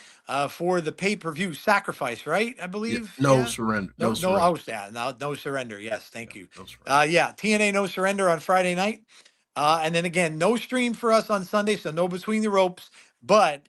for the pay-per-view Sacrifice, right? I Yeah, believe. no Yeah. surrender, No, no no, surrender. oh, yeah, no surrender. Yes, Yeah, thank you. no surrender. Yeah, TNA No Surrender on Friday night. And then again, no stream for us on Sunday, so no between the ropes. But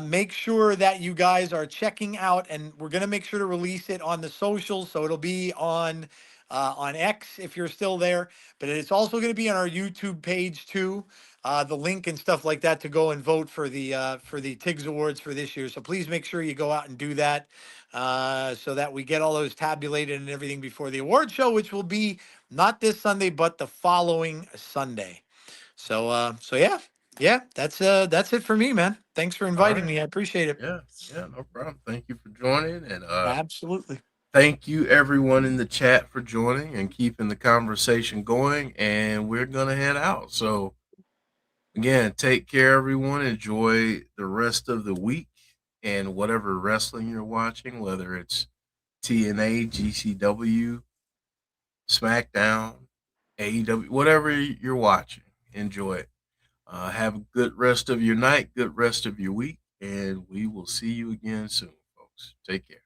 make sure that you guys are checking out, and we're gonna make sure to release it on the socials, so it'll be on X if you're still there. But it's also going to be on our YouTube page too. The link and stuff like that to go and vote for the Tigs Awards for this year. So please make sure you go out and do that, so that we get all those tabulated and everything before the award show, which will be not this Sunday, but the following Sunday. So yeah, yeah, that's it for me, man. Thanks for All inviting right. me. I appreciate it. Yeah, yeah, no problem. Thank you for joining, and Absolutely. thank you everyone in the chat for joining and keeping the conversation going. And we're gonna head out. So again, take care, everyone. Enjoy the rest of the week and whatever wrestling you're watching, whether it's TNA, GCW, SmackDown, AEW, whatever you're watching. Enjoy it. Have a good rest of your night, good rest of your week, and we will see you again soon, folks. Take care.